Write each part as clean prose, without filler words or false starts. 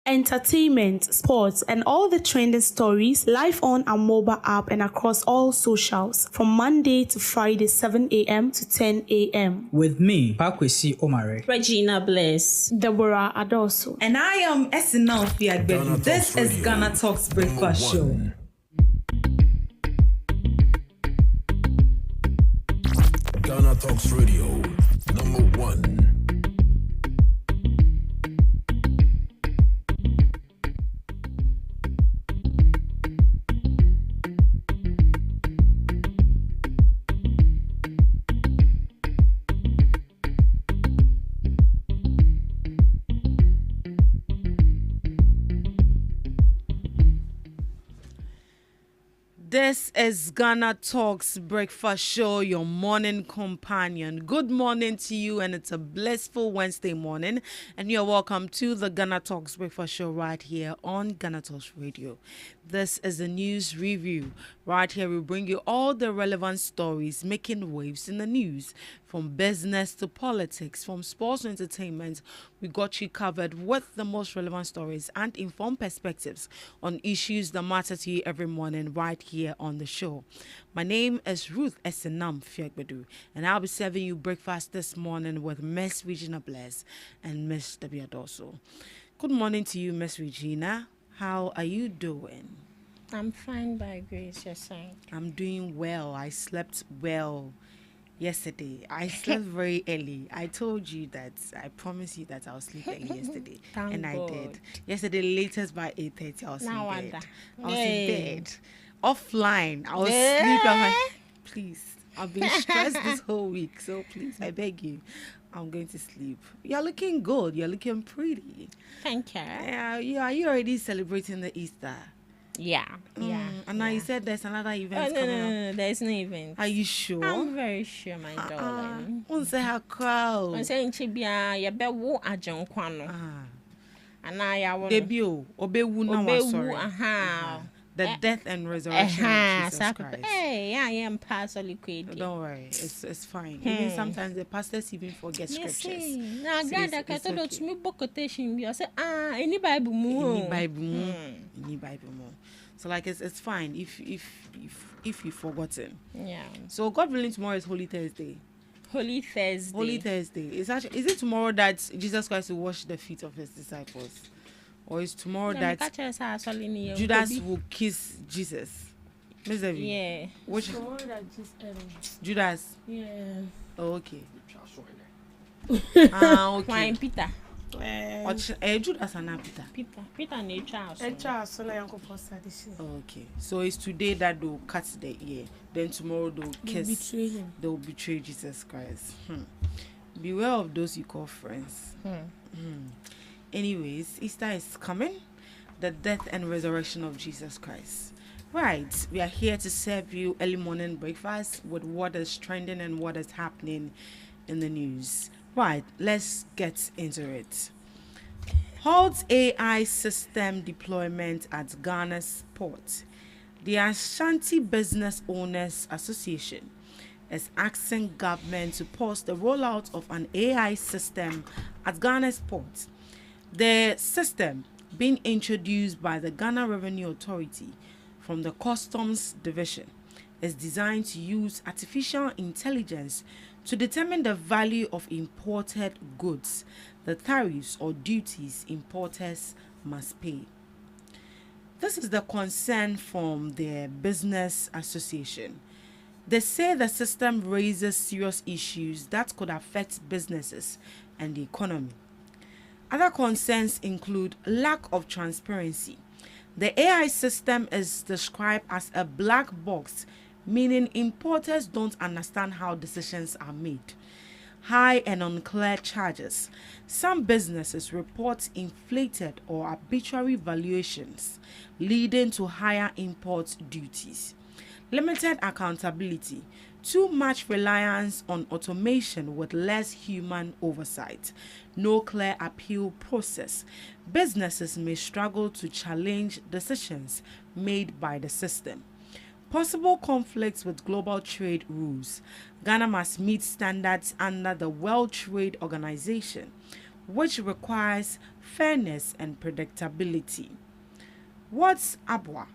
Entertainment, sports, and all the trending stories live on our mobile app and across all socials from Monday to Friday, 7 a.m. to 10 a.m. With me, Pakwesi Omare, Regina Bliss, Deborah Adoso, and I am Esinal Fiagbedu. This is Ghana Talks Breakfast Show. Ghana Talks Radio, number one. This is Ghana Talks Breakfast Show, your morning companion. Good morning to you, and it's a blissful Wednesday morning. And you're welcome to the Ghana Talks Breakfast Show right here on Ghana Talks Radio. This is a news review. Right here, we bring you all the relevant stories making waves in the news. From business to politics, from sports to entertainment, we got you covered with the most relevant stories and informed perspectives on issues that matter to you every morning right here on the show. My name is Ruth Esenam Fiagbedu, and I'll be serving you breakfast this morning with Miss Regina Bliss and Miss Debbie Adoso. Good morning to you, Miss Regina. How are you doing? I'm fine by grace, your side. I'm doing well. I slept well yesterday. I slept very early. I told you that. I promised you that I'll sleep early yesterday. Thank and God. I did. Yesterday, latest by 8:30, I was Now in bed. wonder. I was Yay. in bed. Offline. I was Yeah. sleeping. I'm like, please. I've been stressed this whole week. So please, I beg you. I'm going to sleep. You're looking good. You're looking pretty. Thank you. Yeah, are you already celebrating the Easter? Yeah. And now you said there's another event coming up. No, there's no event. Are you sure? I'm very sure, my darling. Won't say how crowd. I'm saying, Chibia, you better walk a junk one. And I want Debut, Obewu no sorry. Aha. The death and resurrection of Jesus Christ. Hey, I am pastor liquid. Don't worry, it's fine. Even sometimes the pastors even forget scriptures. Now, So God, I it's can okay. to me book quotation. I say, any Bible more. Any Bible more. So like it's fine if you've forgotten. Yeah. So God willing, tomorrow is Holy Thursday. Holy Thursday. Holy Thursday. Is it tomorrow that Jesus Christ will wash the feet of his disciples? Or is tomorrow that Judas will kiss Jesus? Miss Evie? Yeah. Which tomorrow that just Judas? yeah. Oh, okay. Okay. Wine Peter. Judas and Peter. Peter nature. Okay. So it's today that they'll cut the ear. Then tomorrow they'll kiss. Betray him. They'll betray Jesus Christ. Beware of those you call friends. Anyways, Easter is coming. The death and resurrection of Jesus Christ. Right. We are here to serve you early morning breakfast with what is trending and what is happening in the news. Right. Let's get into it. Halt AI system deployment at Ghana's port. The Ashanti Business Owners Association is asking government to pause the rollout of an AI system at Ghana's port. The system, being introduced by the Ghana Revenue Authority from the Customs Division, is designed to use artificial intelligence to determine the value of imported goods, the tariffs or duties importers must pay. This is the concern from the Business Association. They say the system raises serious issues that could affect businesses and the economy. Other concerns include lack of transparency. The AI system is described as a black box, meaning importers don't understand how decisions are made. High and unclear charges. Some businesses report inflated or arbitrary valuations, leading to higher import duties. Limited accountability. Too much reliance on automation with less human oversight. No clear appeal process. Businesses may struggle to challenge decisions made by the system. Possible conflicts with global trade rules. Ghana must meet standards under the World Trade Organization. which requires fairness and predictability. What ABWA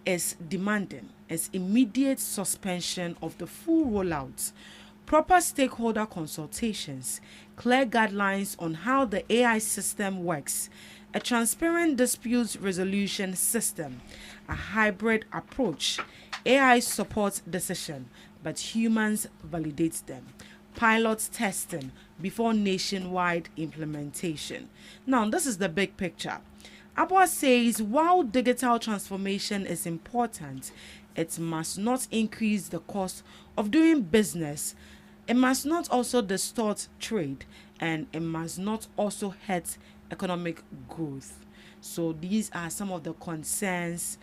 is demanding is immediate suspension of the full rollout, proper stakeholder consultations, clear guidelines on how the AI system works, a transparent dispute resolution system, a hybrid approach. AI supports decision, but humans validate them. Pilot testing before nationwide implementation. Now, this is the big picture. ABWA says while digital transformation is important, it must not increase the cost of doing business. It must not also distort trade, and it must not also hurt economic growth. So these are some of the concerns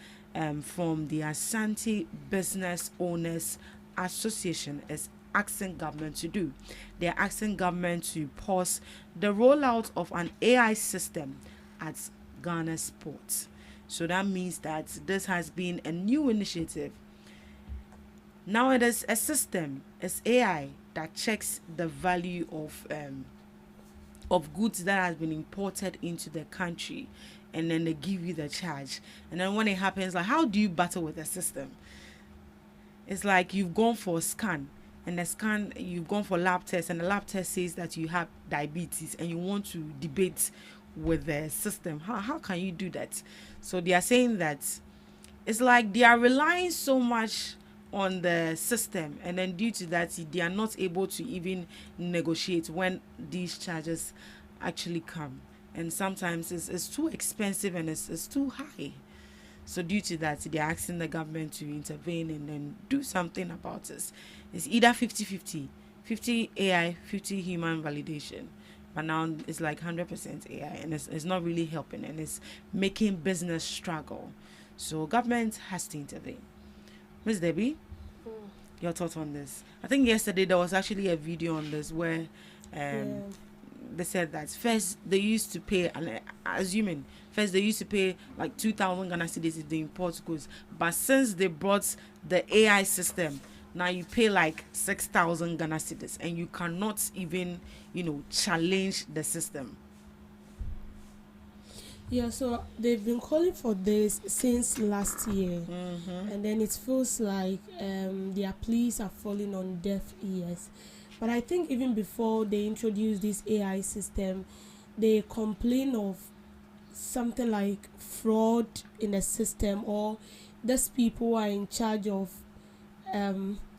from the Ashanti Business Owners Association is asking government to do. They are asking government to pause the rollout of an AI system at Ghana's ports. So that means that this has been a new initiative. Now it is a system, it's AI that checks the value of goods that has been imported into the country, and then they give you the charge. And then when it happens, like, how do you battle with the system? It's like you've gone for a scan, and the scan, you've gone for lab test, and the lab test says that you have diabetes, and you want to debate with the system. How can you do that? So they are saying that it's like they are relying so much on the system, and then due to that they are not able to even negotiate when these charges actually come, and sometimes it's too expensive and it's too high. So due to that, they're asking the government to intervene and then do something about this. It's either 50-50, 50 AI, 50 human validation. But now it's like 100% AI, and it's not really helping, and it's making business struggle. So government has to intervene. Ms. Debbie, your thoughts on this? I think yesterday there was actually a video on this where they said that first they used to pay, and assuming first they used to pay like 2,000 Ghana cedis if they import goods, but since they brought the AI system, now you pay like 6,000 Ghana cedis, and you cannot even, challenge the system. Yeah, so they've been calling for this since last year, and then it feels like their pleas are falling on deaf ears. But I think even before they introduced this AI system, they complain of something like fraud in the system, or these people who are in charge of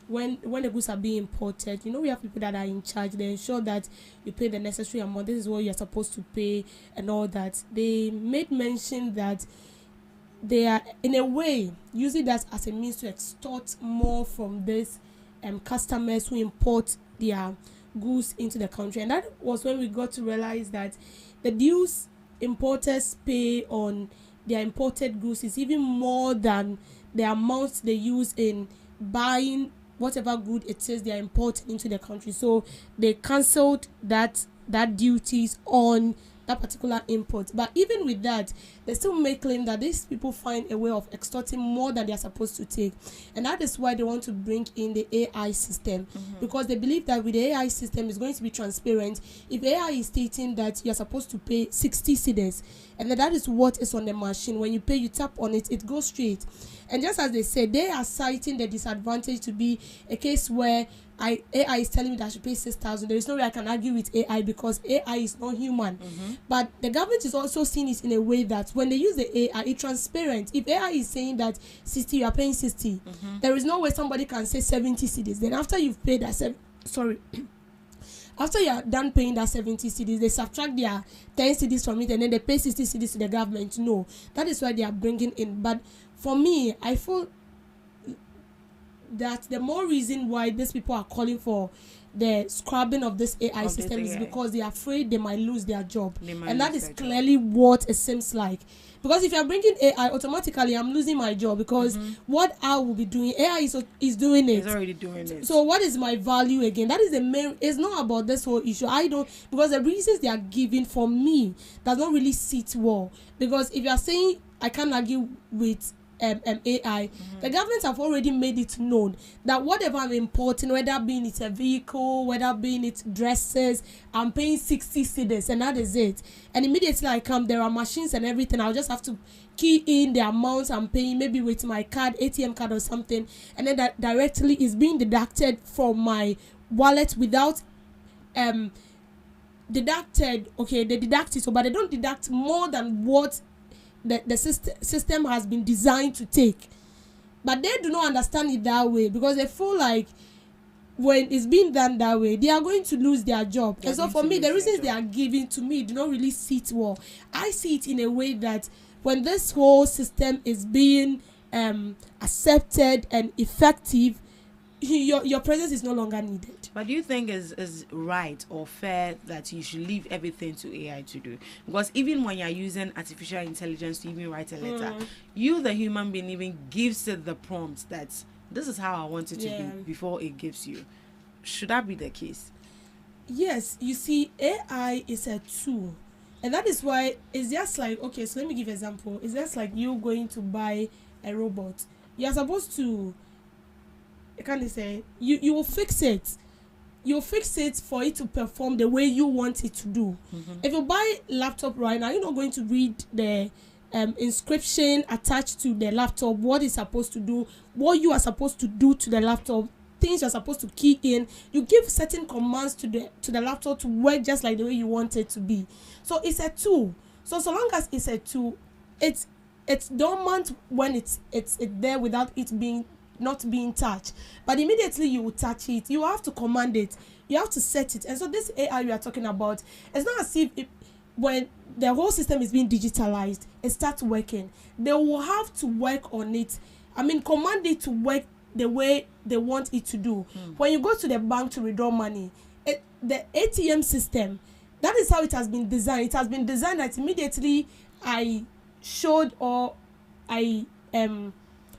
when the goods are being imported. We have people that are in charge. They ensure that you pay the necessary amount. This is what you're supposed to pay and all that. They made mention that they are in a way using that as a means to extort more from these customers who import their goods into the country. And that was when we got to realize that the dues importers pay on their imported goods is even more than the amounts they use in buying whatever good it is they are importing into the country. So they cancelled that duties on that particular import. But even with that, they still make claim that these people find a way of extorting more than they are supposed to take, and that is why they want to bring in the AI system, because they believe that with the AI system it's going to be transparent. If AI is stating that you are supposed to pay 60 cedis, and that is what is on the machine, when you pay, you tap on it, it goes straight. And just as they said, they are citing the disadvantage to be a case where AI is telling me that I should pay 6,000. There is no way I can argue with AI because AI is not human. But the government is also seeing it in a way that when they use the AI, it's transparent. If AI is saying that 60, you are paying 60, there is no way somebody can say 70 cedis. Then after you've paid that, after you are done paying that 70 cedis, they subtract their 10 cedis from it, and then they pay 60 cedis to the government. No, that is why they are bringing in. But for me, I feel that the more reason why these people are calling for the scrubbing of this AI system is because they are afraid they might lose their job. And that is clearly what it seems like. Because if you are bringing AI, automatically I'm losing my job, because what I will be doing, AI is doing it. It's already doing it. So what is my value again? That is the main. It's not about this whole issue. Because the reasons they are giving for me does not really sit well. Because if you are saying I can't argue with AI, the government have already made it known that whatever I'm importing, whether being it a vehicle, whether being it dresses, I'm paying 60 cedis and that is it. And immediately I come, there are machines and everything. I'll just have to key in the amounts I'm paying, maybe with my card, ATM card or something, and then that directly is being deducted from my wallet without deducted. Okay, they deduct it, so but they don't deduct more than what the system has been designed to take. But they do not understand it that way because they feel like when it's being done that way, they are going to lose their job. And so for me, the reasons they are giving to me do not really sit well. I see it in a way that when this whole system is being accepted and effective, your presence is no longer needed. But do you think is right or fair that you should leave everything to AI to do? Because even when you're using artificial intelligence to even write a letter, you, the human being, even gives it the prompt that this is how I want it to be before it gives you. Should that be the case? Yes, you see, AI is a tool. And that is why it's just like, okay, so let me give an example. It's just like you going to buy a robot. You're supposed to, can't you say, you will fix it. You'll fix it for it to perform the way you want it to do. If you buy laptop right now, you're not going to read the inscription attached to the laptop, what it's supposed to do, what you are supposed to do to the laptop, things you're supposed to key in. You give certain commands to the laptop to work just like the way you want it to be. So it's a tool. So long as it's a tool, it's dormant when it's there without it being not being touched, but immediately you will touch it. You have to command it, you have to set it. And so this AI we are talking about, it's not as if when the whole system is being digitalized, it starts working, they will have to work on it. I mean, command it to work the way they want it to do. When you go to the bank to withdraw money, the ATM system, that is how it has been designed. It has been designed that immediately I showed or I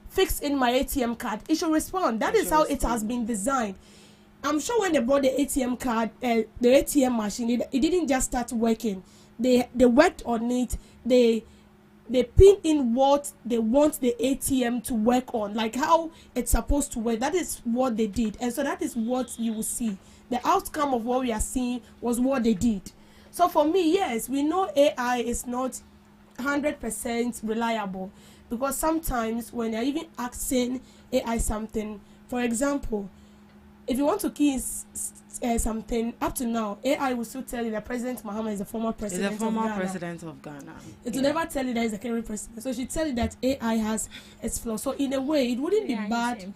fix in my ATM card, it should respond. That is how it has been designed. I'm sure when they brought the ATM card, the ATM machine, it didn't just start working. They worked on it. They pin in what they want the ATM to work on, like how it's supposed to work. That is what they did. And so that is what you will see. The outcome of what we are seeing was what they did. So for me, yes, we know AI is not 100% reliable. Because sometimes when you're even asking AI something, for example, if you want to key something, up to now, AI will still tell you that President Mahama is the former president of Ghana. It will never tell you that he's the current president. So she tell you that AI has its flaws. So in a way, it wouldn't be bad.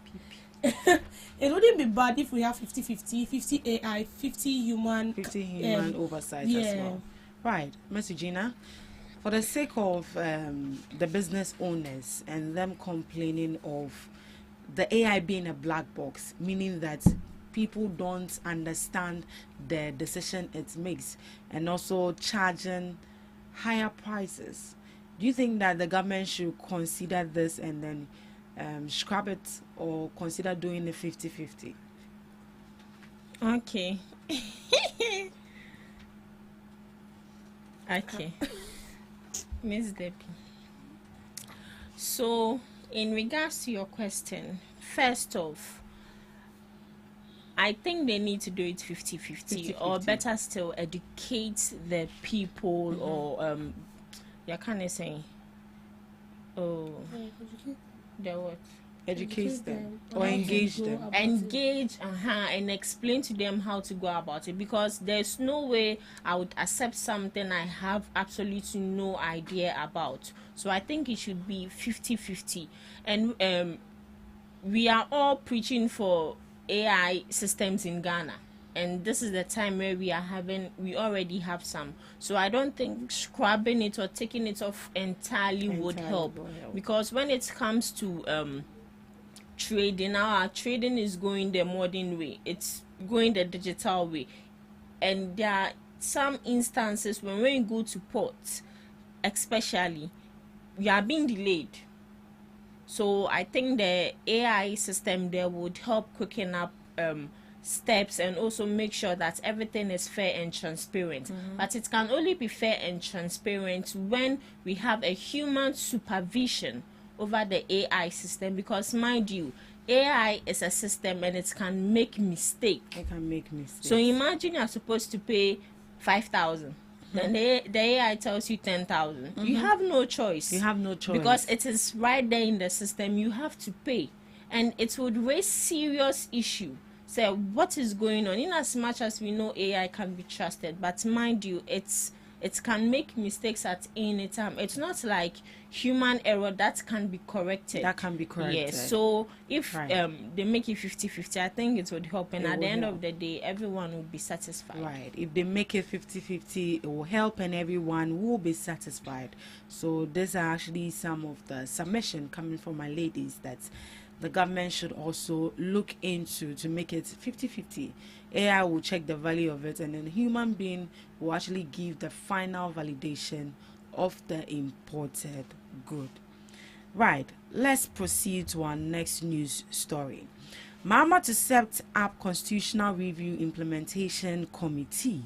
It wouldn't be bad if we have 50-50, 50 AI, 50 human oversight as well. Right, Miss Gina. For the sake of the business owners and them complaining of the AI being a black box, meaning that people don't understand the decision it makes, and also charging higher prices, do you think that the government should consider this and then scrap it or consider doing the 50-50? Okay. Okay. Miss Debbie. So, in regards to your question, first off, I think they need to do it 50-50, or better still, educate the people, or you can't say, the what? Educate them or engage them. Engage and explain to them how to go about it, because there's no way I would accept something I have absolutely no idea about. So I think it should be 50-50. And we are all preaching for AI systems in Ghana, and this is the time where we already have some. So I don't think scrubbing it or taking it off entirely would help, because when it comes to trading, our trading is going the modern way, it's going the digital way, and there are some instances when you go to ports especially, we are being delayed. So I think the AI system there would help quicken up steps and also make sure that everything is fair and transparent. But it can only be fair and transparent when we have a human supervision over the AI system, because mind you, AI is a system and it can make mistake. It can make mistakes. So imagine you're supposed to pay 5,000. Then the AI tells you 10,000. You have no choice. You have no choice. Because it is right there in the system. You have to pay. And it would raise serious issue. So what is going on? In as much as we know AI can be trusted, but mind you, it can make mistakes at any time. It's not like human error that can be corrected. That can be corrected. Yes. So if they make it 50-50, I think it would help. And It at the will end help. of the day, everyone would be satisfied. Right. If they make it 50-50, it will help and everyone will be satisfied. So these are actually some of the submission coming from my ladies that the government should also look into to make it 50-50. AI will check the value of it, and then human being will actually give the final validation of the imported good. Right, let's proceed to our next news story. Mama to set up Constitutional Review Implementation Committee.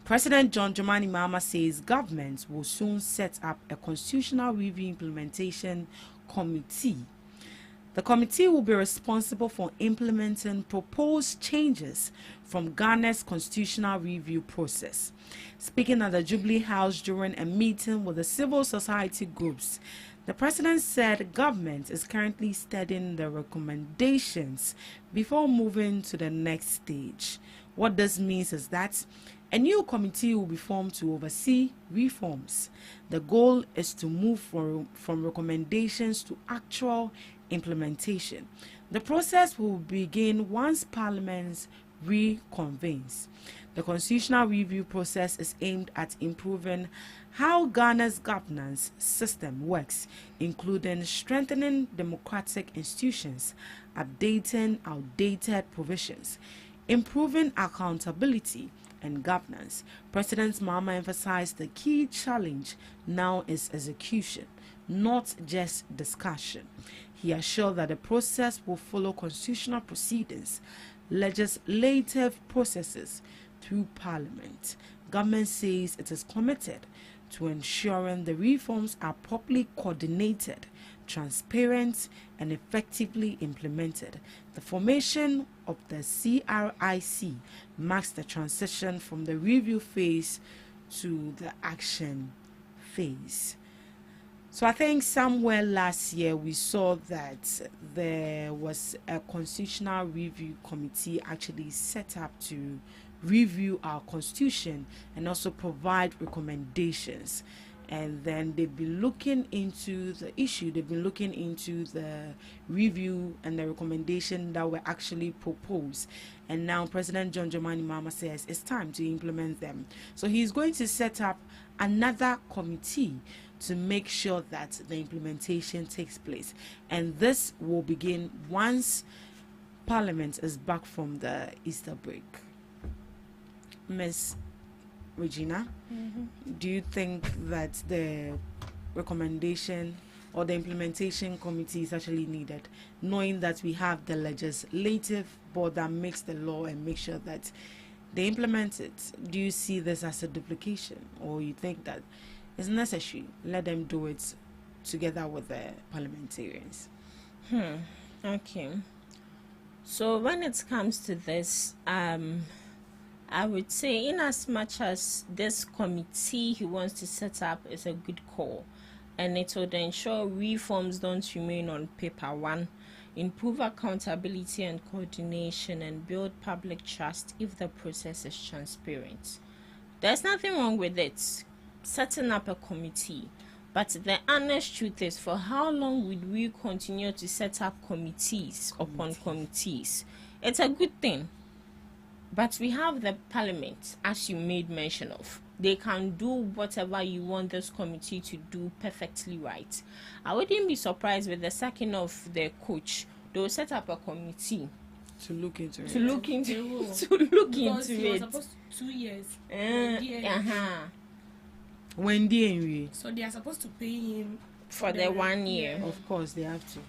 President John Dramani Mahama says government will soon set up a Constitutional Review Implementation Committee. The committee will be responsible for implementing proposed changes from Ghana's constitutional review process. Speaking at the Jubilee House during a meeting with the civil society groups, the president said government is currently studying the recommendations before moving to the next stage. What this means is that a new committee will be formed to oversee reforms. The goal is to move from recommendations to actual implementation. The process will begin once Parliament reconvenes. The constitutional review process is aimed at improving how Ghana's governance system works, including strengthening democratic institutions, updating outdated provisions, improving accountability and governance. President Mahama emphasized the key challenge now is execution, not just discussion. He assured that the process will follow constitutional proceedings, legislative processes through Parliament. Government says it is committed to ensuring the reforms are properly coordinated, transparent, and effectively implemented. The formation of the CRIC marks the transition from the review phase to the action phase. So I think somewhere last year we saw that there was a constitutional review committee actually set up to review our constitution and also provide recommendations. And then they've been looking into the issue, they've been looking into the review and the recommendation that were actually proposed. And now President John Dramani Mahama says it's time to implement them. So he's going to set up another committee to make sure that the implementation takes place. And this will begin once Parliament is back from the Easter break. Ms. Regina, do you think that the recommendation or the implementation committee is actually needed, knowing that we have the legislative board that makes the law and makes sure that they implement it? Do you see this as a duplication, or you think that it's necessary? Let them do it together with the parliamentarians. Okay. So when it comes to this, I would say in as much as this committee he wants to set up is a good call, and it would ensure reforms don't remain on paper, one, improve accountability and coordination, and build public trust if the process is transparent. There's nothing wrong with it, setting up a committee. But the honest truth is, for how long would we continue to set up committees upon committees? It's a good thing. But we have the parliament, as you made mention of. They can do whatever you want this committee to do perfectly right. I wouldn't be surprised with the sacking of the coach. They will set up a committee To look into it. to look into Because he was it. supposed to 2 years. Wendy and we. So they are supposed to pay him For the 1 year. Of course, they have to.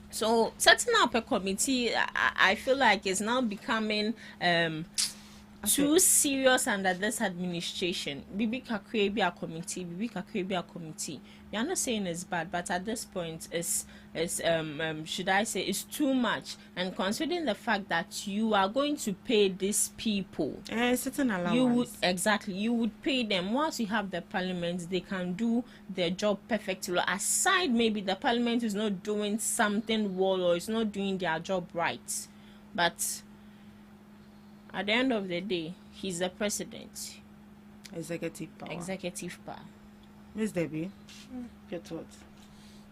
So setting up a committee, I feel like is now becoming a too serious under this administration. Bibi Kakrebia committee. We are not saying it's bad, but at this point, should I say, it's too much. And considering the fact that you are going to pay these people, certain allowance. You would pay them. Once you have the parliament, they can do their job perfectly. Aside, maybe the parliament is not doing something well or is not doing their job right, but at the end of the day, he's the president. Executive power. Miss Debbie, your thoughts?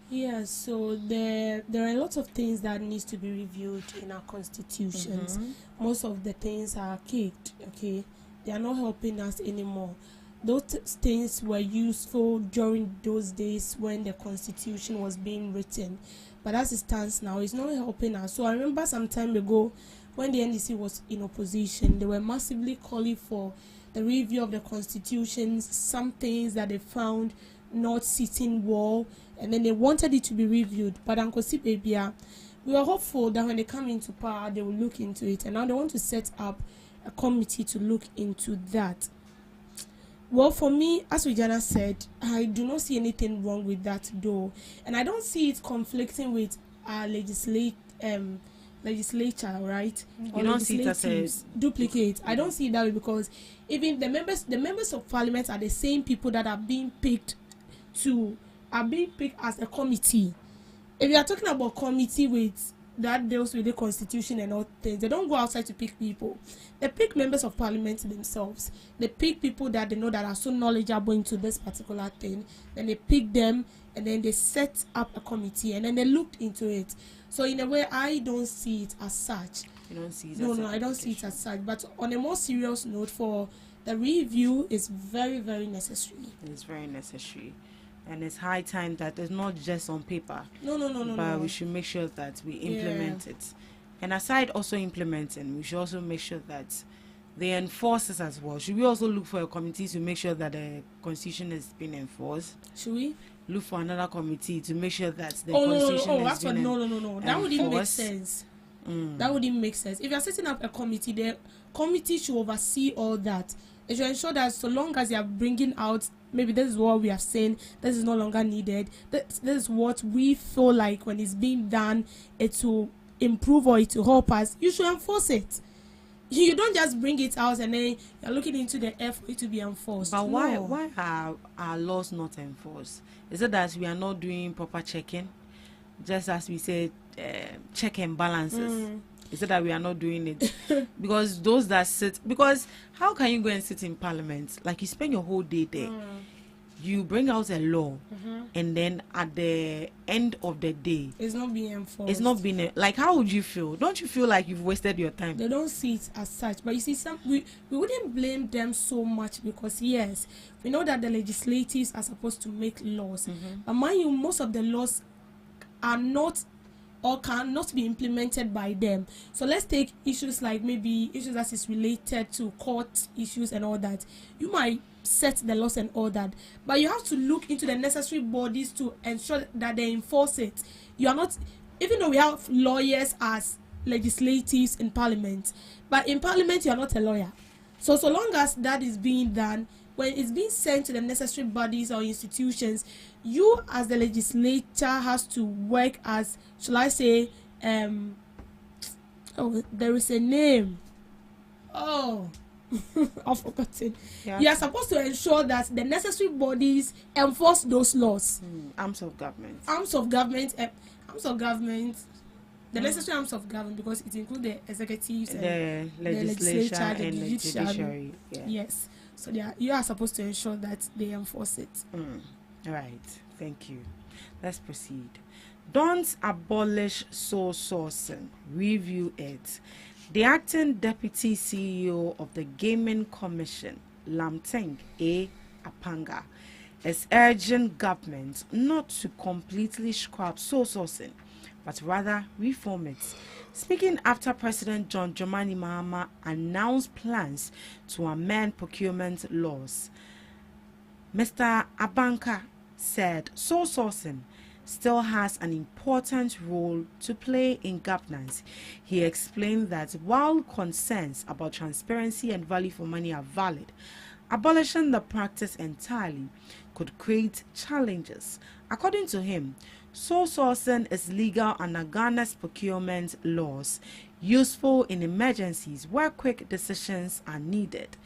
Yeah, so there are a lot of things that needs to be reviewed in our constitutions. Most of the things are caked, okay? They are not helping us anymore. Those things were useful during those days when the constitution was being written, but as it stands now, it's not helping us. So I remember some time ago when the NDC was in opposition, they were massively calling for the review of the constitutions, some things that they found not sitting well, and then they wanted it to be reviewed. But Uncle Sibebia, we were hopeful that when they come into power, they will look into it, and now they want to set up a committee to look into that. Well, for me, as Ujana said, I do not see anything wrong with that though, and I don't see it conflicting with our legislature, right? You don't see it as a duplicate. I don't see it that way, because even the members of parliament are the same people that are being picked as a committee. If you are talking about committee with that deals with the constitution and all things, they don't go outside to pick people. They pick members of parliament themselves. They pick people that they know that are so knowledgeable into this particular thing. Then they pick them, and then they set up a committee, and then they looked into it. So in a way, I don't see it as such. You don't see it No, I don't see it as such. But on a more serious note, for the review is very, very necessary. It's very necessary. And it's high time that it's not just on paper. No. But we should make sure that we implement it. And aside also implementing, we should also make sure that they enforce it as well. Should we also look for a committee to make sure that the constitution is being enforced? Should we look for another committee to make sure that the constitution is being no. That wouldn't make sense. That wouldn't make sense. If you're setting up a committee, the committee should oversee all that. It should ensure that so long as you are bringing out, maybe this is what we have seen, this is no longer needed, this is what we feel like when it's being done, it will improve or it will help us, you should enforce it. You don't just bring it out and then you're looking into the air for it to be enforced. But why are our laws not enforced? Is it that we are not doing proper checking? Just as we said, check and balances. Is it that we are not doing it? Because those that sit, because how can you go and sit in parliament? Like, you spend your whole day there. You bring out a law, and then at the end of the day, it's not being enforced. It's not being, like, how would you feel? Don't you feel like you've wasted your time? They don't see it as such. But you see, we wouldn't blame them so much, because yes, we know that the legislators are supposed to make laws. But mind you, most of the laws are not or cannot be implemented by them. So let's take issues like maybe issues that is related to court issues and all that. You might set the laws and all that, but you have to look into the necessary bodies to ensure that they enforce it. You are not, even though we have lawyers as legislators in parliament, but in parliament you are not a lawyer. So long as that is being done, when it's being sent to the necessary bodies or institutions, you as the legislature has to work as, shall I say, there is a name. I've forgotten. Yeah. You are supposed to ensure that the necessary bodies enforce those laws. Arms of government. The necessary arms of government, because it includes the executives, the legislature, and the judiciary. Yeah. Yes. So you are supposed to ensure that they enforce it. All right. Thank you. Let's proceed. Don't abolish soul sourcing. Review it. The acting deputy CEO of the Gaming Commission, Lamteng A. Apanga, is urging government not to completely scrap soul sourcing, but rather reform it. Speaking after President John Dramani Mahama announced plans to amend procurement laws, Mr. Abanka said soul sourcing still has an important role to play in governance. He explained that while concerns about transparency and value for money are valid, abolishing the practice entirely could create challenges. According to him, sole sourcing is legal under Ghana's procurement laws, useful in emergencies where quick decisions are needed,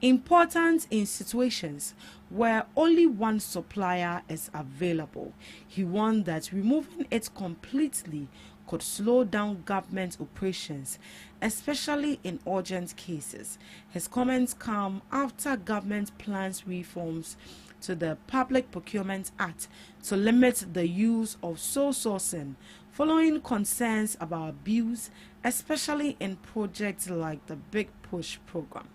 important in situations where only one supplier is available. He warned that removing it completely could slow down government operations, especially in urgent cases. His comments come after government plans reforms to the Public Procurement Act to limit the use of sole sourcing, following concerns about abuse, especially in projects like the Big Push program.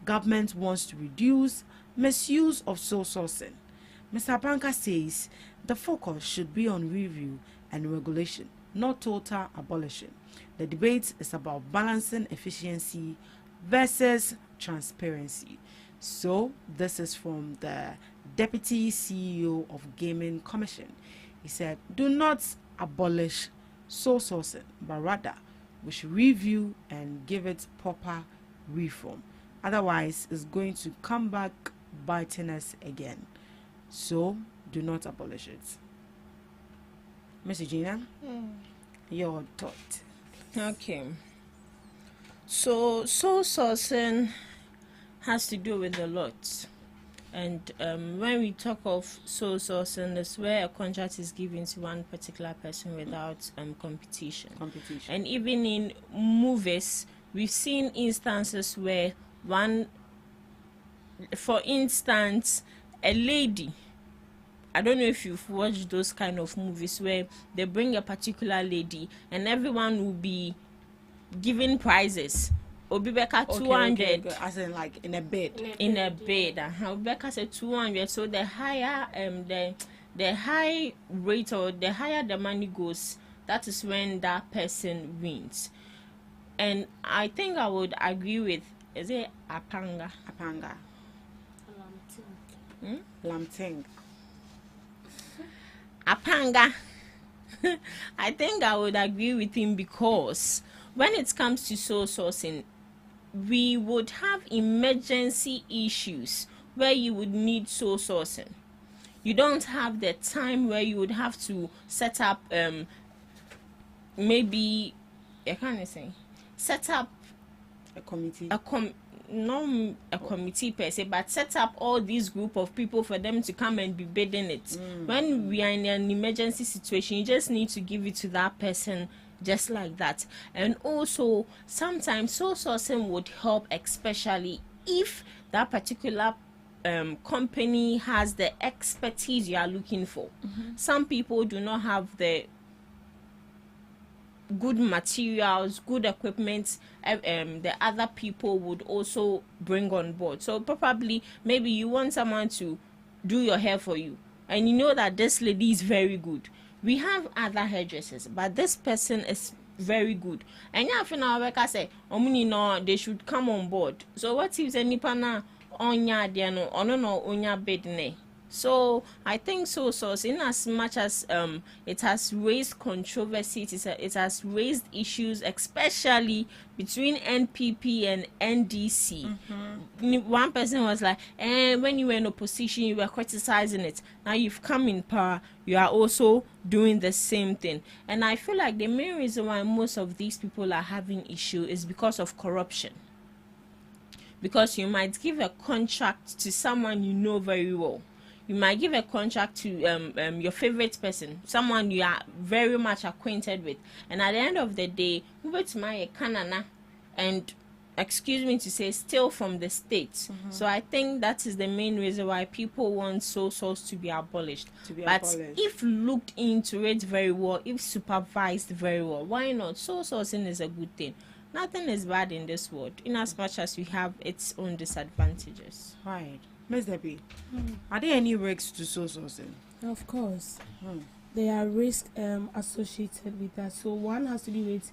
Government wants to reduce misuse of sole sourcing. Mr. Banka says the focus should be on review and regulation, not total abolition. The debate is about balancing efficiency versus transparency. So this is from the Deputy CEO of Gaming Commission. He said, do not abolish sole sourcing, but rather we should review and give it proper reform. Otherwise, it's going to come back biting us again. So do not abolish it. Miss Gina, your thought. Okay. So sole sourcing has to do with a lot. And when we talk of sole sourcing, that's where a contract is given to one particular person without competition. And even in movies, we've seen instances where for instance, a lady, I don't know if you've watched those kind of movies where they bring a particular lady and everyone will be given prizes. Obibeka 200, okay. As in like in a bed. Obibeka said 200. So the higher the high rate or the higher the money goes, that is when that person wins. And I think I would agree with, is it Apanga? Lamting. Apanga. I think I would agree with him because when it comes to sole sourcing, we would have emergency issues where you would need sole sourcing. You don't have the time where you would have to set up set up A committee. not a committee per se, but set up all these group of people for them to come and be bidding it. When we are in an emergency situation, you just need to give it to that person just like that. And also sometimes sole sourcing would help, especially if that particular company has the expertise you are looking for. Some people do not have the good materials, good equipment, the other people would also bring on board. So probably maybe you want someone to do your hair for you and you know that this lady is very good. We have other hairdressers, but this person is very good. And yeah, for now, like I say, they should come on board. So what if any pana onya diano no onya bedne? So I think so in as much as it has raised controversy, it has raised issues, especially between NPP and NDC. One person was like, when you were in opposition, you were criticizing it. Now you've come in power, you are also doing the same thing. And I feel like the main reason why most of these people are having issue is because of corruption. Because you might give a contract to someone you know very well. You might give a contract to your favorite person, someone you are very much acquainted with, and at the end of the day, move to my Canana and, excuse me to say, steal from the state. So I think that is the main reason why people want sole source to be abolished. If looked into it very well, if supervised very well, why not? Sole sourcing is a good thing. Nothing is bad in this world, in as much as we have its own disadvantages. Right. Ms. Debbie, are there any risks to sole sourcing? Of course. There are risks associated with that. So one has to do with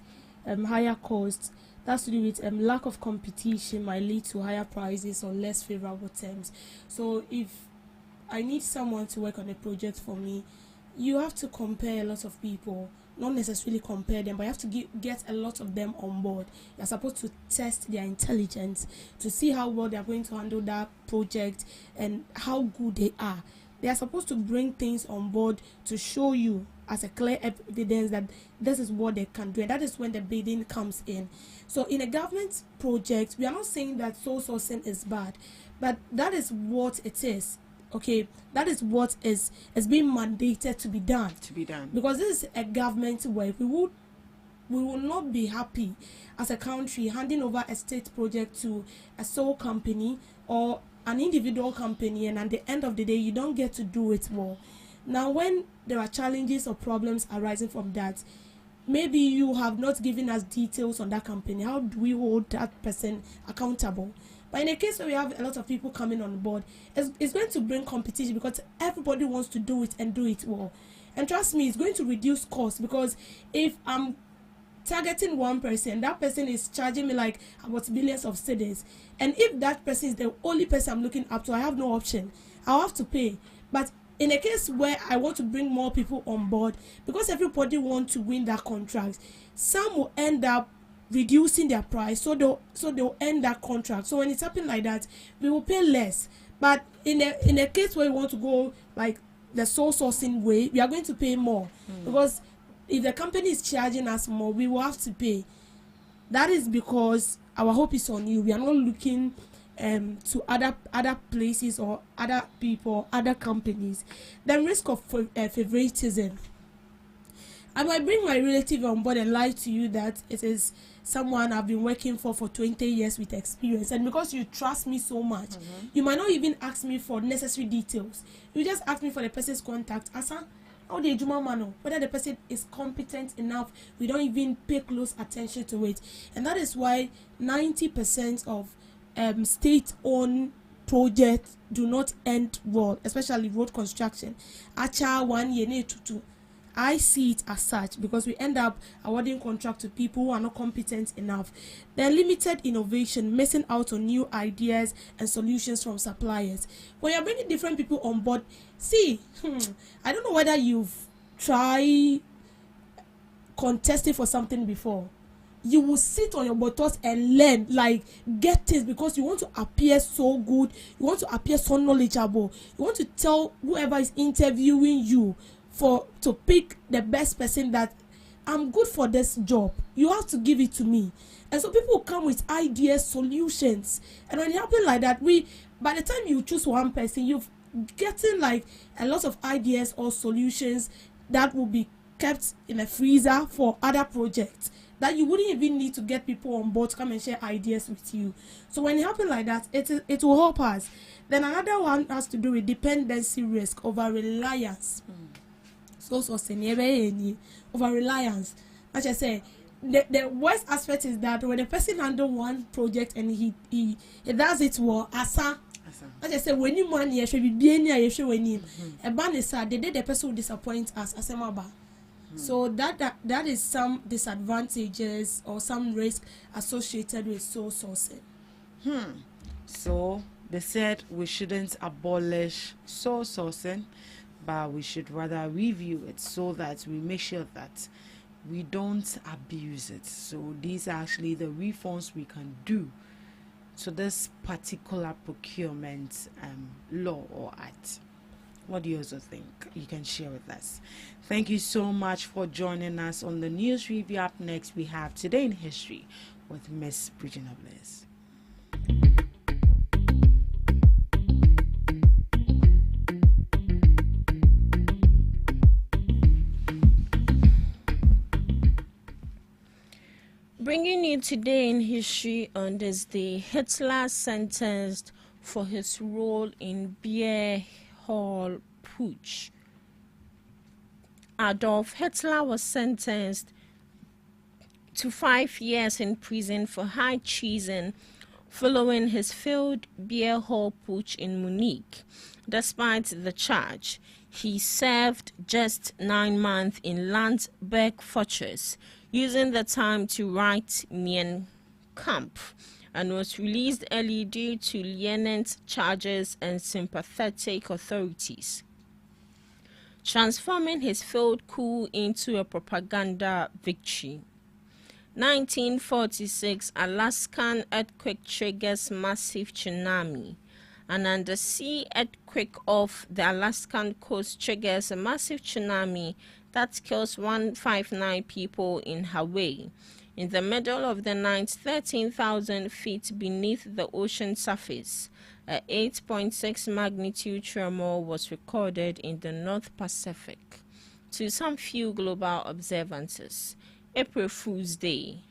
higher costs. That has to do with lack of competition might lead to higher prices or less favorable terms. So if I need someone to work on a project for me, you have to compare a lot of people. Not necessarily compare them, but you have to get a lot of them on board. You're supposed to test their intelligence to see how well they are going to handle that project and how good they are. They are supposed to bring things on board to show you as a clear evidence that this is what they can do, and that is when the bidding comes in. So in a government project, we are not saying that sole sourcing is bad, but that is what it is. Okay, that is what is being mandated to be done. Because this is a government work. We will not be happy as a country handing over a state project to a sole company or an individual company, and at the end of the day, you don't get to do it well. Now, when there are challenges or problems arising from that, maybe you have not given us details on that company. How do we hold that person accountable? But in a case where we have a lot of people coming on board, it's going to bring competition because everybody wants to do it and do it well. And trust me, it's going to reduce costs, because if I'm targeting one person, that person is charging me like about billions of cedis, and if that person is the only person I'm looking up to, I have no option. I'll have to pay. But in a case where I want to bring more people on board, because everybody wants to win that contract, some will end up reducing their price, so they'll end that contract. So when it's happening like that, we will pay less. But in a case where we want to go like the sole sourcing way, we are going to pay more, because if the company is charging us more, we will have to pay. That is because our hope is on you. We are not looking to other places or other people, other companies. The risk of favoritism. I might bring my relative on board and lie to you that it is someone I've been working for 20 years with experience, and because you trust me so much, you might not even ask me for necessary details. You just ask me for the person's contact. Asa, how the Juma mano, whether the person is competent enough. We don't even pay close attention to it, and that is why 90% of state-owned projects do not end well, especially road construction. Acha 1 year, 2. I see it as such because we end up awarding contract to people who are not competent enough. There are limited innovation, missing out on new ideas and solutions from suppliers. When you're bringing different people on board, see, I don't know whether you've tried contesting for something before. You will sit on your buttocks and learn, like get things, because you want to appear so good, you want to appear so knowledgeable, you want to tell whoever is interviewing you to pick the best person that I'm good for this job. You have to give it to me. And so people come with ideas, solutions. And when it happens like that, by the time you choose one person, you've getting like a lot of ideas or solutions that will be kept in a freezer for other projects that you wouldn't even need to get people on board to come and share ideas with you. So when it happens like that, it will help us. Then another one has to do with dependency risk over reliance. So over reliance. As I say, the worst aspect is that when the person handle one project and he does it well, as I say, when you money, you should be when you a ban is sad, the person will disappoint us as a maba. So that is some disadvantages or some risk associated with sole sourcing. So they said we shouldn't abolish sole sourcing, but we should rather review it so that we make sure that we don't abuse it. So these are actually the reforms we can do to this particular procurement law or act. What do you also think? You can share with us. Thank you so much for joining us on the news review. Up next, we have Today in History with Miss Bridgina Bliss. Bringing you Today in History on this day, Hitler sentenced for his role in Beer Hall Putsch. Adolf Hitler was sentenced to 5 years in prison for high treason following his failed Beer Hall Putsch in Munich. Despite the charge, he served just 9 months in Landsberg Fortress, using the time to write Mein Kampf, and was released early due to lenient charges and sympathetic authorities. transforming his failed coup into a propaganda victory. 1946, Alaskan earthquake triggers massive tsunami. An undersea earthquake off the Alaskan coast triggers a massive tsunami that kills 159 people in Hawaii. In the middle of the night, 13,000 feet beneath the ocean surface, a 8.6 magnitude tremor was recorded in the North Pacific. To some few global observances, April Fool's Day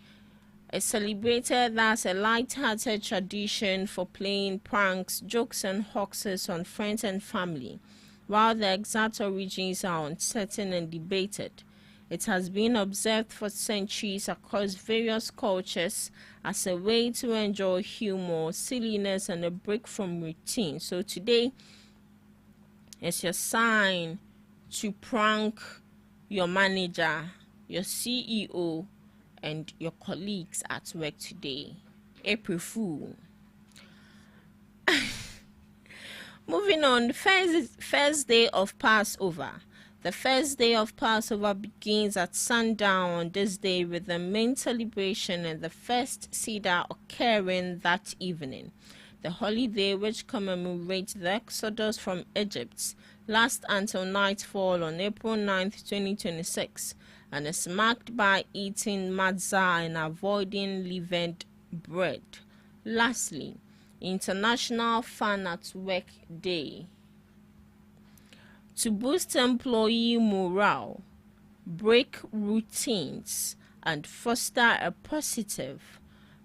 is celebrated as a light-hearted tradition for playing pranks, jokes, and hoaxes on friends and family. While the exact origins are uncertain and debated, it has been observed for centuries across various cultures as a way to enjoy humor, silliness, and a break from routine. So today is your sign to prank your manager, your CEO, and your colleagues at work today. April Fool. Moving on, first day of Passover. The first day of Passover begins at sundown on this day with the main celebration and the first Seder occurring that evening. The holiday, which commemorates the exodus from Egypt, lasts until nightfall on April 9th, 2026, and is marked by eating matzah and avoiding leavened bread. Lastly, International Fun at Work Day. To boost employee morale, break routines, and foster a positive,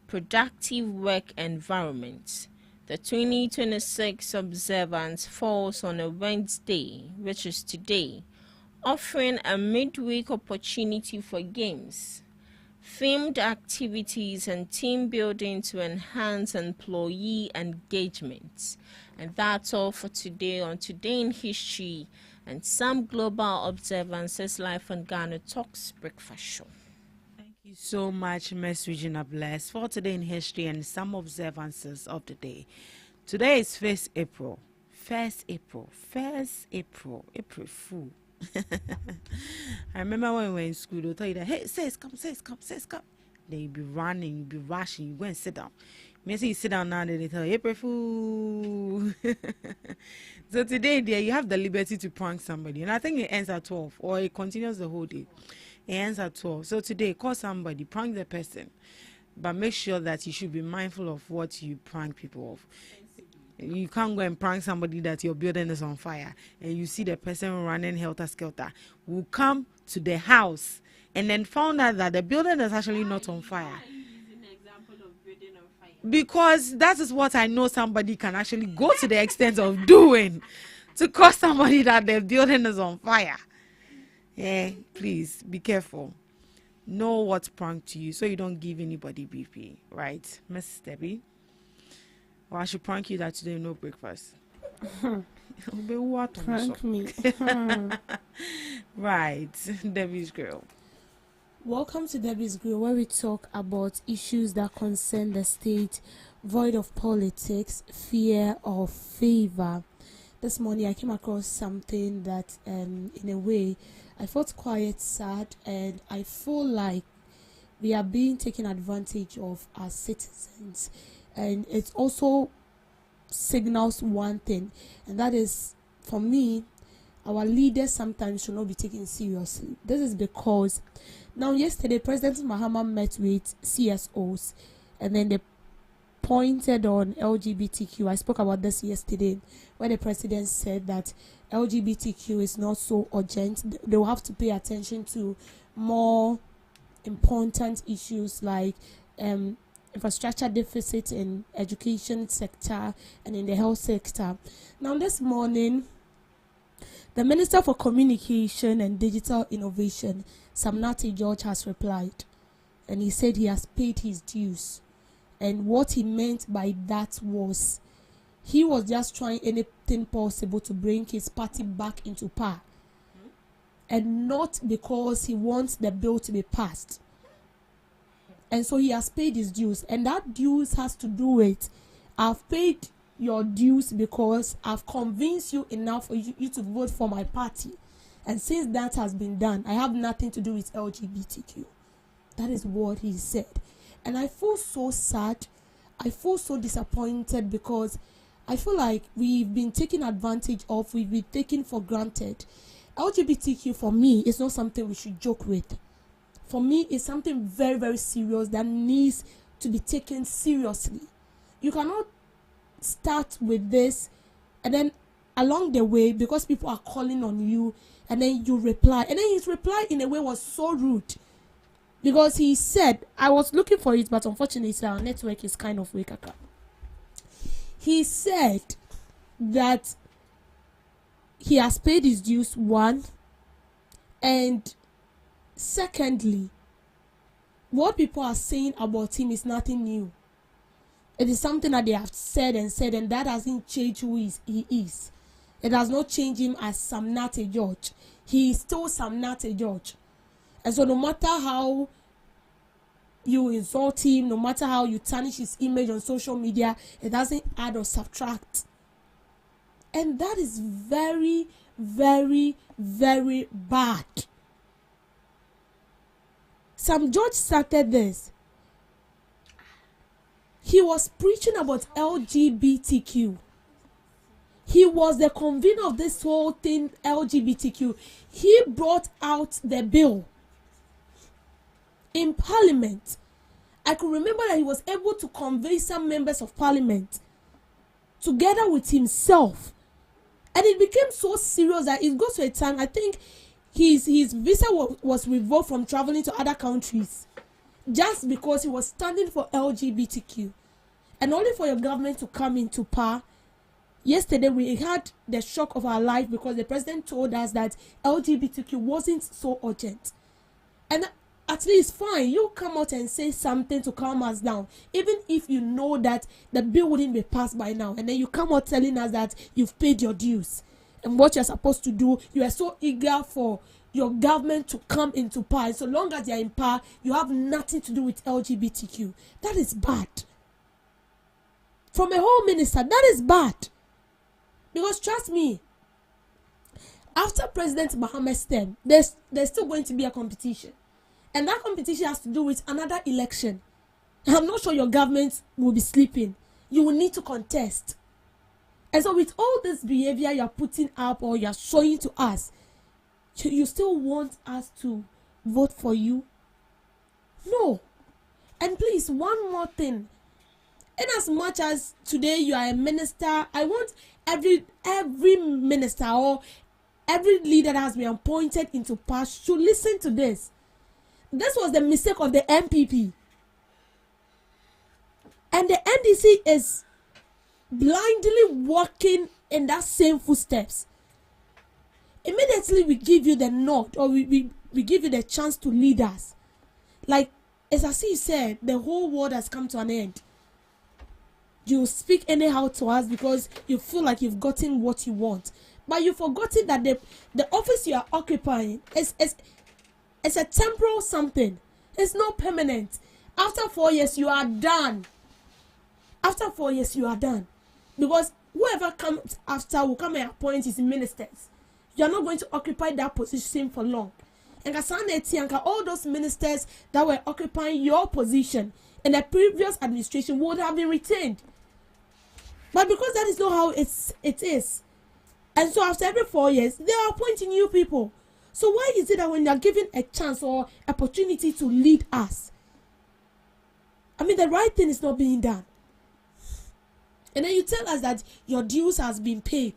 productive work environment, the 2026 observance falls on a Wednesday, which is today, offering a midweek opportunity for games, themed activities, and team building to enhance employee engagement. And that's all for today on Today in History and some global observances live on GhanaTalks Breakfast Show. Thank you so much, Miss Regina Bless, for Today in History and some observances of the day. Today is 1st April. 1st April. April Fool. I remember when we were in school, they'll tell you that, hey, sis, come. Then you be running, you be rushing, you go and sit down. Maybe you sit down now, then they tell you, April Fool. So today, dear, you have the liberty to prank somebody. And I think it ends at 12, or it continues the whole day. It ends at 12. So today, call somebody, prank the person. But make sure that you should be mindful of what you prank people of. You can't go and prank somebody that your building is on fire and you see the person running helter-skelter. Will come to the house and then found out that the building is actually not on fire. Because that is what I know somebody can actually go to the extent of doing to cause somebody that their building is on fire. Yeah, please be careful. Know what's pranked to you so you don't give anybody BP, right, Miss Debbie? Or I should prank you that today no breakfast. Prank me. Right, Debbie's Girl. Welcome to Debbie's Grill, where we talk about issues that concern the state, void of politics, fear or favor. This morning I came across something that, in a way, I felt quite sad, and I feel like we are being taken advantage of as citizens. And it also signals one thing, and that is, for me, our leaders sometimes should not be taken seriously. This is because now yesterday President Mahama met with CSOs, and then they pointed on LGBTQ. I spoke about this yesterday, where the president said that LGBTQ is not so urgent. They will have to pay attention to more important issues like infrastructure deficit in education sector and in the health sector. Now this morning, the Minister for Communication and Digital Innovation, Samnati George, has replied, and he said he has paid his dues. And what he meant by that was he was just trying anything possible to bring his party back into power, and not because he wants the bill to be passed. And so he has paid his dues, and that dues has to do with, I've paid your dues because I've convinced you enough for you to vote for my party. And since that has been done, I have nothing to do with LGBTQ. That is what he said. And I feel so sad. I feel so disappointed because I feel like we've been taken advantage of, we've been taken for granted. LGBTQ for me is not something we should joke with. For me, it's something very, very serious that needs to be taken seriously. You cannot start with this and then along the way, because people are calling on you, and then you reply. And then his reply in a way was so rude. Because he said, I was looking for it, but unfortunately our network is kind of weak. He said that he has paid his dues, one, and secondly, what people are saying about him is nothing new. It is something that they have said, and that hasn't changed who he is. It does not change him as Sam Nate George. He is still Sam Nate George. And so no matter how you insult him, no matter how you tarnish his image on social media, it doesn't add or subtract. And that is very, very, very bad. Sam George started this. He was preaching about LGBTQ. He was the convener of this whole thing, LGBTQ. He brought out the bill in Parliament. I could remember that he was able to convey some members of Parliament together with himself. And it became so serious that it goes to a time, I think his visa was revoked from traveling to other countries just because he was standing for LGBTQ. And only for your government to come into power. Yesterday we had the shock of our life because the president told us that LGBTQ wasn't so urgent. And at least fine, you come out and say something to calm us down, even if you know that the bill wouldn't be passed by now, and then you come out telling us that you've paid your dues and what you're supposed to do. You are so eager for your government to come into power. So long as you're in power, you have nothing to do with LGBTQ. That is bad. From a whole minister, that is bad. Because trust me, after President Mohammed's term, there's still going to be a competition. And that competition has to do with another election. I'm not sure your government will be sleeping. You will need to contest. And so with all this behavior you're putting up or you're showing to us, you still want us to vote for you? No. And please, one more thing. In as much as today you are a minister, I want every minister or every leader that has been appointed into power should listen to this. This was the mistake of the MPP. And the NDC is blindly walking in that same footsteps. Immediately we give you the nod, or we give you the chance to lead us. Like, as I see said, the whole world has come to an end. You speak anyhow to us because you feel like you've gotten what you want. But you've forgotten that the office you are occupying is a temporal something. It's not permanent. After 4 years, you are done. After 4 years, you are done. Because whoever comes after will come and appoint his ministers. You are not going to occupy that position for long. And all those ministers that were occupying your position in the previous administration would have been retained. But because that is not how it is. And so after every 4 years, they are appointing new people. So why is it that when they are given a chance or opportunity to lead us, I mean, the right thing is not being done? And then you tell us that your dues has been paid.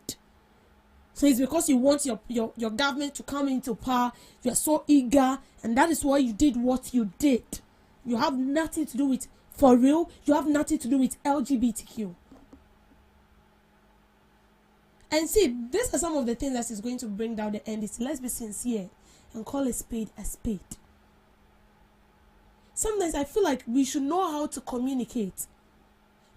So it's because you want your government to come into power. You are so eager, and that is why you did what you did. You have nothing to do with, for real, you have nothing to do with LGBTQ. And see, these are some of the things that is going to bring down the NDC. Let's be sincere and call a spade a spade. Sometimes I feel like we should know how to communicate.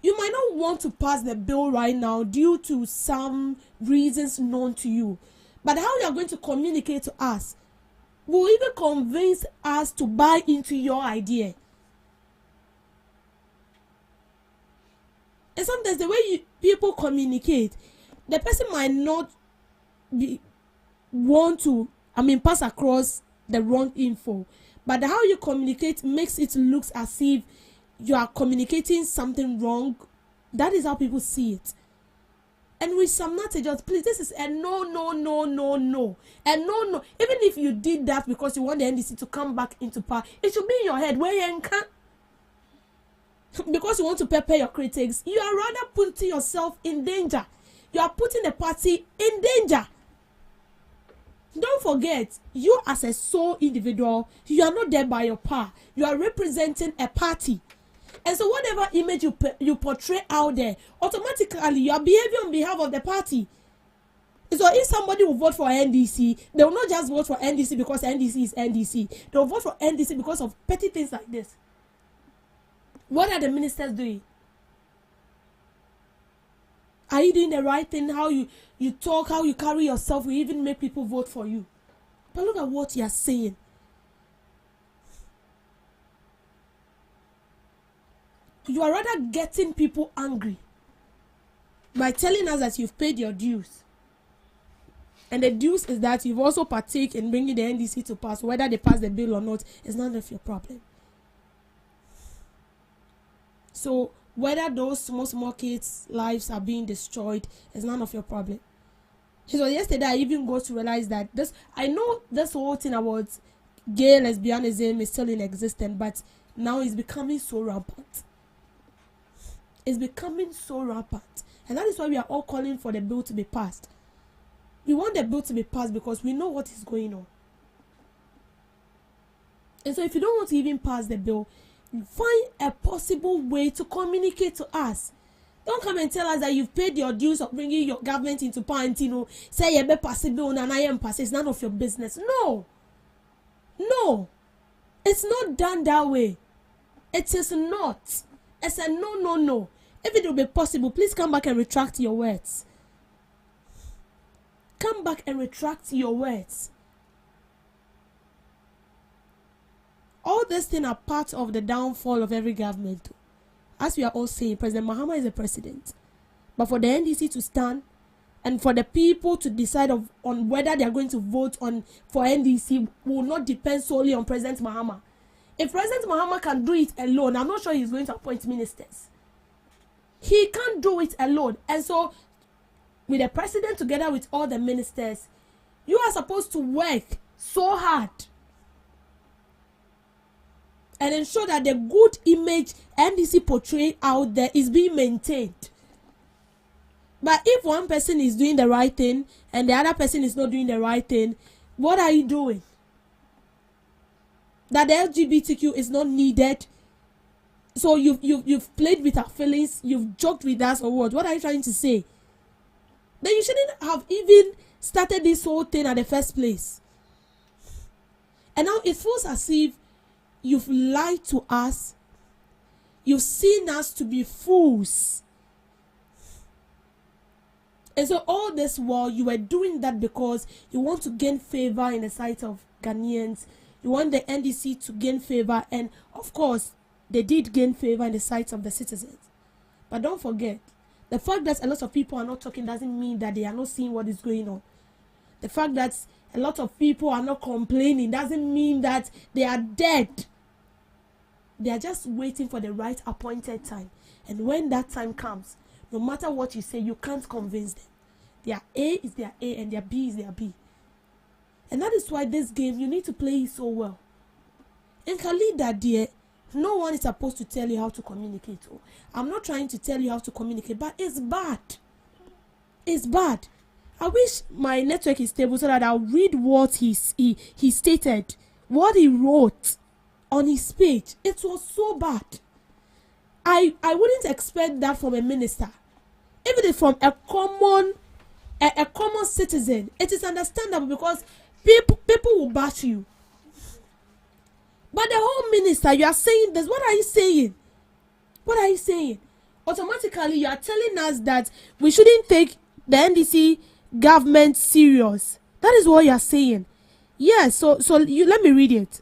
You might not want to pass the bill right now due to some reasons known to you. But how you are going to communicate to us will even convince us to buy into your idea. And sometimes the way people communicate, the person might not want to pass across the wrong info. But how you communicate makes it look as if you are communicating something wrong. That is how people see it. And with some messages, please, this is a no. And no. Even if you did that because you want the NDC to come back into power, it should be in your head where you can. Because you want to prepare your critics, you are rather putting yourself in danger. You are putting the party in danger. Don't forget, you as a sole individual, you are not there by your power. You are representing a party. And so whatever image you portray out there, automatically you are behaving on behalf of the party. So if somebody will vote for NDC, they will not just vote for NDC because NDC is NDC. They will vote for NDC because of petty things like this. What are the ministers doing? Are you doing the right thing? How you talk, how you carry yourself will even make people vote for you. But look at what you are saying. You are rather getting people angry by telling us that you've paid your dues. And the dues is that you've also partaken in bringing the NDC to pass. Whether they pass the bill or not is none of your problem. So whether those small kids' lives are being destroyed is none of your problem. So yesterday I even got to realize that I know this whole thing about gay lesbianism is still in existence, but now it's becoming so rampant. It's becoming so rampant. And that is why we are all calling for the bill to be passed. We want the bill to be passed because we know what is going on. And so if you don't want to even pass the bill, find a possible way to communicate to us. Don't come and tell us that you've paid your dues of bringing your government into power and say you be possible and I am pass. It's none of your business. No. It's not done that way. It is not. It's a no. If it will be possible, please come back and retract your words. Come back and retract your words. All these things are part of the downfall of every government. As we are all saying, President Mahama is the president. But for the NDC to stand and for the people to decide on whether they are going to vote for NDC will not depend solely on President Mahama. If President Mahama can do it alone, I'm not sure he's going to appoint ministers. He can't do it alone. And so, with the president together with all the ministers, you are supposed to work so hard and ensure that the good image NDC portrayed out there is being maintained. But if one person is doing the right thing and the other person is not doing the right thing, what are you doing? That the LGBTQ is not needed. So you've played with our feelings, you've joked with us, or what? What are you trying to say? Then you shouldn't have even started this whole thing at the first place. And now it feels as if you've lied to us. You've seen us to be fools. And so all this while you were doing that because you want to gain favor in the sight of Ghanaians. You want the NDC to gain favor, and of course they did gain favor in the sight of the citizens. But don't forget, the fact that a lot of people are not talking doesn't mean that they are not seeing what is going on. The fact that a lot of people are not complaining doesn't mean that they are dead. They are just waiting for the right appointed time. And when that time comes, no matter what you say, you can't convince them. Their A is their A and their B is their B. And that is why this game, you need to play it so well. In Khalida, dear, no one is supposed to tell you how to communicate. I'm not trying to tell you how to communicate, but it's bad. It's bad. I wish my network is stable so that I'll read what he stated, what he wrote on his page. It was so bad. I wouldn't expect that from a minister. If it is from a common citizen, it is understandable because people will bash you. But the whole minister, you are saying this. What are you saying? What are you saying? Automatically, you are telling us that we shouldn't take the NDC government serious. That is what you are saying. Yes, so let me read it.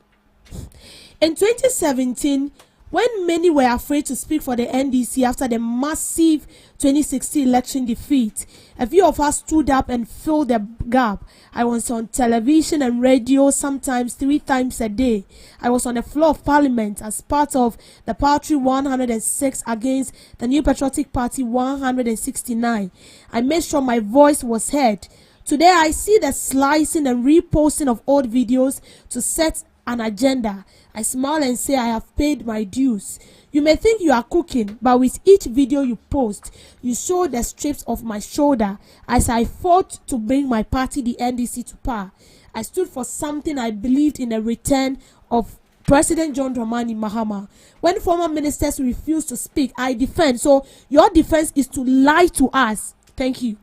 In 2017, When many were afraid to speak for the NDC after the massive 2016 election defeat, a few of us stood up and filled the gap. I was on television and radio sometimes 3 times a day. I was on the floor of Parliament as part of the Party 106 against the New Patriotic Party 169. I made sure my voice was heard. Today I see the slicing and reposting of old videos to set an agenda. I smile and say I have paid my dues. You may think you are cooking, but with each video you post, you show the strips of my shoulder as I fought to bring my party, the NDC, to power. I stood for something I believed in, the return of President John Dramani Mahama. When former ministers refuse to speak, I defend. So your defense is to lie to us. Thank you.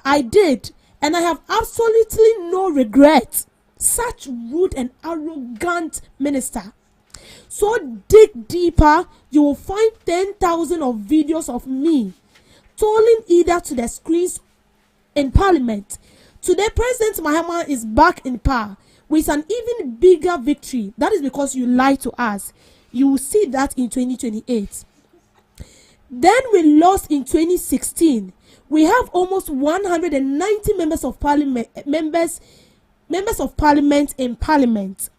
I did, and I have absolutely no regret. Such rude and arrogant minister. So dig deeper, you will find 10,000 of videos of me tolling either to the screens in Parliament. Today, President Mahama is back in power with an even bigger victory. That is because you lied to us. You will see that in 2028. Then we lost in 2016. We have almost 190 members of parliament in Parliament.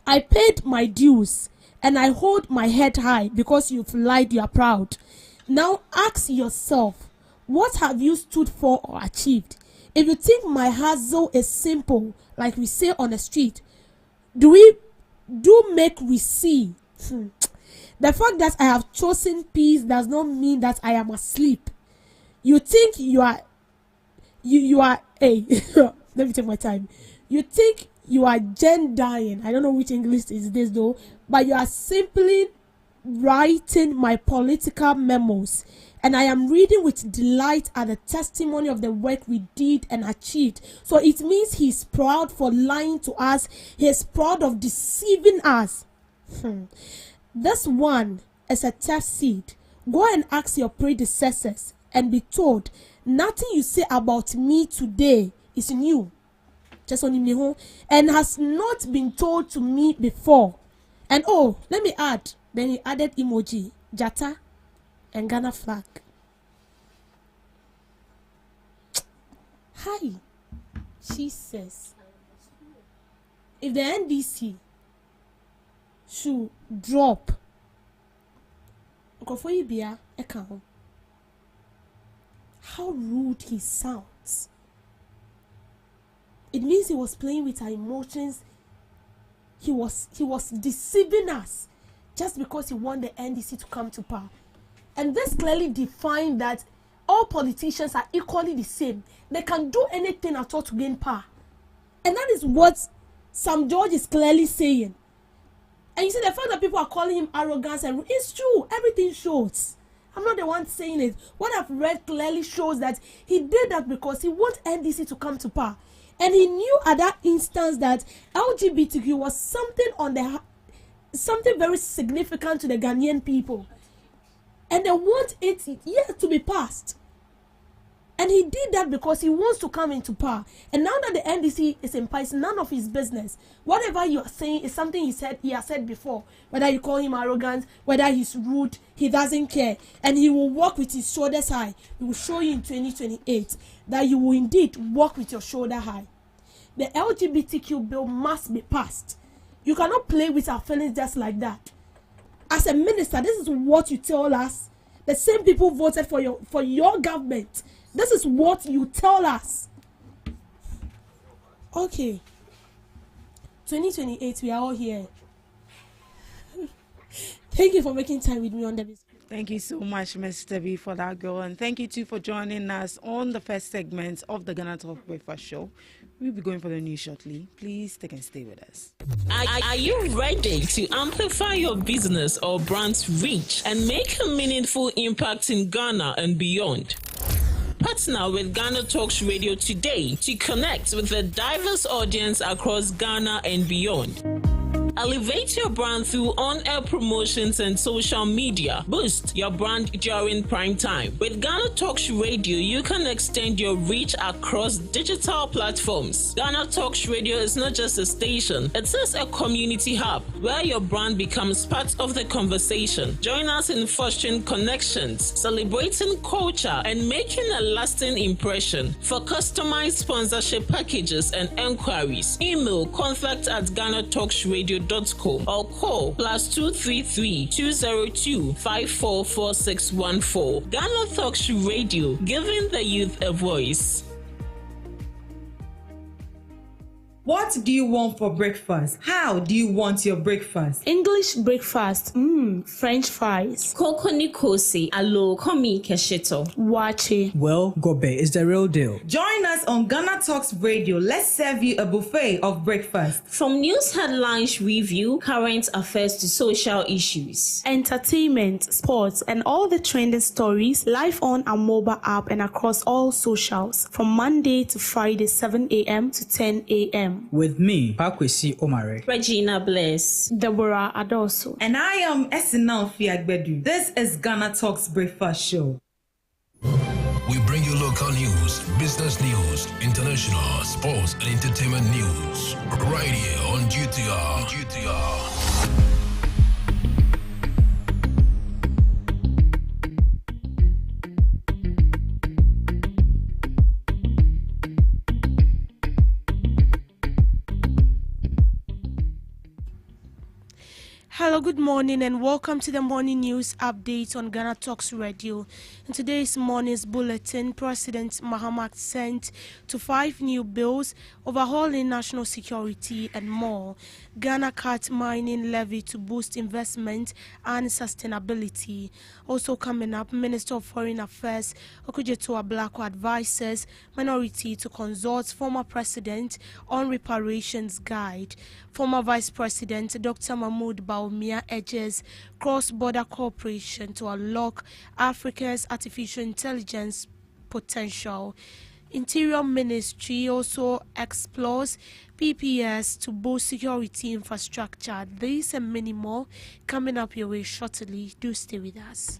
I paid my dues and I hold my head high because you've lied, you are proud. Now ask yourself, what have you stood for or achieved? If you think my hustle is simple, like we say on the street, do make we see. The fact that I have chosen peace does not mean that I am asleep. You think you are hey, let me take my time. You think you are dying. I don't know which English is this though, but you are simply writing my political memos, and I am reading with delight at the testimony of the work we did and achieved. So it means he's proud for lying to us. He's proud of deceiving us. This one is a test seed. Go and ask your predecessors and be told, nothing you say about me today is new, just on home, and has not been told to me before. And oh, let me add, then he added emoji, Jata, and Ghana flag. Hi, she says, if the NDC should drop account, how rude he sounds. It means he was playing with our emotions. He was deceiving us just because he wanted the NDC to come to power. And this clearly defined that all politicians are equally the same. They can do anything at all to gain power. And that is what Sam George is clearly saying. And you see the fact that people are calling him arrogance, and it's true. Everything shows. I'm not the one saying it. What I've read clearly shows that he did that because he wants NDC to come to power. And he knew at that instance that LGBTQ was something very significant to the Ghanaian people. And they want it to be passed. And he did that because he wants to come into power. And now that the NDC is in power, it's none of his business. Whatever you are saying is something he has said before. Whether you call him arrogant, whether he's rude, he doesn't care. And he will walk with his shoulders high. He will show you in 2028 that you will indeed walk with your shoulder high. The LGBTQ bill must be passed. You cannot play with our feelings just like that. As a minister, this is what you tell us. The same people voted for your government. This is what you tell us. Okay. 2028, we are all here. Thank you for making time with me on this. Thank you so much, Mr. B, for that girl. And thank you, too, for joining us on the first segment of the Ghana Talk Breakfast Show. We'll be going for the news shortly. Please take and stay with us. Are you ready to amplify your business or brand's reach and make a meaningful impact in Ghana and beyond? Partner with GhanaTalks Radio today to connect with a diverse audience across Ghana and beyond. Elevate your brand through on-air promotions and social media. Boost your brand during prime time. With GhanaTalks Radio, you can extend your reach across digital platforms. GhanaTalks Radio is not just a station, it is a community hub where your brand becomes part of the conversation. Join us in fostering connections, celebrating culture, and making a lasting impression. For customized sponsorship packages and enquiries, email contact@GhanaTalksRadio.com or call +233 202 544614. GhanaTalks Radio, giving the youth a voice. What do you want for breakfast? How do you want your breakfast? English breakfast, French fries. Koko Nikosi, alo komi kesheto. Wache. Well, Gobe is the real deal. Join us on Ghana Talks Radio. Let's serve you a buffet of breakfast. From news headlines review, current affairs to social issues. Entertainment, sports, and all the trending stories live on our mobile app and across all socials from Monday to Friday, 7 a.m. to 10 a.m. With me, Pakwesi Omare. Regina Bless. Deborah Adoso. And I am Esinal Fiagbedu. This is Ghana Talks Breakfast Show. We bring you local news, business news, international, sports, and entertainment news. Right here on GTR. Hello, good morning, and welcome to the morning news update on Ghana Talks Radio. In today's morning's bulletin, President Mahama sent to 5 new bills overhauling national security and more. Ghana cut mining levy to boost investment and sustainability. Also coming up, Minister of Foreign Affairs Okujeto Ablako advises minority to consult former president on reparations guide. Former Vice President Dr. Mahmoud Baumia urges cross-border cooperation to unlock Africa's artificial intelligence potential. Interior Ministry also explores PPS to boost security infrastructure. This and many more coming up your way shortly. Do stay with us.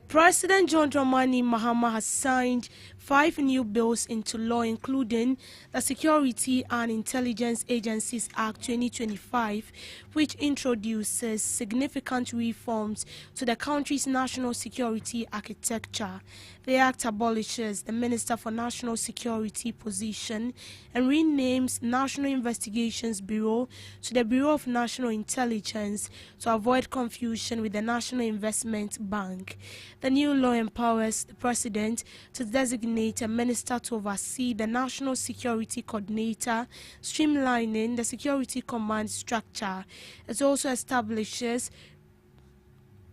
President John Dramani Mahama has signed 5 new bills into law, including the Security and Intelligence Agencies Act 2025, which introduces significant reforms to the country's national security architecture. The act abolishes the Minister for National Security position and renames National Investigations Bureau to the Bureau of National Intelligence to avoid confusion with the National Investment Bank. The new law empowers the President to designate a minister to oversee the National Security Coordinator, streamlining the Security Command structure. It also establishes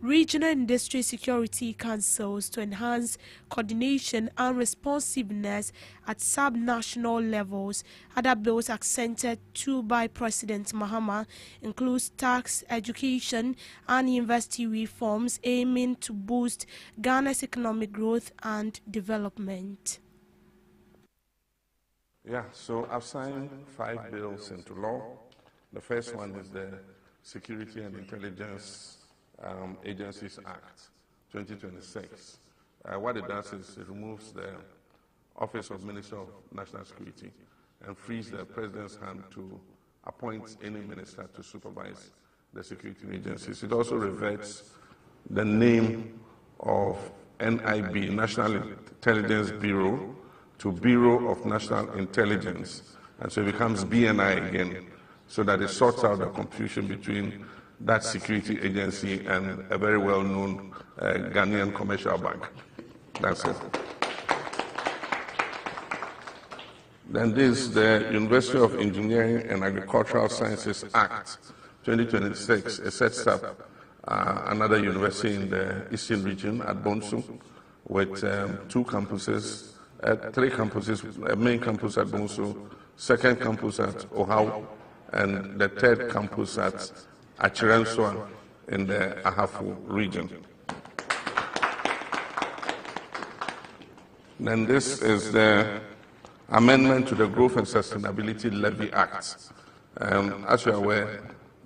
regional and district security councils to enhance coordination and responsiveness at sub-national levels. Other bills accented to by President Mahama includes tax, education, and university reforms aiming to boost Ghana's economic growth and development. Yeah, so I've signed 5 bills into law. The first one is the Security and Intelligence Agencies Act 2026. What it does is it removes the Office of Minister of National Security and frees the President's hand to appoint any minister to supervise the security agencies. It also reverts the name of NIB, National Intelligence Bureau, to Bureau of National Intelligence, and so it becomes BNI again, so that it sorts out the confusion between that security agency and a very well-known Ghanaian commercial bank. That's it. Then this, the University of Engineering and Agricultural Sciences Act 2026. It sets up another university in the Eastern region at Bonsu with 2 campuses, 3 campuses, a main campus at Bonsu, second campus at Ohau, and the 3rd campus at Achirenswa in the Ahafu region. Then this is the amendment to the Growth and Sustainability Levy Act. As you are aware,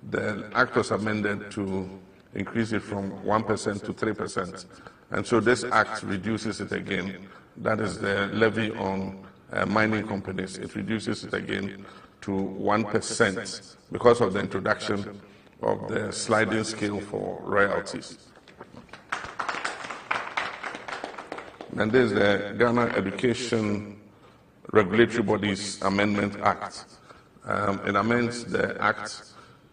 the Act was amended to increase it from 1% to 3%. And so this Act reduces it again. That is the levy on mining companies. It reduces it again to 1% because of the introduction of the sliding scale for royalties. And this is the Ghana Education Regulatory Bodies Amendment Act. It amends the Act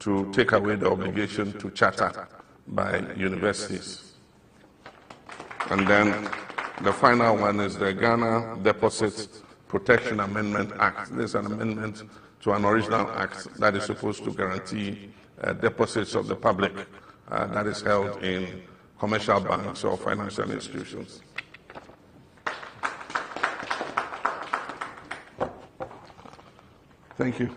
to take away the obligation to charter by universities. And then the final one is the Ghana Deposit Protection Amendment Act. This is an amendment to an original act that is supposed to guarantee deposits of the public that is held in commercial banks or financial institutions. Thank you.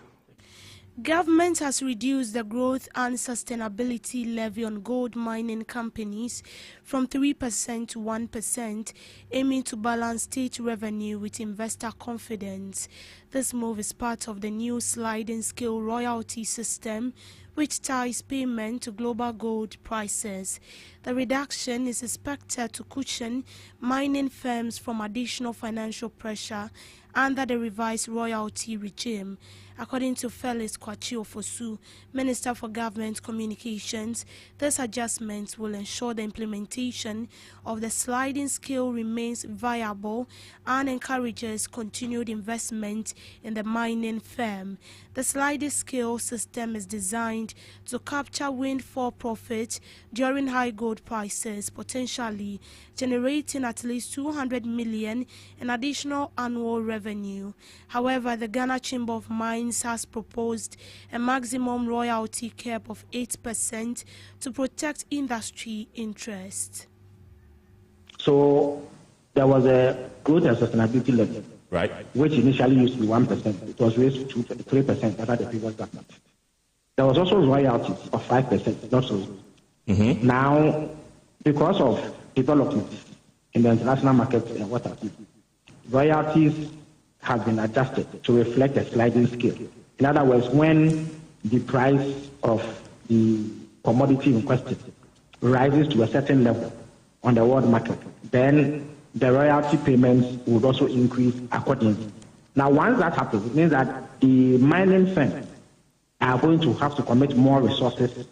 Government has reduced the growth and sustainability levy on gold mining companies from 3% to 1%, aiming to balance state revenue with investor confidence. This move is part of the new sliding scale royalty system, which ties payment to global gold prices. The reduction is expected to cushion mining firms from additional financial pressure under the revised royalty regime. According to Felix Kwachiofosu, Minister for Government Communications, this adjustment will ensure the implementation of the sliding scale remains viable and encourages continued investment in the mining firm. The sliding scale system is designed to capture windfall profit during high gold prices, potentially generating at least 200 million in additional annual revenue. However, the Ghana Chamber of Mines has proposed a maximum royalty cap of 8% to protect industry interests. So there was a growth and sustainability levy, right, which initially used to be 1%. It was raised to 3% under the previous government. There was also royalties of 5%, not so. Now, because of developments in the international market and what have you, royalties have been adjusted to reflect a sliding scale. In other words, when the price of the commodity in question rises to a certain level on the world market, then the royalty payments would also increase accordingly. Now, once that happens, it means that the mining firms are going to have to commit more resources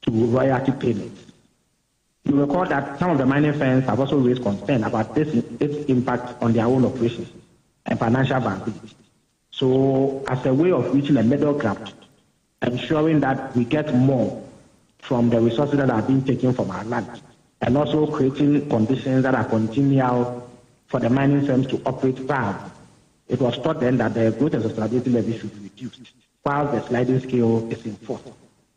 to royalty payments. You recall that some of the mining firms have also raised concern about its impact on their own operations and financial viability. So, as a way of reaching a middle ground, ensuring that we get more from the resources that are being taken from our land, and also creating conditions that are continual for the mining firms to operate viably, it was thought then that the growth and sustainability levy should be reduced, while the sliding scale is enforced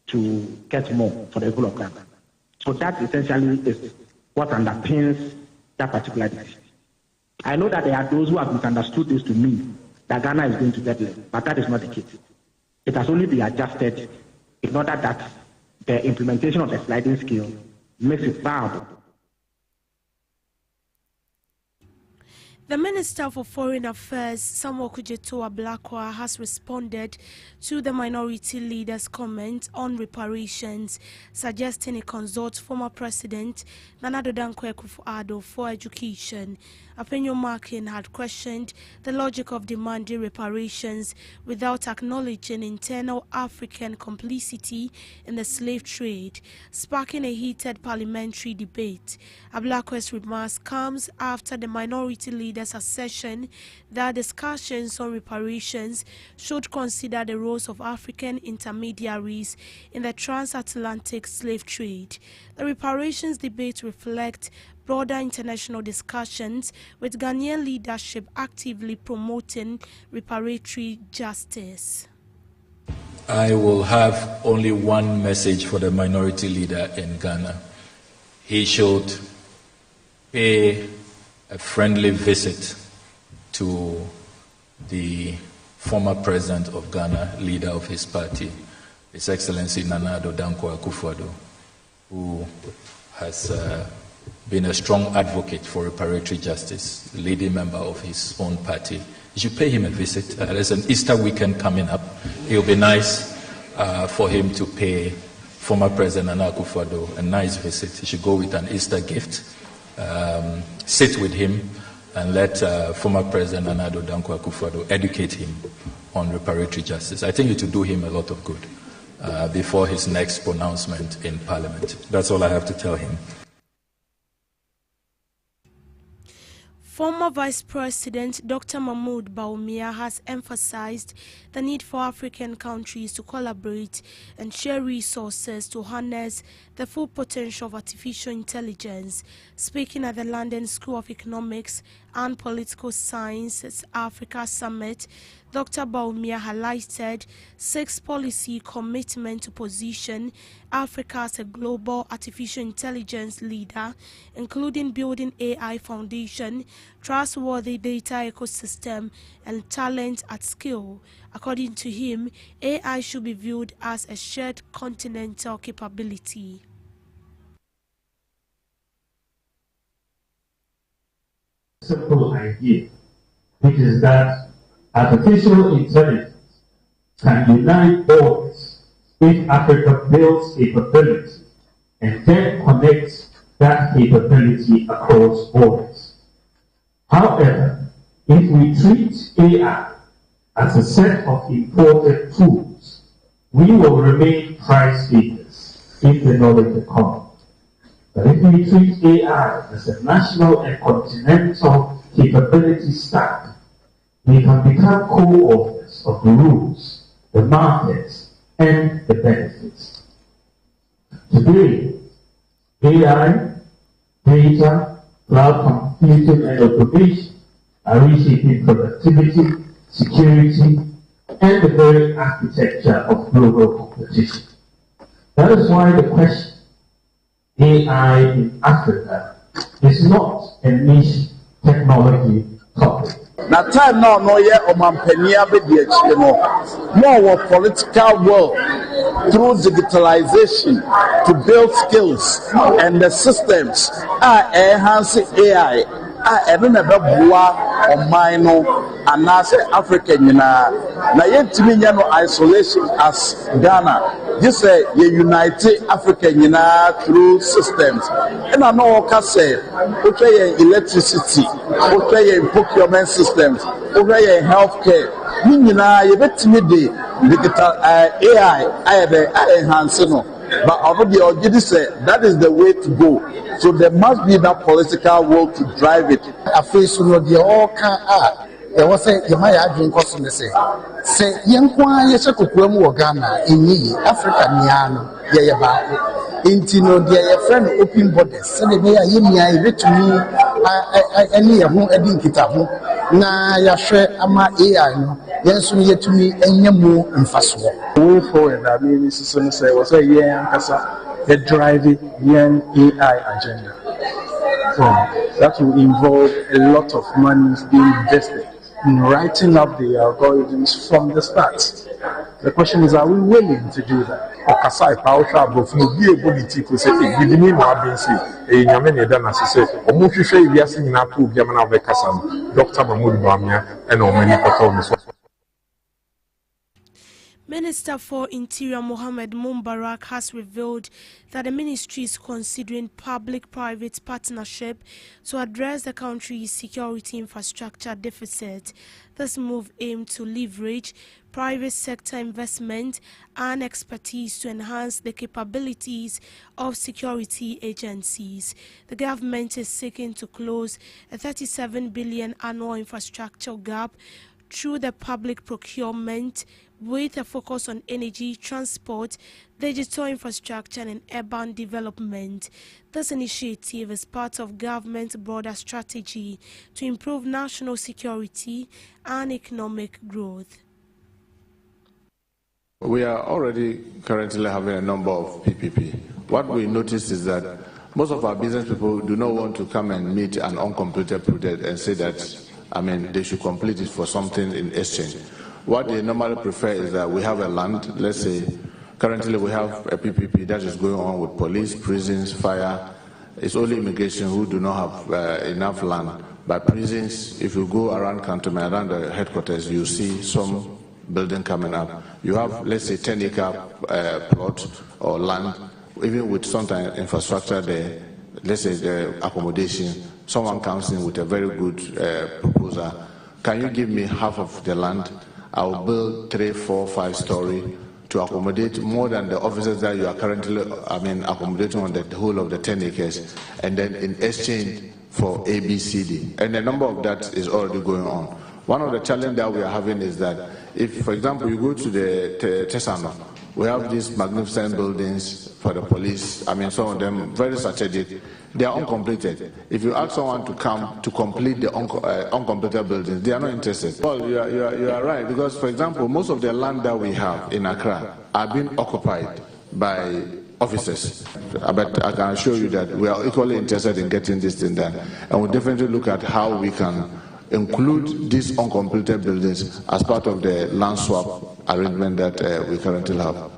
to get more for the whole of Ghana. So that essentially is what underpins that particular decision. I know that there are those who have misunderstood this to mean that Ghana is going to get less, but that is not the case. It has only been adjusted in order that the implementation of the sliding scale makes it viable. The Minister for Foreign Affairs, Samuel Okudzeto Ablakwa, has responded to the minority leader's comment on reparations, suggesting he consults former President Nana Addo Dankwa Akufo-Addo for education. Apenyo Markin had questioned the logic of demanding reparations without acknowledging internal African complicity in the slave trade, sparking a heated parliamentary debate. Ablakwa's remarks comes after the minority leader's assertion that discussions on reparations should consider the roles of African intermediaries in the transatlantic slave trade. The reparations debate reflects broader international discussions, with Ghanaian leadership actively promoting reparatory justice. I will have only one message for the minority leader in Ghana. He should pay a friendly visit to the former president of Ghana, leader of his party, His Excellency Nana Addo Dankwa Akufo-Addo, who has been a strong advocate for reparatory justice, leading member of his own party. You should pay him a visit. There's an Easter weekend coming up. It will be nice for him to pay former President Nana Akufo-Addo a nice visit. You should go with an Easter gift, sit with him, and let former President Nana Akufo-Addo educate him on reparatory justice. I think it will do him a lot of good before his next pronouncement in Parliament. That's all I have to tell him. Former Vice President Dr. Mahmoud Bawumia has emphasized the need for African countries to collaborate and share resources to harness the full potential of artificial intelligence. Speaking at the London School of Economics and Political Sciences Africa Summit, Dr. Bawumia highlighted 6 policy commitments to position Africa as a global artificial intelligence leader, including building AI foundation, trustworthy data ecosystem, and talent at scale. According to him, AI should be viewed as a shared continental capability. Simple idea, which is that artificial intelligence can unite borders if Africa builds capability and then connects that capability across borders. However, if we treat AI as a set of imported tools, we will remain price leaders in the knowledge economy. But if we treat AI as a national and continental capability stack, we can become co-authors of the rules, the markets, and the benefits. Today, AI, data, cloud computing, and automation are reshaping productivity, security, and the very architecture of global competition. That is why the question, AI in Africa, is not a niche technology topic. Na time now no ye omampania be di achie no more political world through digitalization to build skills and the systems enhance AI ebe na beboa oman no anase Africa nyina na yentimi nya no isolation as Ghana. This ye unite Africa nyina through systems. And I know what say okay electricity, okay procurement systems, okay healthcare. Nyina ye betimi de digital AI enhance no. But already already said that is the way to go. So there must be that political will to drive it. I feel so no the all can there was a Yamaya drink costing the say Yankwa Yesakukwamu Ghana in Africa Niano, Yayaba. Intino, dear friend, open borders. So they are Yimia, read to me any of whom I didn't get up. Na Yashe Ama AI, yes, yet to me, and Yamu in fast walk. Way forward, I mean, Mrs. Say was a young Kasa, a driving young AI agenda. So that will involve a lot of money being invested in writing up the algorithms from the start. The question is, are we willing to do that? Okasai Pausha Bofno be ability to say, give me more BC, a Yamene Dana say, or Mufi, we are singing up to Yamana Bekasam, Dr. Mahmoud Bawumia, and many performers. Minister for Interior Mohammed Mumbarak has revealed that the ministry is considering public-private partnership to address the country's security infrastructure deficit. This move aimed to leverage private sector investment and expertise to enhance the capabilities of security agencies. The government is seeking to close a 37 billion annual infrastructure gap through the public procurement with a focus on energy, transport, digital infrastructure and urban development. This initiative is part of government's broader strategy to improve national security and economic growth. We are already currently having a number of PPP. What we noticed is that most of our business people do not want to come and meet an uncompleted project and say that, they should complete it for something in exchange. What they normally prefer is that we have a land, let's say, currently we have a PPP that is going on with police, prisons, fire, It's only immigration who do not have enough land. But prisons, if you go around Cantonment, around the headquarters, you see some building coming up. You have, let's say, 10-acre plot or land, even with sometimes infrastructure there, let's say the accommodation, someone comes in with a very good proposal. Can you give me half of the land? I'll build 3, 4, 5-story to accommodate more than the offices that you are currently, accommodating on the whole of the 10 acres, and then in exchange for ABCD. And the number of that is already going on. One of the challenges that we are having is that if, for example, you go to the Tesano, we have these magnificent buildings for the police. Some of them very strategic. They are uncompleted. If you ask someone to come to complete the uncompleted buildings, they are not interested. Well, you are right, because, for example, most of the land that we have in Accra are being occupied by officers. But I can assure you that we are equally interested in getting this thing done. And we'll definitely look at how we can include these uncompleted buildings as part of the land swap arrangement that we currently have.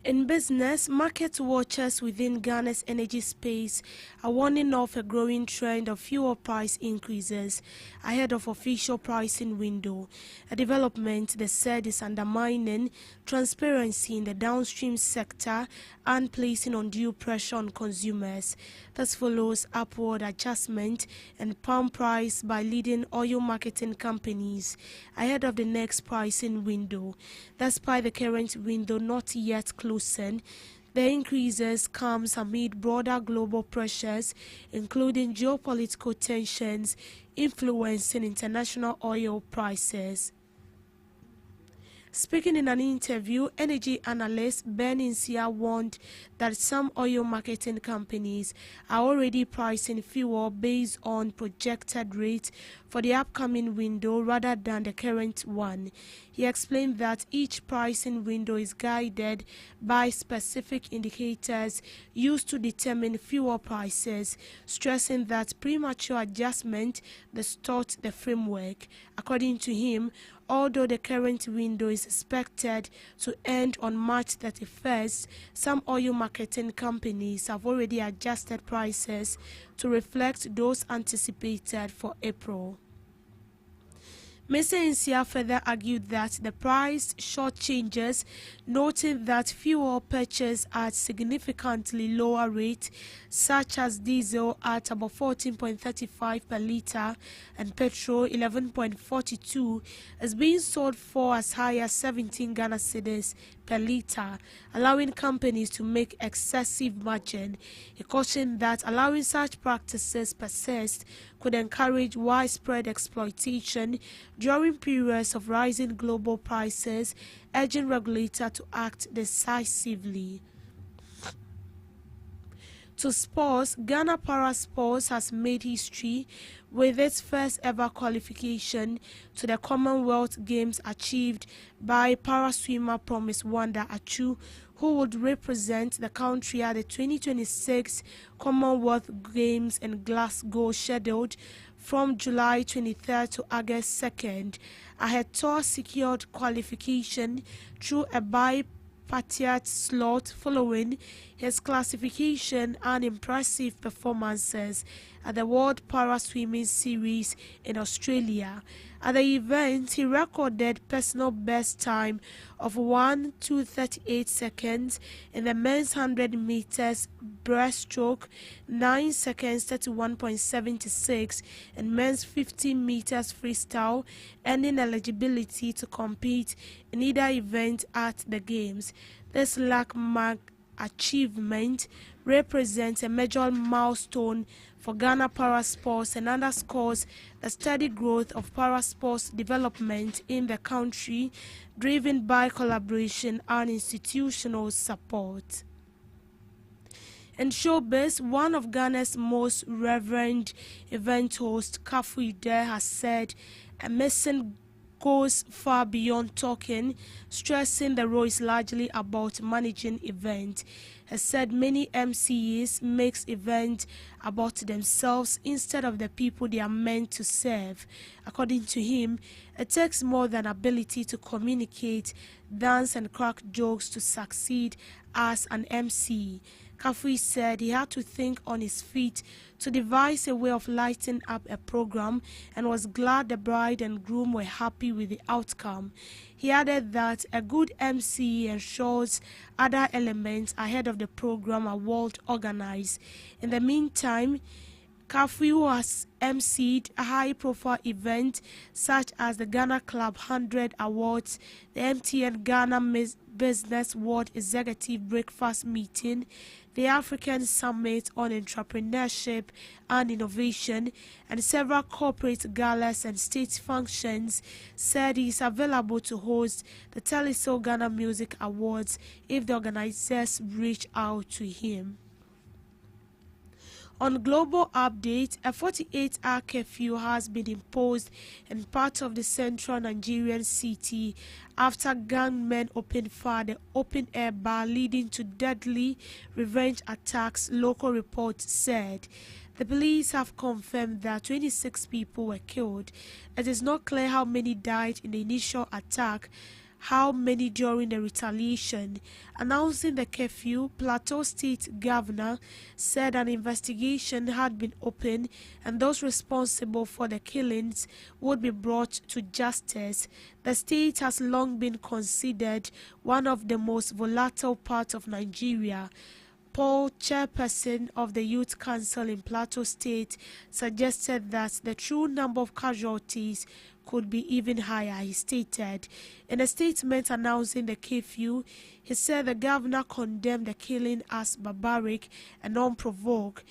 In business, market watchers within Ghana's energy space are warning of a growing trend of fuel price increases ahead of official pricing window, a development they said is undermining transparency in the downstream sector and placing undue pressure on consumers. This follows upward adjustment in palm price by leading oil marketing companies ahead of the next pricing window. Despite the current window not yet closing, the increases comes amid broader global pressures, including geopolitical tensions influencing international oil prices. Speaking in an interview, energy analyst Ben Insia warned that some oil marketing companies are already pricing fuel based on projected rates for the upcoming window rather than the current one. He explained that each pricing window is guided by specific indicators used to determine fuel prices, stressing that premature adjustment distorts the framework. According to him, although the current window is expected to end on March 31st, some oil marketing companies have already adjusted prices to reflect those anticipated for April. Mr. Insia further argued that the price shortchanges, noting that fuel purchased at significantly lower rates, such as diesel at about 14.35 per litre and petrol 11.42, is being sold for as high as 17 Ghana cedis per litre, allowing companies to make excessive margin. He cautioned that allowing such practices persist could encourage widespread exploitation during periods of rising global prices, urging regulators to act decisively. To sports, Ghana Para Sports has made history with its first ever qualification to the Commonwealth Games achieved by para swimmer Promise Wanda Achu, who would represent the country at the 2026 Commonwealth Games in Glasgow, scheduled from July 23rd to August 2nd. Ahetor secured qualification through a bipartite slot following his classification and impressive performances at the World Para Swimming Series in Australia. At the event, he recorded personal best time of 1:2:38 seconds in the men's 100 meters breaststroke, 9 seconds 31.76 in men's 50 meters freestyle, earning eligibility to compete in either event at the Games. This landmark achievement represents a major milestone for Ghana Para Sports and underscores the steady growth of para sports development in the country, driven by collaboration and institutional support. In showbiz, one of Ghana's most reverend event host, Kafu Ide, has said a missing goes far beyond talking, stressing the role is largely about managing events. He said many MCs makes events about themselves instead of the people they are meant to serve. According to him, it takes more than ability to communicate, dance and crack jokes to succeed as an MC. Kafui said he had to think on his feet to devise a way of lighting up a program and was glad the bride and groom were happy with the outcome. He added that a good MC ensures other elements ahead of the program are well organized. In the meantime, Kafui has emceed a high-profile event such as the Ghana Club 100 Awards, the MTN Ghana Business World Executive Breakfast Meeting, the African Summit on Entrepreneurship and Innovation, and several corporate galas and state functions. Said he is available to host the Teleso Ghana Music Awards if the organizers reach out to him. On global update, a 48-hour curfew has been imposed in part of the central Nigerian city after gunmen opened fire at the open-air bar, leading to deadly revenge attacks, local reports said. The police have confirmed that 26 people were killed. It is not clear how many died in the initial attack, how many during the retaliation. Announcing the curfew, Plateau State Governor said an investigation had been opened and those responsible for the killings would be brought to justice. The state has long been considered one of the most volatile parts of Nigeria. Paul, chairperson of the Youth Council in Plateau State, suggested that the true number of casualties could be even higher, he stated. In a statement announcing the curfew, he said the governor condemned the killing as barbaric and unprovoked,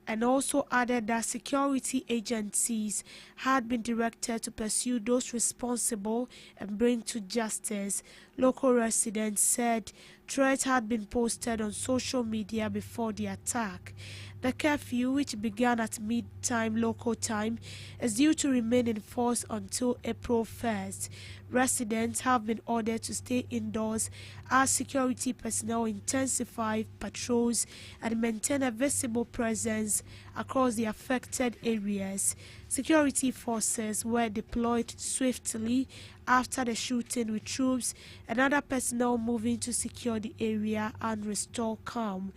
and also added that security agencies had been directed to pursue those responsible and bring to justice. Local residents said threats had been posted on social media before the attack. The curfew, which began at mid-time local time, is due to remain in force until April 1st. Residents have been ordered to stay indoors as security personnel intensify patrols and maintain a visible presence across the affected areas. Security forces were deployed swiftly after the shooting, with troops and other personnel moving to secure the area and restore calm.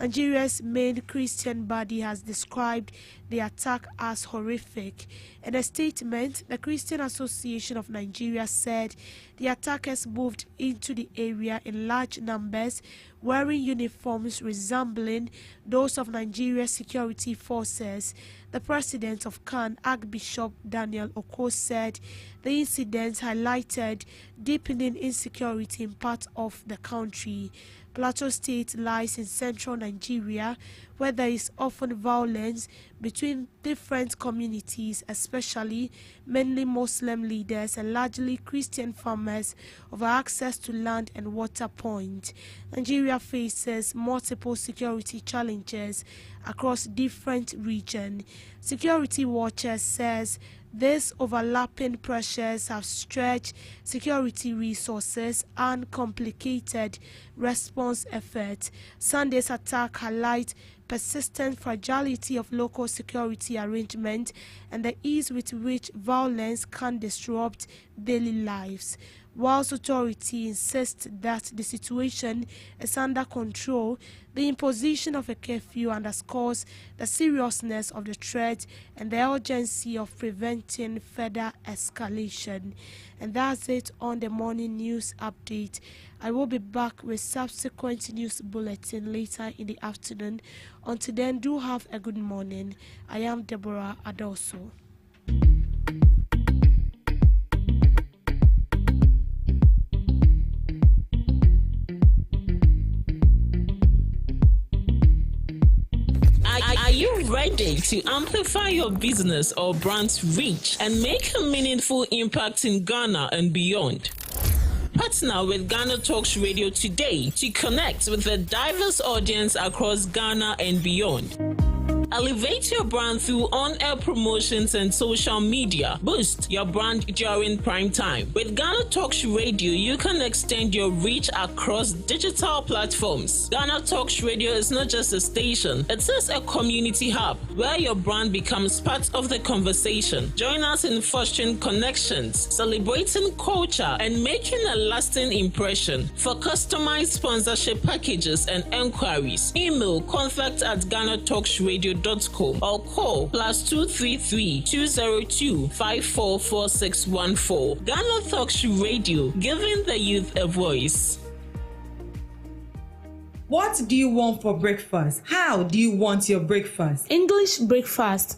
Nigeria's main Christian body has described the attack as horrific. In a statement, the Christian Association of Nigeria said the attackers moved into the area in large numbers, wearing uniforms resembling those of Nigeria's security forces. The president of CAN, Archbishop Daniel Oko, said the incident highlighted deepening insecurity in parts of the country. Plateau State lies in central Nigeria, where there is often violence between different communities, especially mainly Muslim leaders and largely Christian farmers over access to land and water point. Nigeria faces multiple security challenges across different regions. Security Watcher says these overlapping pressures have stretched security resources and complicated response efforts. Sunday's attack highlights persistent fragility of local security arrangements and the ease with which violence can disrupt daily lives. Whilst authorities insist that the situation is under control, the imposition of a curfew underscores the seriousness of the threat and the urgency of preventing further escalation. And that's it on the morning news update. I will be back with subsequent news bulletin later in the afternoon. Until then, do have a good morning. I am Deborah Adoso. Are you ready to amplify your business or brand's reach and make a meaningful impact in Ghana and beyond? Partner with GhanaTalks Radio today to connect with a diverse audience across Ghana and beyond. Elevate your brand through on-air promotions and social media. Boost your brand during prime time. With Ghana Talks Radio, you can extend your reach across digital platforms. Ghana Talks Radio is not just a station, it is a community hub where your brand becomes part of the conversation. Join us in fostering connections, celebrating culture, and making a lasting impression. For customized sponsorship packages and enquiries, email contact@GhanaTalksRadio.com or call +233 202 544614. Ghana Talks Radio, giving the youth a voice. What do you want for breakfast? How do you want your breakfast? English breakfast,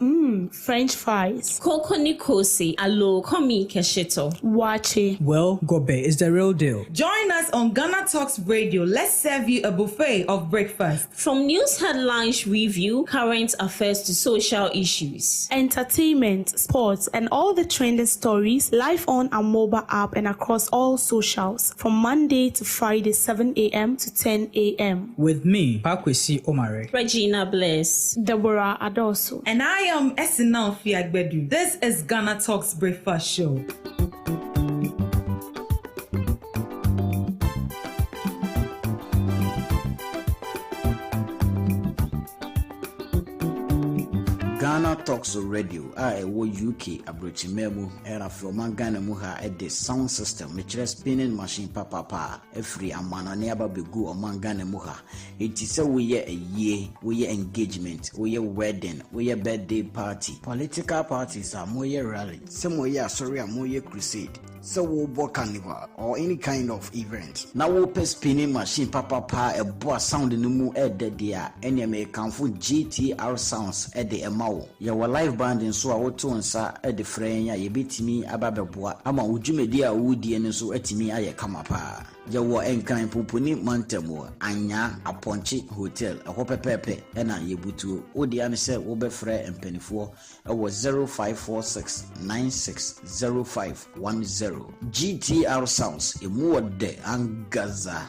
French fries. Koko nikosi, alo komi kesheto. Wache. Well, Gobe is the real deal. Join us on Ghana Talks Radio. Let's serve you a buffet of breakfast. From news headlines review, current affairs to social issues. Entertainment, sports, and all the trending stories live on our mobile app and across all socials. From Monday to Friday, 7 a.m. to 10 a.m. With me, Pakwesi Omare. Regina Bless. Deborah Adoso. And I am Esina Fiagbedu. This is Ghana Talks Breakfast Show. Ghana Talks Radio, UK, Abrochimemu, Era from Ghana Muha at the sound system, which is spinning machine papa, a free amana never be good among Ghana Muha. It is a we a year, we engagement, we wedding, we birthday party. Political parties are more rally, some way sorry, more crusade. So we'll book carnival or any kind of event. Now we'll pay spinning machine papa a boss sound in the moon at the dia any American food GTR sounds at the Emao. Your live band in so our tones at the frame, ye beat me abababua. Ama ujumedia woody and so at me I come up. Yawa enkan pupuni mantemo anya aponchi hotel a hope pepe ena yebutu odi ane se wo befre empanifo ewo 0546960510 GTR sounds emu wode angaza.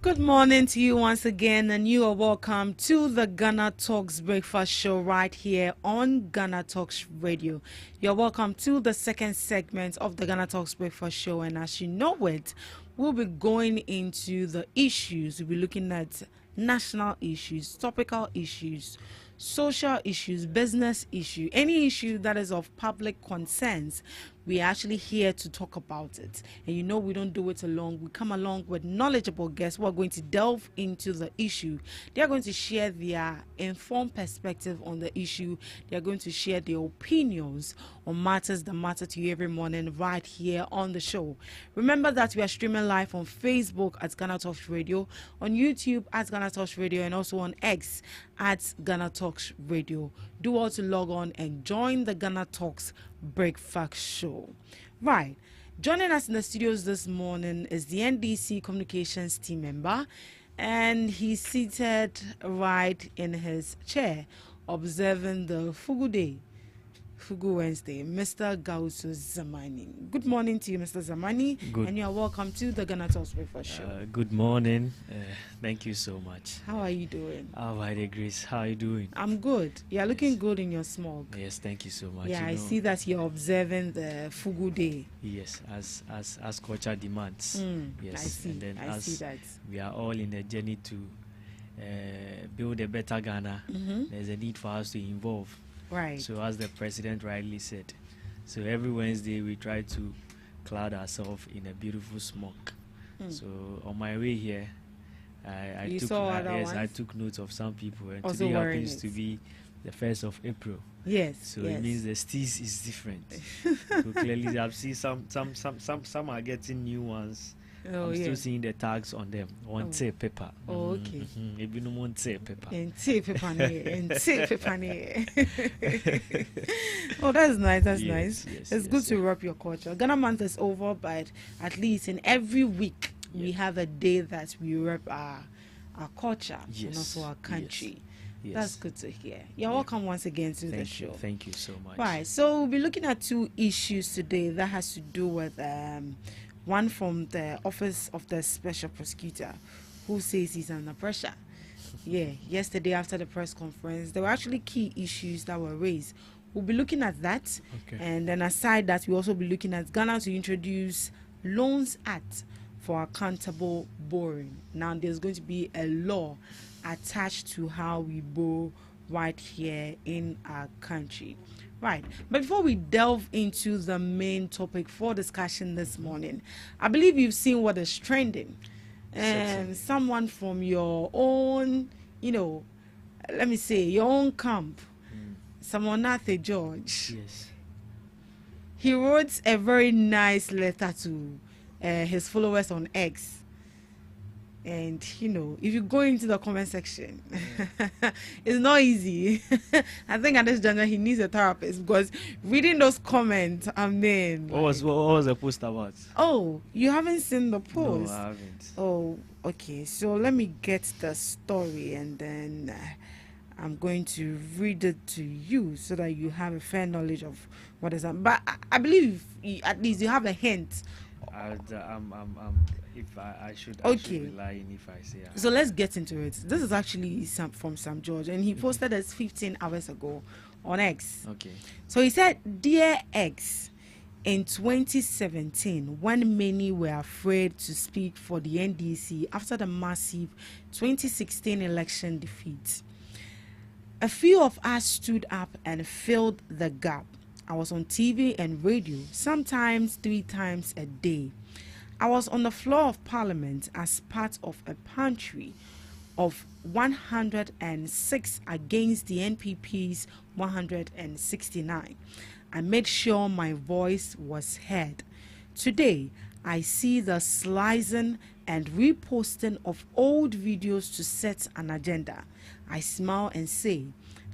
Good morning to you once again, and you are welcome to the Ghana Talks Breakfast Show right here on Ghana Talks Radio. You're welcome to the second segment of the Ghana Talks Breakfast Show, and as you know it, we'll be going into the issues. We'll be looking at national issues, topical issues, social issues, business issue, any issue that is of public concerns. We are actually here to talk about it. And you know we don't do it alone. We come along with knowledgeable guests who are going to delve into the issue. They are going to share their informed perspective on the issue. They are going to share their opinions on matters that matter to you every morning right here on the show. Remember that we are streaming live on Facebook at Ghana Talks Radio, on YouTube at Ghana Talks Radio, and also on X at Ghana Talks Radio. Do all to log on and join the Ghana Talks Breakfast Show. Right. Joining us in the studios this morning is the NDC Communications team member, and he's seated right in his chair observing the Fugu Day, Fugu Wednesday, Mr. Gausu Zamani. Good morning to you, Mr. Zamani. Good. And you are welcome to the Ghana Talks Breakfast Show. Good morning. Thank you so much. How are you doing? By the grace. How are you doing? I'm good. You're looking good in your smog. Yes, thank you so much. Yeah, I see that you're observing the Fugu Day. Yes, as culture demands. Yes, I see. And then I see that. We are all in a journey to build a better Ghana. There's a need for us to involve. Right. So as the president rightly said, so every Wednesday we try to cloud ourselves in a beautiful smoke. So on my way here, I took note of some people, and also today happens to be the 1st of April. Yes. So it means the steez is different. So clearly, I've seen some are getting new ones. I'm still seeing the tags on them. One tape paper. Oh, okay. Maybe no one tape paper. And tape paper. Oh, that's nice. That's nice. It's good to rep your culture. Ghana month is over, but at least in every week we have a day that we rep our culture and also our country. Yes. That's good to hear. You're welcome once again to the show. Thank you so much. Right. So we'll be looking at 2 issues today that has to do with one from the Office of the Special Prosecutor, who says he's under pressure. Yesterday after the press conference, there were actually key issues that were raised. We'll be looking at that. Okay. And then aside that, we'll also be looking at Ghana to introduce Loans Act for accountable borrowing. Now, there's going to be a law attached to how we borrow right here in our country. Right. But before we delve into the main topic for discussion this morning, I believe you've seen what is trending. And someone from your own, let me say, your own camp, Samonathe George. Yes. He wrote a very nice letter to his followers on X. And, if you go into the comment section, it's not easy. I think at this juncture, he needs a therapist, because reading those comments, What was the post about? Oh, you haven't seen the post? No, I haven't. Oh, okay. So let me get the story, and then I'm going to read it to you so that you have a fair knowledge of what is happening. But I believe at least you have a hint. I should rely in if I say. So let's get into it. This is actually from Sam George, and he posted this 15 hours ago on X. Okay. So he said, "Dear X, in 2017, when many were afraid to speak for the NDC after the massive 2016 election defeat, a few of us stood up and filled the gap. I was on TV and radio, sometimes 3 times a day. I was on the floor of Parliament as part of a pantry of 106 against the NPP's 169. I made sure my voice was heard. Today, I see the slicing and reposting of old videos to set an agenda. I smile and say,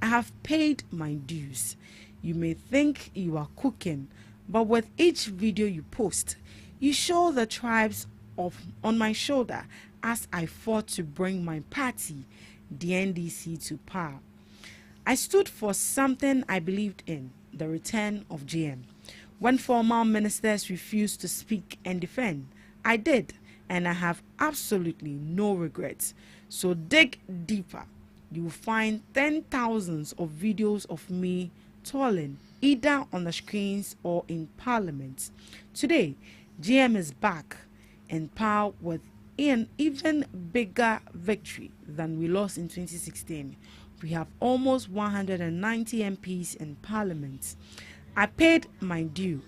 I have paid my dues. You may think you are cooking, but with each video you post, you show the tribes on my shoulder as I fought to bring my party, the NDC, to power. I stood for something I believed in, the return of GM. When former ministers refused to speak and defend, I did, and I have absolutely no regrets. So dig deeper. You will find 10,000s of videos of me toiling, either on the screens or in Parliament. Today, GM is back in power with an even bigger victory than we lost in 2016. We have almost 190 MPs in Parliament. I paid my due,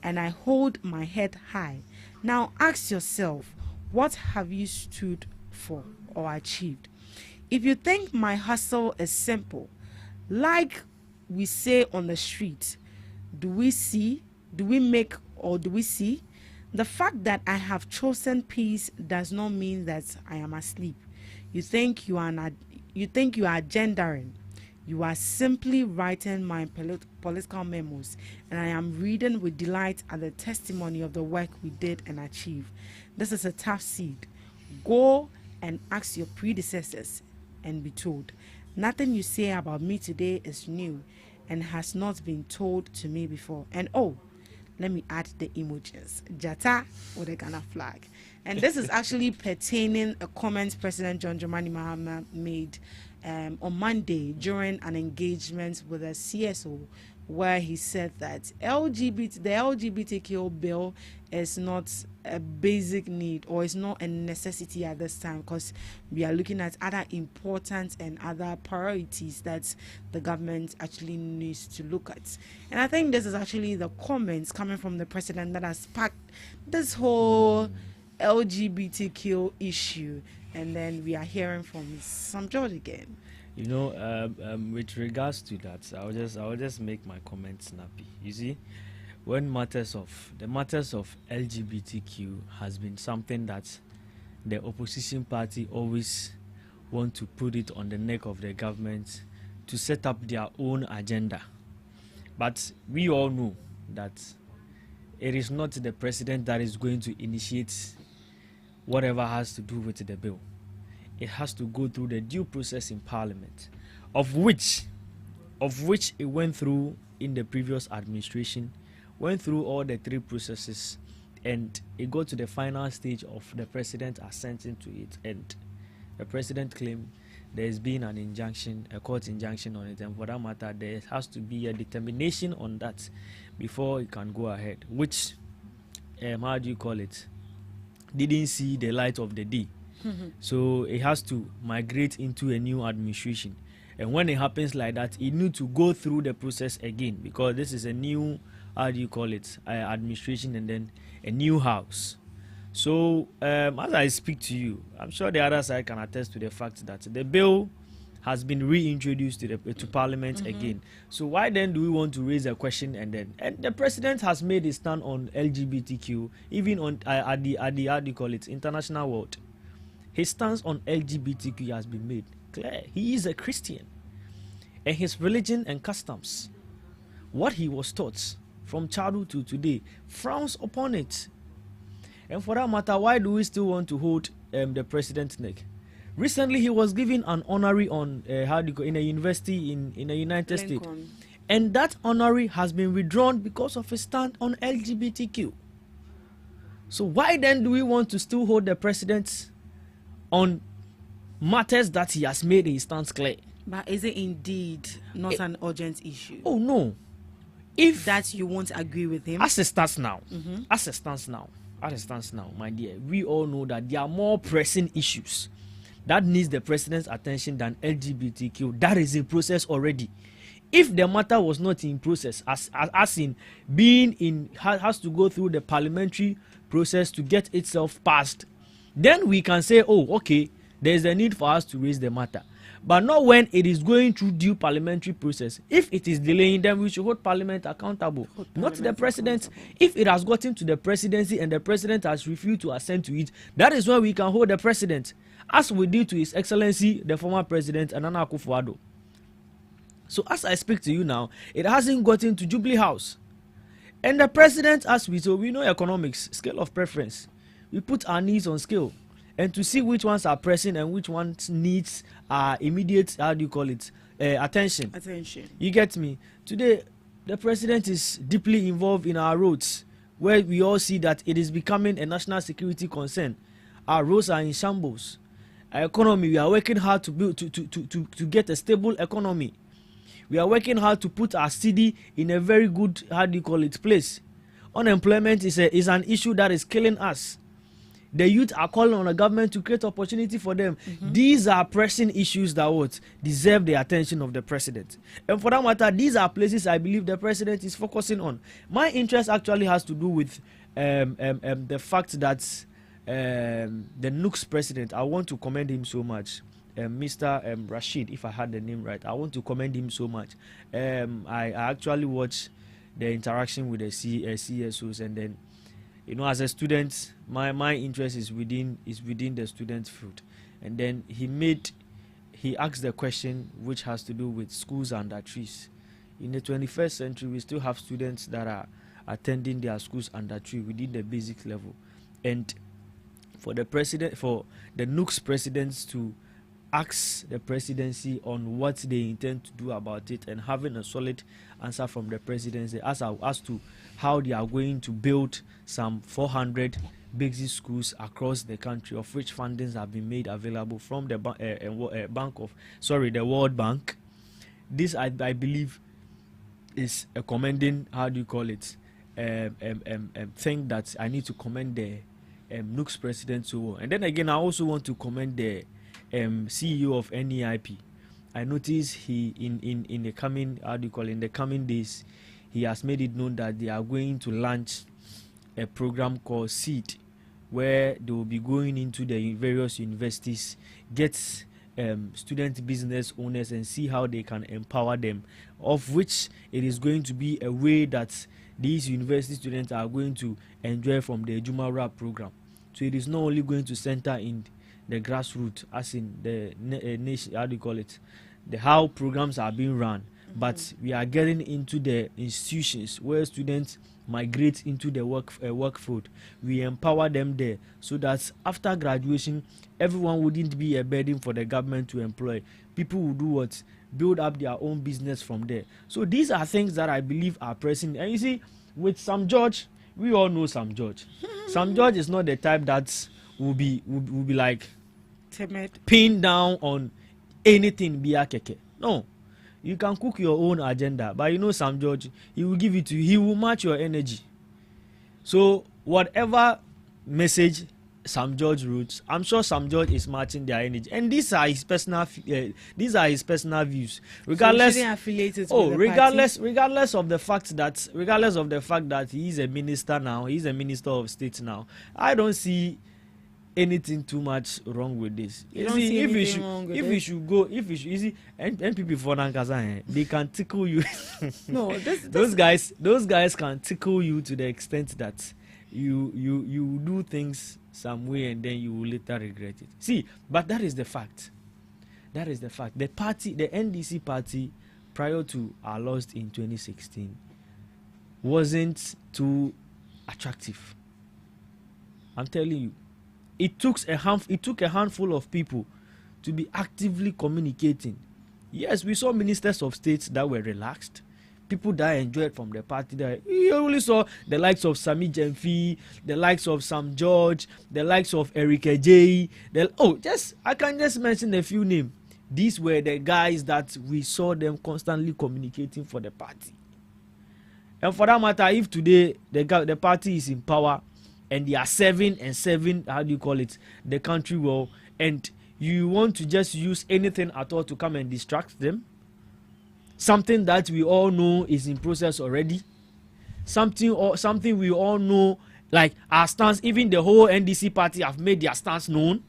and I hold my head high. Now ask yourself, what have you stood for or achieved? If you think my hustle is simple, like we say on the street, do we see? The fact that I have chosen peace does not mean that I am asleep. You think you are gendering. You are simply writing my political memos, and I am reading with delight at the testimony of the work we did and achieved. This is a tough seed. Go and ask your predecessors and be told. Nothing you say about me today is new and has not been told to me before. And let me add the emojis. Jata with the Ghana flag. And this is actually pertaining a comment President John Dramani Mahama made on Monday during an engagement with a CSO where he said that the LGBTQ bill is not a basic need, or is not a necessity at this time, because we are looking at other important and other priorities that the government actually needs to look at. And I think this is actually the comments coming from the president that has sparked this whole LGBTQ issue. And then we are hearing from Sam George again. You know, with regards to that, I'll just make my comment snappy. You see, when the matters of LGBTQ has been something that the opposition party always want to put it on the neck of the government to set up their own agenda. But we all know that it is not the president that is going to initiate whatever has to do with the bill. It has to go through the due process in Parliament, of which it went through in the previous administration, went through all the 3 processes, and it got to the final stage of the president assenting to it. And the president claimed there's been an injunction, a court injunction on it, and for that matter, there has to be a determination on that before it can go ahead, which, how do you call it, didn't see the light of the day. So it has to migrate into a new administration, and when it happens like that, it needs to go through the process again, because this is a new, how do you call it, administration, and then a new house. So as I speak to you, I'm sure the other side can attest to the fact that the bill has been reintroduced to Parliament again. So why then do we want to raise a question? And the president has made his stand on LGBTQ, even on at the how do you call it, international world. His stance on LGBTQ has been made clear. He is a Christian, and his religion and customs, what he was taught from childhood to today, frowns upon it. And for that matter, why do we still want to hold the president's neck? Recently, he was given an honorary on in a university in the United States, and that honorary has been withdrawn because of his stand on LGBTQ. So why then do we want to still hold the president on matters that he has made his stance clear? But is it indeed not an urgent issue? Oh no! If that you won't agree with him, as it stands now, as it stands now, my dear, we all know that there are more pressing issues that needs the president's attention than LGBTQ. That is in process already. If the matter was not in process, as in being in, has to go through the parliamentary process to get itself passed, then we can say, oh, okay, there is a need for us to raise the matter. But not when it is going through due parliamentary process. If it is delaying, then we should hold Parliament accountable, not the president. If it has gotten to the presidency and the president has refused to assent to it, that is when we can hold the president, as we did to His Excellency, the former president, Nana Akufo-Addo. So as I speak to you now, it hasn't gotten to Jubilee House. And the president, as we know economics, scale of preference. We put our needs on scale, and to see which ones are pressing and which ones needs immediate, how do you call it, attention. You get me? Today, the president is deeply involved in our roads, where we all see that it is becoming a national security concern. Our roads are in shambles. Our economy, we are working hard to build to get a stable economy. We are working hard to put our city in a very good, how do you call it, place. Unemployment is an issue that is killing us. The youth are calling on the government to create opportunity for them. These are pressing issues that deserve the attention of the president. And for that matter, these are places I believe the president is focusing on. My interest actually has to do with the fact that the NUC's president, I want to commend him so much. Mr. Rashid, if I had the name right, I want to commend him so much. I actually watched the interaction with the CSOs, and then, you know, as a student, my interest is within the student field. And then he asked the question which has to do with schools under trees. In the 21st century, we still have students that are attending their schools under tree within the basic level. And for the NUC's presidents to ask the presidency on what they intend to do about it, and having a solid answer from the presidency as to how they are going to build some 400 basic schools across the country, of which fundings have been made available from the World Bank. This I believe is a commending, how do you call it, thing that I need to commend the Nooks president so well. And then again, I also want to commend the CEO of NEIP. I noticed he in the coming, how do you call it, in the coming days, he has made it known that they are going to launch a program called SEED, where they will be going into the various universities, get student business owners and see how they can empower them, of which it is going to be a way that these university students are going to enjoy from the Jumara program. So it is not only going to center in the grassroots, as in the nation, how do you call it, the how programs are being run, but we are getting into the institutions where students migrate into the work field. We empower them there so that after graduation, everyone wouldn't be a burden for the government to employ. People will do what? Build up their own business from there. So these are things that I believe are pressing. And you see, with Sam George, we all know Sam George. Sam George is not the type that will be like timid, pinned down on anything keke. No. You can cook your own agenda, but you know Sam George, he will give it to you. He will match your energy. So whatever message Sam George wrote, I'm sure Sam George is matching their energy, and these are his personal views. Regardless, so regardless of the fact that he is a minister now, he's a minister of state now. I don't see anything too much wrong with this. You see, if we should NPP for Nankasa, they can tickle you. No, those guys can tickle you to the extent that you do things some way and then you will later regret it. See, but that is the fact. The party, the NDC party, prior to our loss in 2016, wasn't too attractive. I'm telling you. It took a handful of people to be actively communicating. Yes, we saw ministers of states that were relaxed, people that enjoyed from the party. That you only saw the likes of Sami Jemfi, the likes of Sam George, the likes of Eric J. I can just mention a few names. These were the guys that we saw them constantly communicating for the party. And for that matter, if today the party is in power, and they are serving, how do you call it, the country well, and you want to just use anything at all to come and distract them, something that we all know is in process already, something we all know, like our stance, even the whole NDC party have made their stance known.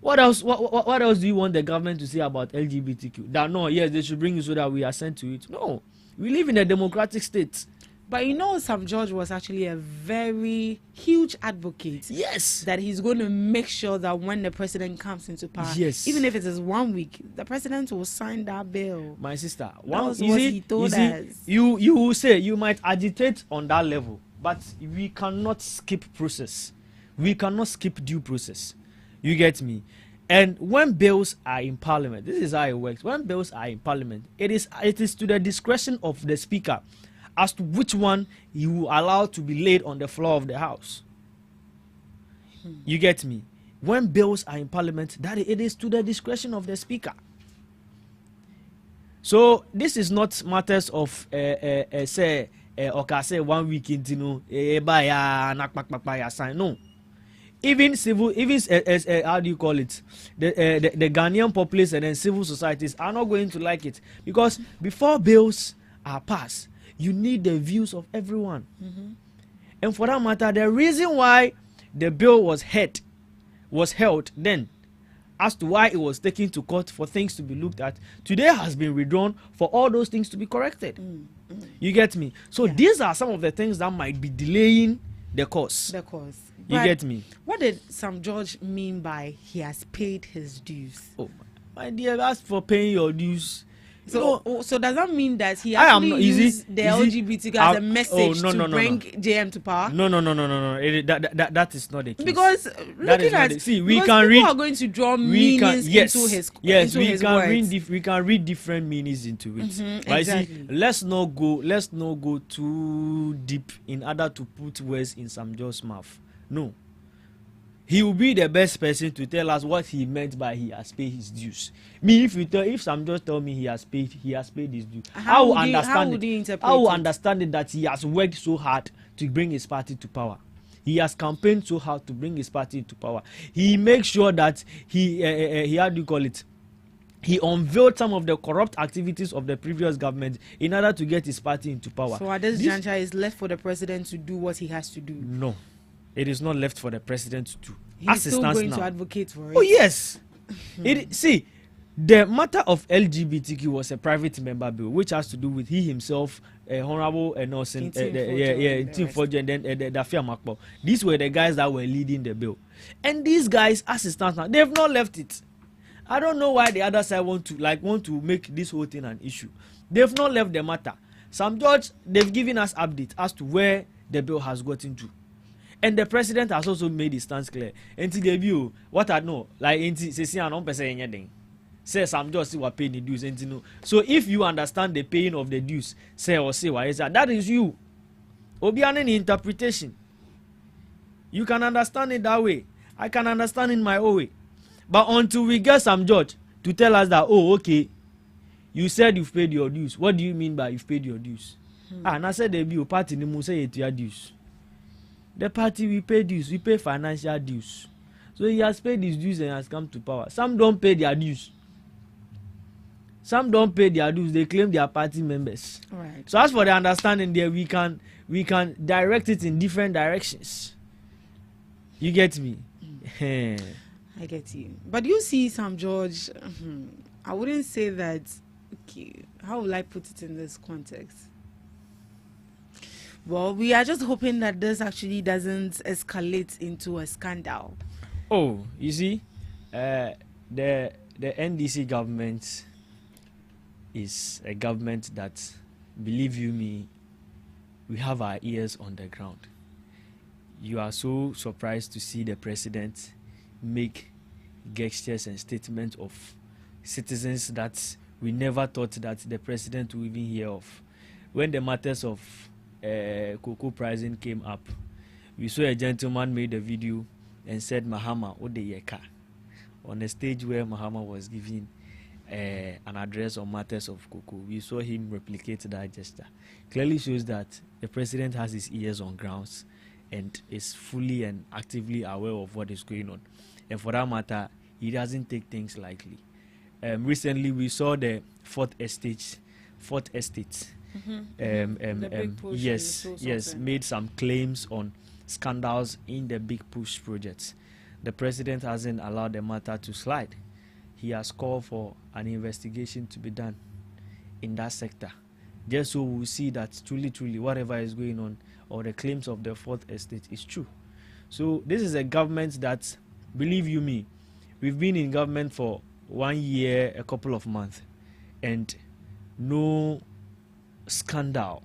What else do you want the government to say about LGBTQ? That no, yes, they should bring it so that we assent to it. No, we live in a democratic state. But you know, Sam George was actually a very huge advocate. Yes. That he's going to make sure that when the president comes into power, yes, even if it is 1 week, the president will sign that bill. My sister, he told us. You will say you might agitate on that level, but we cannot skip process. We cannot skip due process. You get me? And when bills are in parliament, this is how it works. When bills are in parliament, it is to the discretion of the speaker as to which one you will allow to be laid on the floor of the house. You get me? When bills are in parliament, that it is to the discretion of the speaker. So this is not matters of say 1 week into no no. Even how do you call it? The Ghanaian populace and then civil societies are not going to like it, because before bills are passed, you need the views of everyone. And for that matter, the reason why the bill was held then, as to why it was taken to court for things to be looked at, today has been withdrawn for all those things to be corrected. You get me? So these are some of the things that might be delaying the course. You get me? What did Sam George mean by he has paid his dues? Oh, my dear, that's for paying your dues. So does that mean that he actually used the LGBTQ as a message to bring JM to power? No. That is not the case. Because looking at we can read. People are going to draw meanings into his words. We can read different meanings into it. But exactly. See, let's not go too deep in order to put words in Sam George's mouth. No. he will be the best person to tell us what he meant by he has paid his dues. Me, if some just tell me he has paid his dues, I will understand it that he has worked so hard to bring his party to power. He has campaigned so hard to bring his party to power. He makes sure that he how do you call it? He unveiled some of the corrupt activities of the previous government in order to get his party into power. So at this juncture, it's left for the president to do what he has to do. No, it is not left for the president to do. He's still going to advocate for it. Oh yes. See, the matter of LGBTQ was a private member bill, which has to do with he himself, Honorable Nelson, Team Forge, and then Dafia Makbo. These were the guys that were leading the bill, and these guys, as it stands now, they have not left it. I don't know why the other side want to make this whole thing an issue. They've not left the matter. Some judge, they've given us updates as to where the bill has gotten to. And the president has also made his stance clear. Until the view, what I know, like say some judge were paying the dues. So if you understand the paying of the dues, say why is that is you. Obiane interpretation. You can understand it that way. I can understand it my own way. But until we get some judge to tell us that, oh, okay, you said you've paid your dues. What do you mean by you've paid your dues? And I said the bill party ni say it your dues. The party we pay dues, we pay financial dues. So he has paid his dues and has come to power. Some don't pay their dues. Some don't pay their dues. They claim they are party members. Right. So as for the understanding there, we can direct it in different directions. You get me? I get you. But you see some George, I wouldn't say that, okay, how will I put it in this context? Well, we are just hoping that this actually doesn't escalate into a scandal. Oh, you see, the NDC government is a government that, believe you me, we have our ears on the ground. You are so surprised to see the president make gestures and statements of citizens that we never thought that the president would even hear of. When the matters of cocoa pricing came up, we saw a gentleman made a video and said Mahama Odeyeka on a stage where Mahama was giving an address on matters of cocoa. We saw him replicate that gesture. Clearly shows that the president has his ears on grounds and is fully and actively aware of what is going on. And for that matter, he doesn't take things lightly. Recently, we saw the Fourth Estate. Made some claims on scandals in the Big Push projects. The president hasn't allowed the matter to slide. He has called for an investigation to be done in that sector, just so we see that truly whatever is going on or the claims of the Fourth Estate is true. So this is a government that, believe you me, we've been in government for 1 year, a couple of months, and no scandal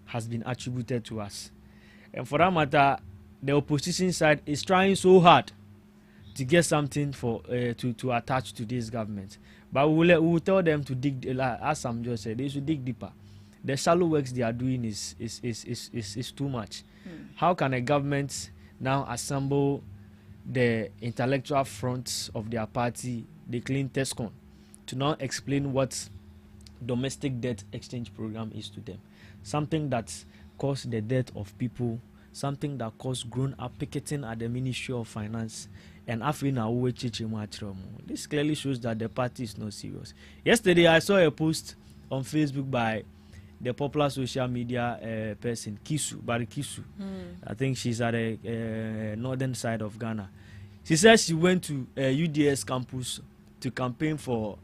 has been attributed to us. And for that matter, the opposition side is trying so hard to get something for to attach to this government. But we will tell them to dig, as Sam just said, they should dig deeper. The shallow works they are doing is too much. How can a government now assemble the intellectual front of their party, the Clean Tescon, to now explain what domestic debt exchange program is to them? Something that caused the death of people, something that caused grown-up picketing at the Ministry of Finance, and this clearly shows that the party is not serious. Yesterday, I saw a post on Facebook by the popular social media person, Barry Kisu. I think she's at the northern side of Ghana. She said she went to UDS campus to campaign for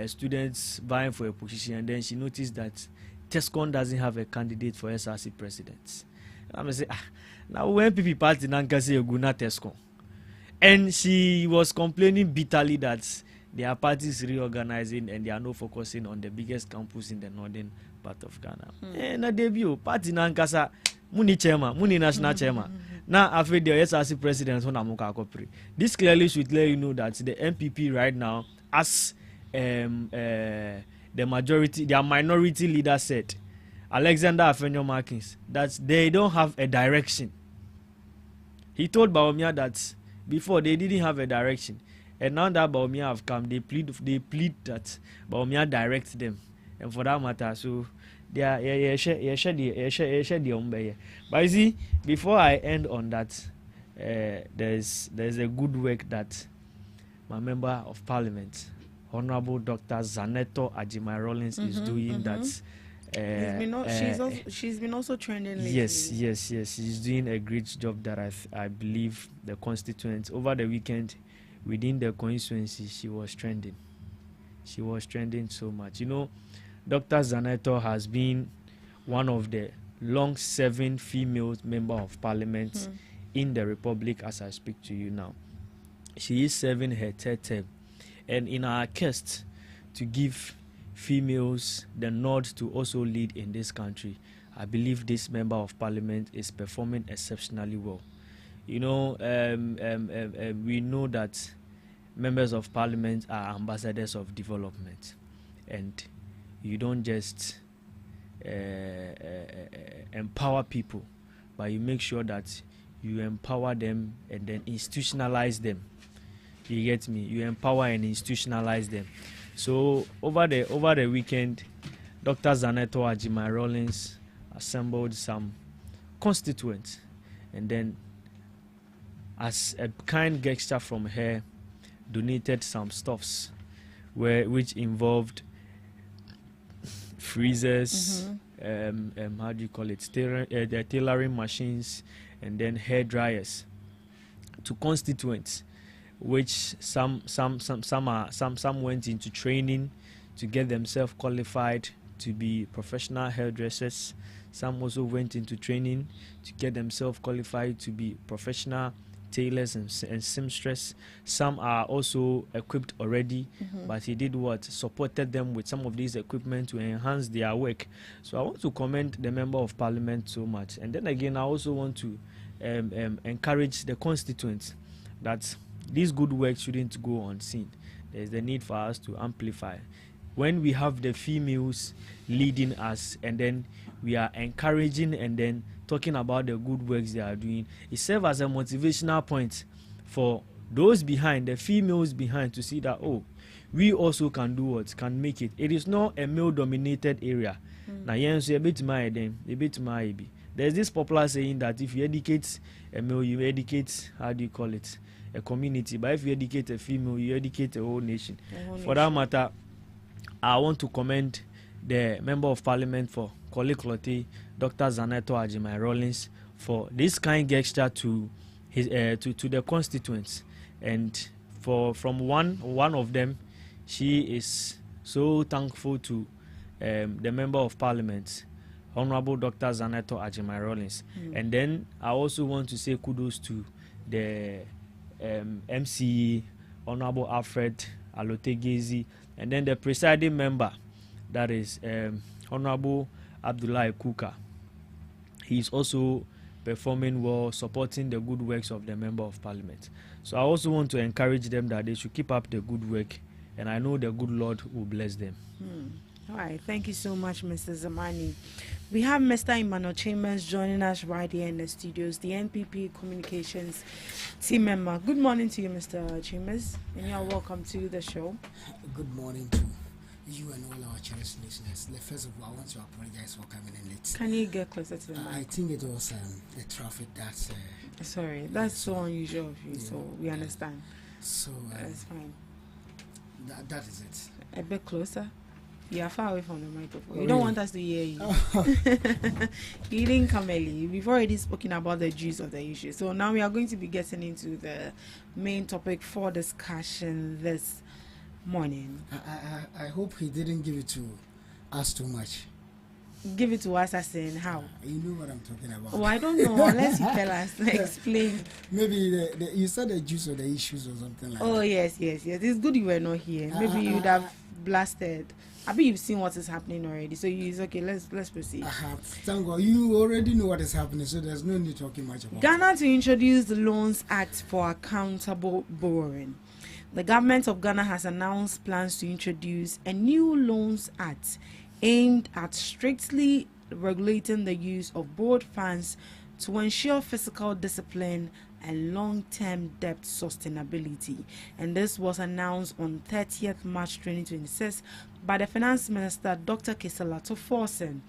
students vying for a position, and then she noticed that Tescon doesn't have a candidate for SRC president. I'm going to say, now when people party nanka say you go na Tescon. And she was complaining bitterly that their party is reorganizing and they are not focusing on the biggest campus in the northern part of Ghana. Na debut party nankasa muni chairman, muni national chairman. Now after the SRC president on amuka kopri. This clearly should let you know that the MPP right now, as the majority, their minority leader said, Alexander Afenyo Markins, that they don't have a direction. He told Bawumia that before they didn't have a direction, and now that Bawumia have come, they plead that Bawumia direct them, and for that matter, so they are But you see, before I end on that, there's a good work that my member of parliament, Honorable Dr. Zaneto Ajimai Rollins, is doing. That she's been also trending lately. Yes, she's doing a great job that I believe the constituents over the weekend within the constituency, she was trending so much. You know, Dr. Zaneto has been one of the long-serving female member of parliament in the republic as I speak to you now. She is serving her third term, and in our quest to give females the nod to also lead in this country, I believe this member of parliament is performing exceptionally well. You know, we know that members of parliament are ambassadors of development, and you don't just empower people, but you make sure that you empower them and then institutionalize them. You get me? You empower and institutionalize them. So over the weekend, Dr. Zaneto Ajimai Rollins assembled some constituents, and then as a kind gesture from her, donated some stuffs which involved freezers, how do you call it, the tailoring machines, and then hair dryers to constituents, which some went into training to get themselves qualified to be professional hairdressers. Some also went into training to get themselves qualified to be professional tailors and seamstress. Some are also equipped already, but he did what? Supported them with some of these equipment to enhance their work. So I want to commend the member of parliament so much. And then again, I also want to encourage the constituents that this good work shouldn't go unseen. There's the need for us to amplify. When we have the females leading us, and then we are encouraging and then talking about the good works they are doing, it serves as a motivational point for those behind, the females behind, to see that, oh, we also can do what? Can make it. It is not a male-dominated area. Now, there's this popular saying that if you educate a male, you educate, how do you call it, a community. But if you educate a female, you educate a whole nation. For that matter, I want to commend the member of parliament for Koliklote, Dr. Zaneto Ajimai Rollins, for this kind gesture to his to the constituents, and from one of them, she is so thankful to the member of parliament, Honorable Dr. Zaneto Ajimai Rollins. And then I also want to say kudos to the MCE, Honorable Alfred Alotegezi, and then the presiding member, that is Honorable Abdullah Kuka. He is also performing well, supporting the good works of the member of parliament. So I also want to encourage them that they should keep up the good work, and I know the good Lord will bless them. All right, thank you so much, Mr. Zamani. We have Mr. Emmanuel Chambers joining us right here in the studios, the NPP Communications team member. Good morning to you, Mr. Chambers, and you are welcome to the show. Good morning to you and all our cherished listeners. First of all, I want to apologize for coming in late. Can you get closer to the mic? I think it was the traffic that's... Sorry, that's so unusual of you, so we understand. So... that's fine. That is it. A bit closer. You are far away from the microphone. You don't want us to hear you. You didn't come early. We've already spoken about the juice of the issue. So now we are going to be getting into the main topic for discussion this morning. I hope he didn't give it to us too much. Give it to us as in how? You know what I'm talking about. Oh, I don't know. Unless you tell us. Explain. Maybe you said the juice of the issues or something like that. Oh, yes. It's good you were not here. Maybe you would have blasted. I bet you've seen what is happening already. So it's okay. Let's proceed. Thank God. You already know what is happening, so there's no need talking much about Ghana to introduce the Loans Act for accountable borrowing. The government of Ghana has announced plans to introduce a new Loans Act aimed at strictly regulating the use of borrowed funds to ensure fiscal discipline and long-term debt sustainability. And this was announced on 30th March 2026 by the Finance Minister, Dr. Kesalato Forsen.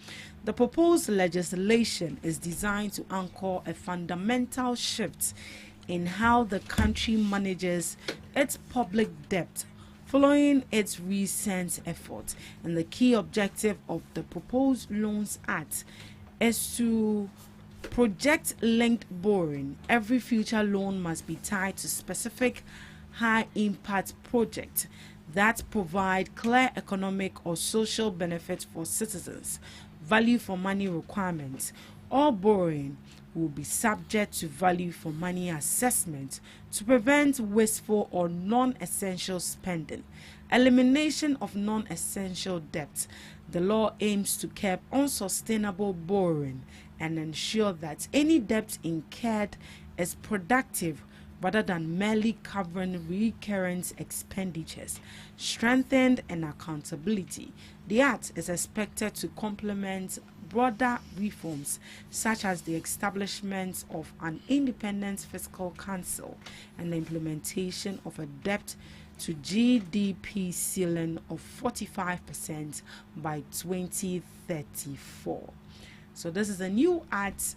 The proposed legislation is designed to anchor a fundamental shift in how the country manages its public debt following its recent efforts. And the key objective of the proposed Loans Act is to project-linked borrowing. Every future loan must be tied to specific high-impact projects that provide clear economic or social benefits for citizens. Value for money requirements. All borrowing will be subject to value for money assessment to prevent wasteful or non-essential spending. Elimination of non-essential debt. The law aims to curb unsustainable borrowing and ensure that any debt incurred is productive rather than merely covering recurrent expenditures. Strengthened and accountability. The Act is expected to complement broader reforms such as the establishment of an independent fiscal council and the implementation of a debt to GDP ceiling of 45% by 2034. So this is a new act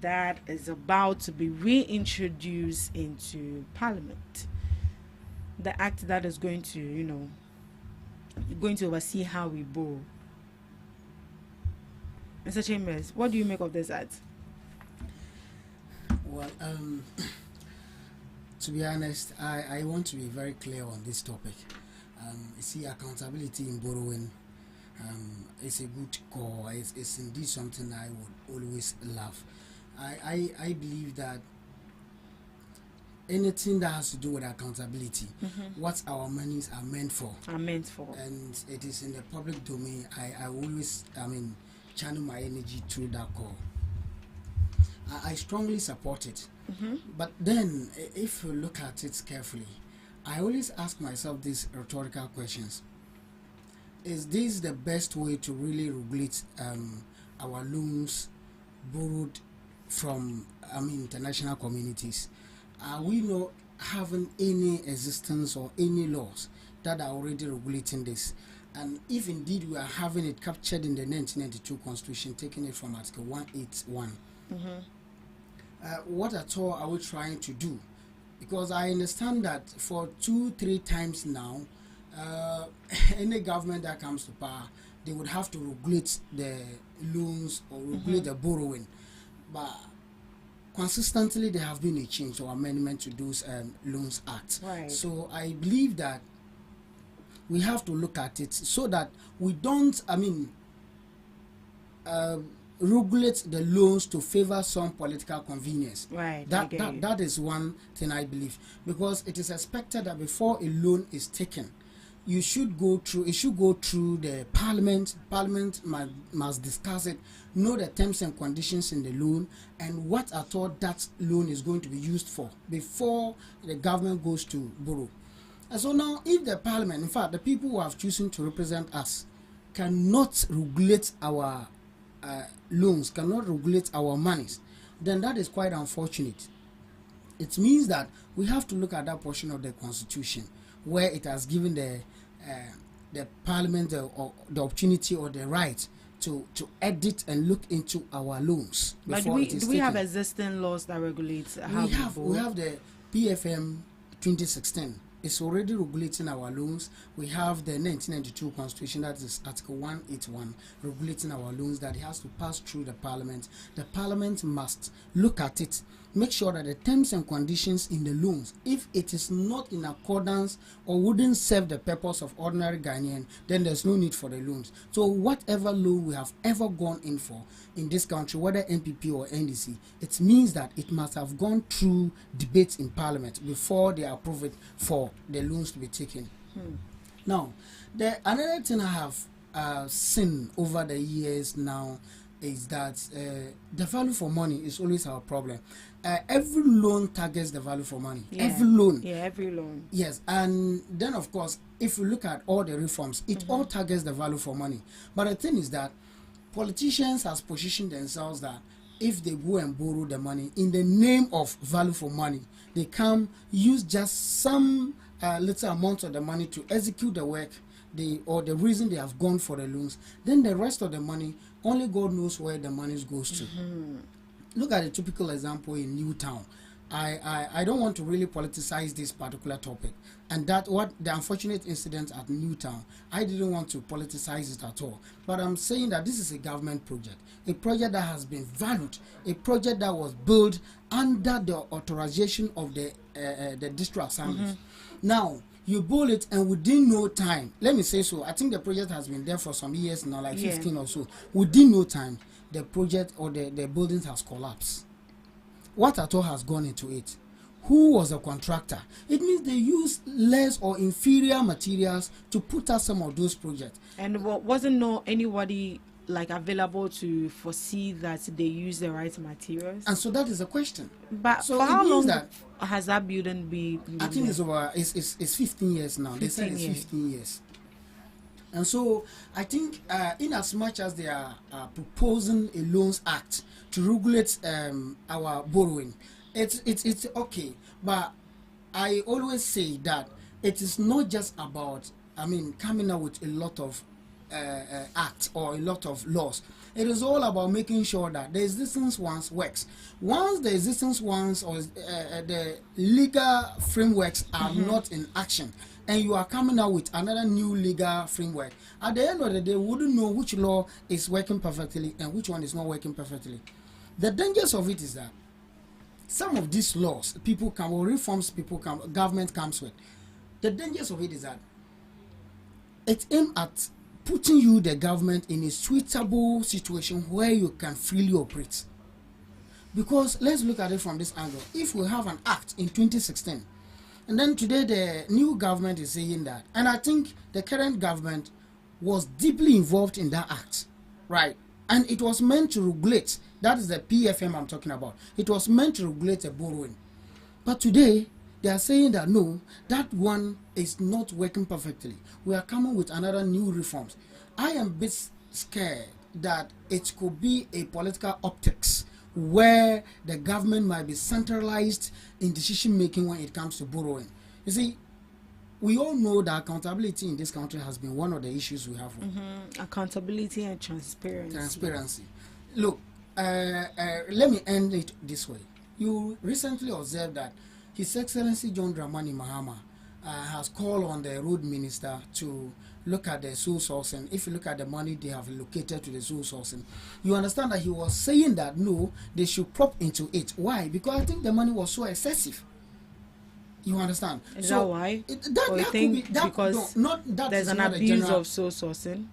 that is about to be reintroduced into Parliament. The act that is going to, going to oversee how we borrow. Mr. Chambers, what do you make of this act? Well, to be honest, I want to be very clear on this topic. You see, accountability in borrowing is a good call. It's indeed something I would always love. I believe that anything that has to do with accountability, what our monies are meant for, and it is in the public domain, I always, channel my energy through that call. I strongly support it. But then, if you look at it carefully, I always ask myself these rhetorical questions. Is this the best way to really regulate our loans borrowed from international communities? Are we not having any existence or any laws that are already regulating this? And if indeed we are having it captured in the 1992 Constitution, taking it from Article 181, what at all are we trying to do? Because I understand that for 2-3 times now, any government that comes to power, they would have to regulate the loans or regulate the borrowing. But consistently, there have been a change or amendment to those Loans Act. Right. So I believe that we have to look at it so that we don't, regulate the loans to favor some political convenience. Right. That is one thing I believe, because it is expected that before a loan is taken, it should go through the Parliament. Parliament must discuss it, know the terms and conditions in the loan, and what at all that loan is going to be used for before the government goes to borrow. And so now, if the Parliament, in fact, the people who have chosen to represent us, cannot regulate our loans, cannot regulate our monies, then that is quite unfortunate. It means that we have to look at that portion of the Constitution where it has given the Parliament the opportunity or the right to edit and look into our loans. But do we have existing laws that regulate how we have the PFM 2016. It's already regulating our loans. We have the 1992 Constitution, that is Article 181, regulating our loans, that it has to pass through the Parliament. The Parliament must look at it, make sure that the terms and conditions in the loans, if it is not in accordance or wouldn't serve the purpose of ordinary Ghanaian, then there's no need for the loans. So whatever loan we have ever gone in for in this country, whether NPP or NDC, it means that it must have gone through debates in Parliament before they approve it for the loans to be taken. Now, another thing I have seen over the years now is that the value for money is always our problem. Every loan targets the value for money. Yeah. Every loan. Yeah, every loan. Yes, and then of course, if you look at all the reforms, it all targets the value for money. But the thing is that politicians has positioned themselves that if they go and borrow the money in the name of value for money, they come use just some little amount of the money to execute the work, or the reason they have gone for the loans. Then the rest of the money, only God knows where the money goes to. Look at a typical example in Newtown. I don't want to really politicize this particular topic, and that what the unfortunate incident at Newtown, I didn't want to politicize it at all, but I'm saying that this is a government project, a project that has been valued, a project that was built under the authorization of the district assemblies. Now you build it, and within no time, let me say so, I think the project has been there for some years now, like 15 or so. Within no time, the project or the buildings has collapsed. What at all has gone into it? Who was the contractor? It means they use less or inferior materials to put out some of those projects. And wasn't anybody like available to foresee that they use the right materials? And so that is a question. But so for how long has that building been? I think it's over. It's 15 years now. They said it's 15 years. And so I think, in as much as they are proposing a loans act to regulate our borrowing, it's okay. But I always say that it is not just about, coming out with a lot of acts or a lot of laws. It is all about making sure that the existence ones works. Once the existence ones or the legal frameworks are not in action, and you are coming out with another new legal framework, at the end of the day, we wouldn't know which law is working perfectly and which one is not working perfectly. The dangers of it is that some of these laws, government comes with. The dangers of it is that it's aimed at putting you, the government, in a suitable situation where you can freely operate. Because let's look at it from this angle. If we have an act in 2016, and then today the new government is saying that, and I think the current government was deeply involved in that act, right? And it was meant to regulate, that is the PFM I'm talking about, it was meant to regulate the borrowing. But today, they are saying that no, that one is not working perfectly. We are coming with another new reforms. I am a bit scared that it could be a political optics where the government might be centralized in decision making when it comes to borrowing. You see, we all know that accountability in this country has been one of the issues we have. Accountability and transparency. Look, let me end it this way. You recently observed that His Excellency John Dramani Mahama has called on the road minister to look at the sole sourcing. If you look at the money they have allocated to the sole sourcing, you understand that he was saying that no, they should prop into it. Why? Because I think the money was so excessive. You understand? Is that why? That think could be, because there's an abuse of sole sourcing.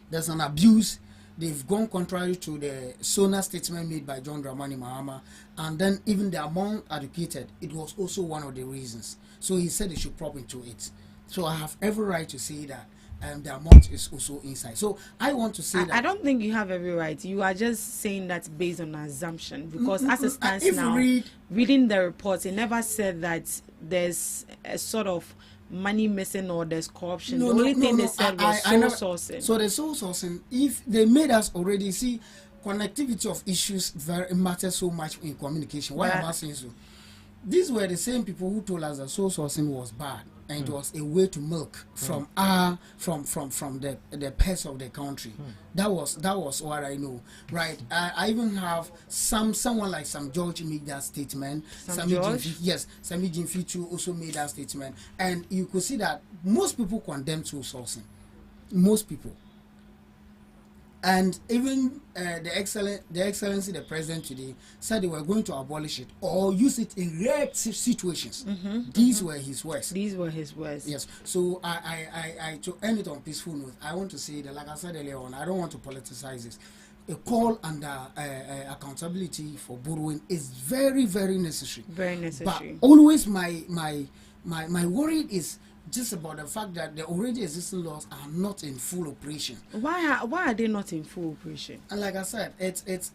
There's an abuse. They've gone contrary to the SONA statement made by John Dramani Mahama, and then even the amount allocated, it was also one of the reasons. So he said they should prop into it. So I have every right to say that the amount is also inside. So I want to say that. I don't think you have every right. You are just saying that based on assumption, because as it stands now, reading the reports, it never said that there's a sort of money missing or there's corruption. The only thing they said was sole sourcing. So the sole sourcing, if they made us already see connectivity of issues matters so much in communication. Why am I saying so? These were the same people who told us that sole sourcing was bad and it was a way to milk from the pest of the country. That was what I know, right? I even have someone like Sam George made that statement. Sammy Jimfichu also made that statement, and you could see that most people condemn sole sourcing. Most people. And even the Excellency, the President today, said they were going to abolish it or use it in rare situations. These were his words. Yes. So I to end it on peaceful note, I want to say that, like I said earlier on, I don't want to politicize this. A call under accountability for borrowing is very, very necessary. Very necessary. But always my worry is just about the fact that the already existing laws are not in full operation. Why are they not in full operation? And like I said, it's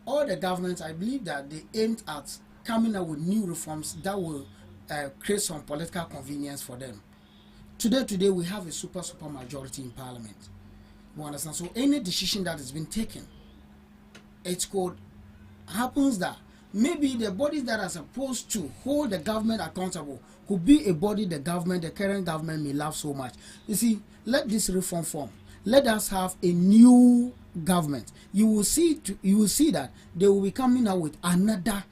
all the governments, I believe that they aimed at coming up with new reforms that will create some political convenience for them. Today we have a super majority in parliament. You understand? So any decision that has been taken, it could happens that maybe the bodies that are supposed to hold the government accountable could be a body the current government may love so much. You see, let this reform form. Let us have a new government. You will see that they will be coming out with another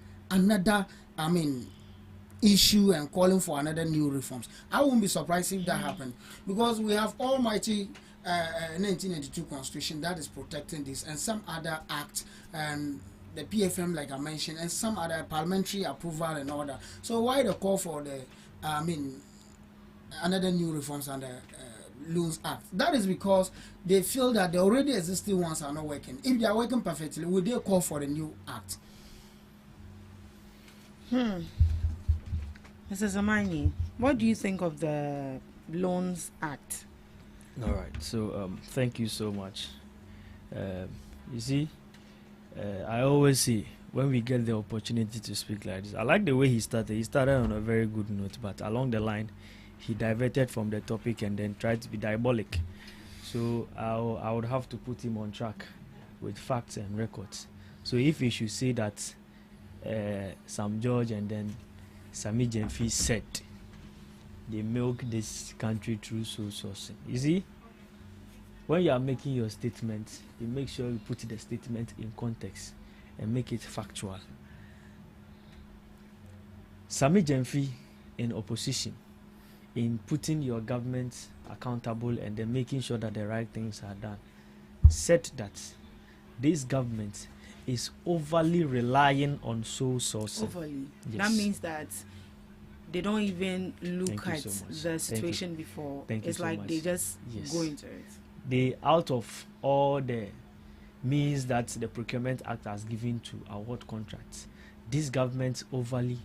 issue and calling for another new reforms. I won't be surprised if that happened, because we have almighty 1992 constitution that is protecting this, and some other act, and the PFM like I mentioned, and some other parliamentary approval and all that. So why the call for the another new reforms under Loans Act? That is because they feel that the already existing ones are not working. If they are working perfectly, would they call for the new act? Mr. Zamani, what do you think of the Loans Act? All right, so thank you so much. You see, I always say when we get the opportunity to speak like this, I like the way he started. He started on a very good note, but along the line, he diverted from the topic and then tried to be diabolic. So I would have to put him on track with facts and records. So if he should say that Sam George and then Sammy Jemfi said they milk this country through soul sourcing. You see, when you are making your statement, you make sure you put the statement in context and make it factual. Sammy Jemfi in opposition, in putting your government accountable and then making sure that the right things are done, said that this government is overly relying on soul sourcing. Overly. Yes. That means that they don't even look at so the situation before. It's so like much. they just Yes. go into it. They, out of all the means that the Procurement Act has given to award contracts, this government overly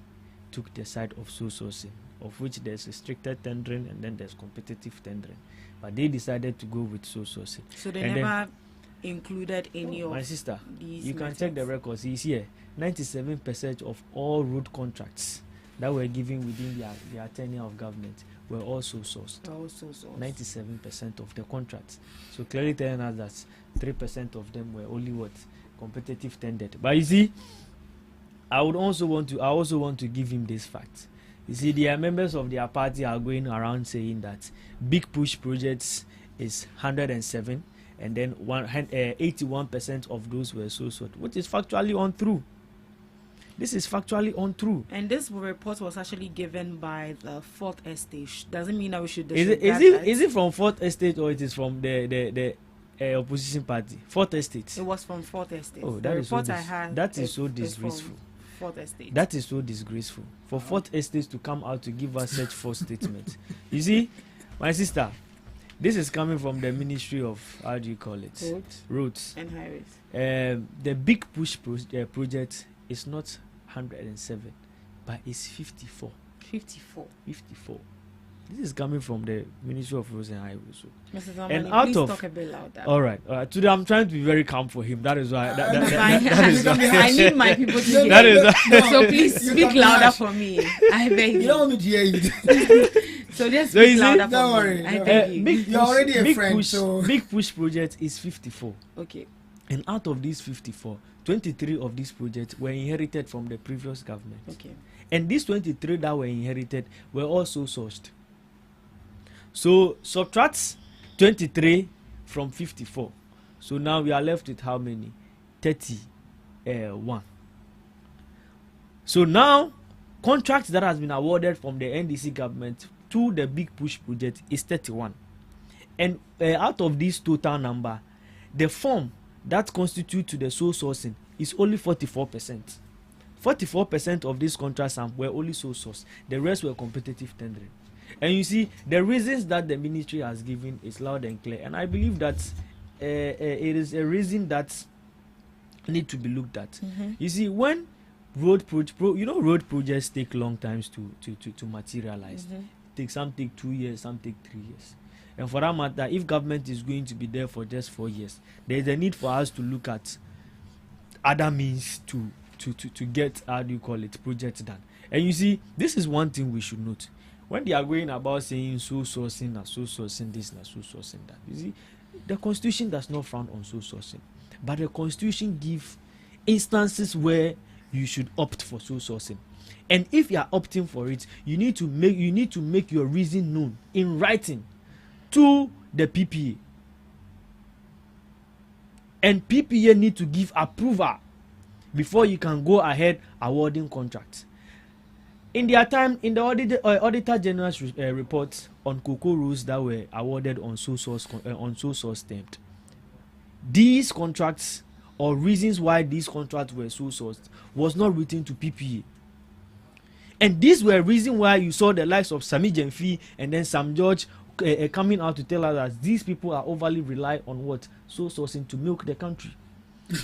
took the side of soul sourcing, of which there's restricted tendering and then there's competitive tendering. But they decided to go with soul sourcing. So they and never included any of my sister, these you can methods. check the records. He's here. 97% of all road contracts that were given within their tenure of government were also sourced. 97% of the contracts. So clearly telling us that 3% of them were only what? Competitive tendered. But you see, I also want to give him this fact. You see, the members of their party are going around saying that Big Push projects is 107, and then 81% of those were sold, which is factually untrue. This is factually untrue. And this report was actually given by the Fourth Estate. Doesn't mean that we should. Is it from Fourth Estate or it is from the opposition party? Fourth Estate. It was from Fourth Estate. Oh, the report I had. That is so disgraceful. Fourth Estate. That is so disgraceful for Fourth Estate to come out to give us such false statement. You see, my sister, this is coming from the Ministry of, how do you call it? Roads and Highways. The Big Push project is not 107, but it's 54. 54. This is coming from the Ministry of Roads and Highways. So. Mr. Zamani, please talk a bit louder. All right. Today I'm trying to be very calm for him. That is why. I need my people to hear. So please speak louder for me. I beg you. You don't want me to hear you. So just speak louder for don't me. worry. I beg you. You're already a friend. Big Push project is 54. Okay. And out of these 54, 23 of these projects were inherited from the previous government. Okay. And these 23 that were inherited were also sourced. So subtract 23 from 54. So now we are left with how many? 31. So now contracts that has been awarded from the NDC government to the Big Push project is 31. And out of this total number, the form that constitute to the sole sourcing is only 44%. 44% of these contracts were only sole source. The rest were competitive tendering. And you see, the reasons that the ministry has given is loud and clear. And I believe that it is a reason that need to be looked at. Mm-hmm. You see, when road projects take long times to materialize. Mm-hmm. Some take 2 years, some take 3 years. And for that matter, if government is going to be there for just 4 years, there is a need for us to look at other means to get, how do you call it, projects done. And you see, this is one thing we should note. When they are going about saying so sourcing this, so sourcing that, you see, the constitution does not frown on so sourcing, but the constitution gives instances where you should opt for sole sourcing. And if you are opting for it, you need to make your reason known in writing to the PPA. And PPA need to give approval before you can go ahead awarding contracts. In their time, in the Auditor General's report on cocoa rows that were awarded on sole source stamped, these contracts or reasons why these contracts were sole sourced was not written to PPA. And these were reasons why you saw the likes of Sami Jemfi and then Sam George coming out to tell us that these people are overly rely on what? Sole sourcing to milk the country.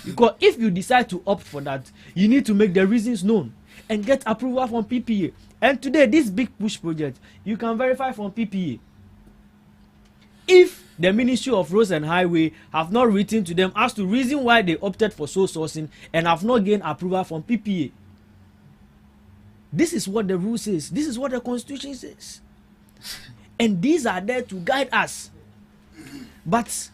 Because if you decide to opt for that, you need to make the reasons known and get approval from PPA. And today, this big push project, you can verify from PPA. If the Ministry of Roads and Highway have not written to them as to reason why they opted for sole sourcing and have not gained approval from PPA. This is what the rule says. This is what the Constitution says. And these are there to guide us. But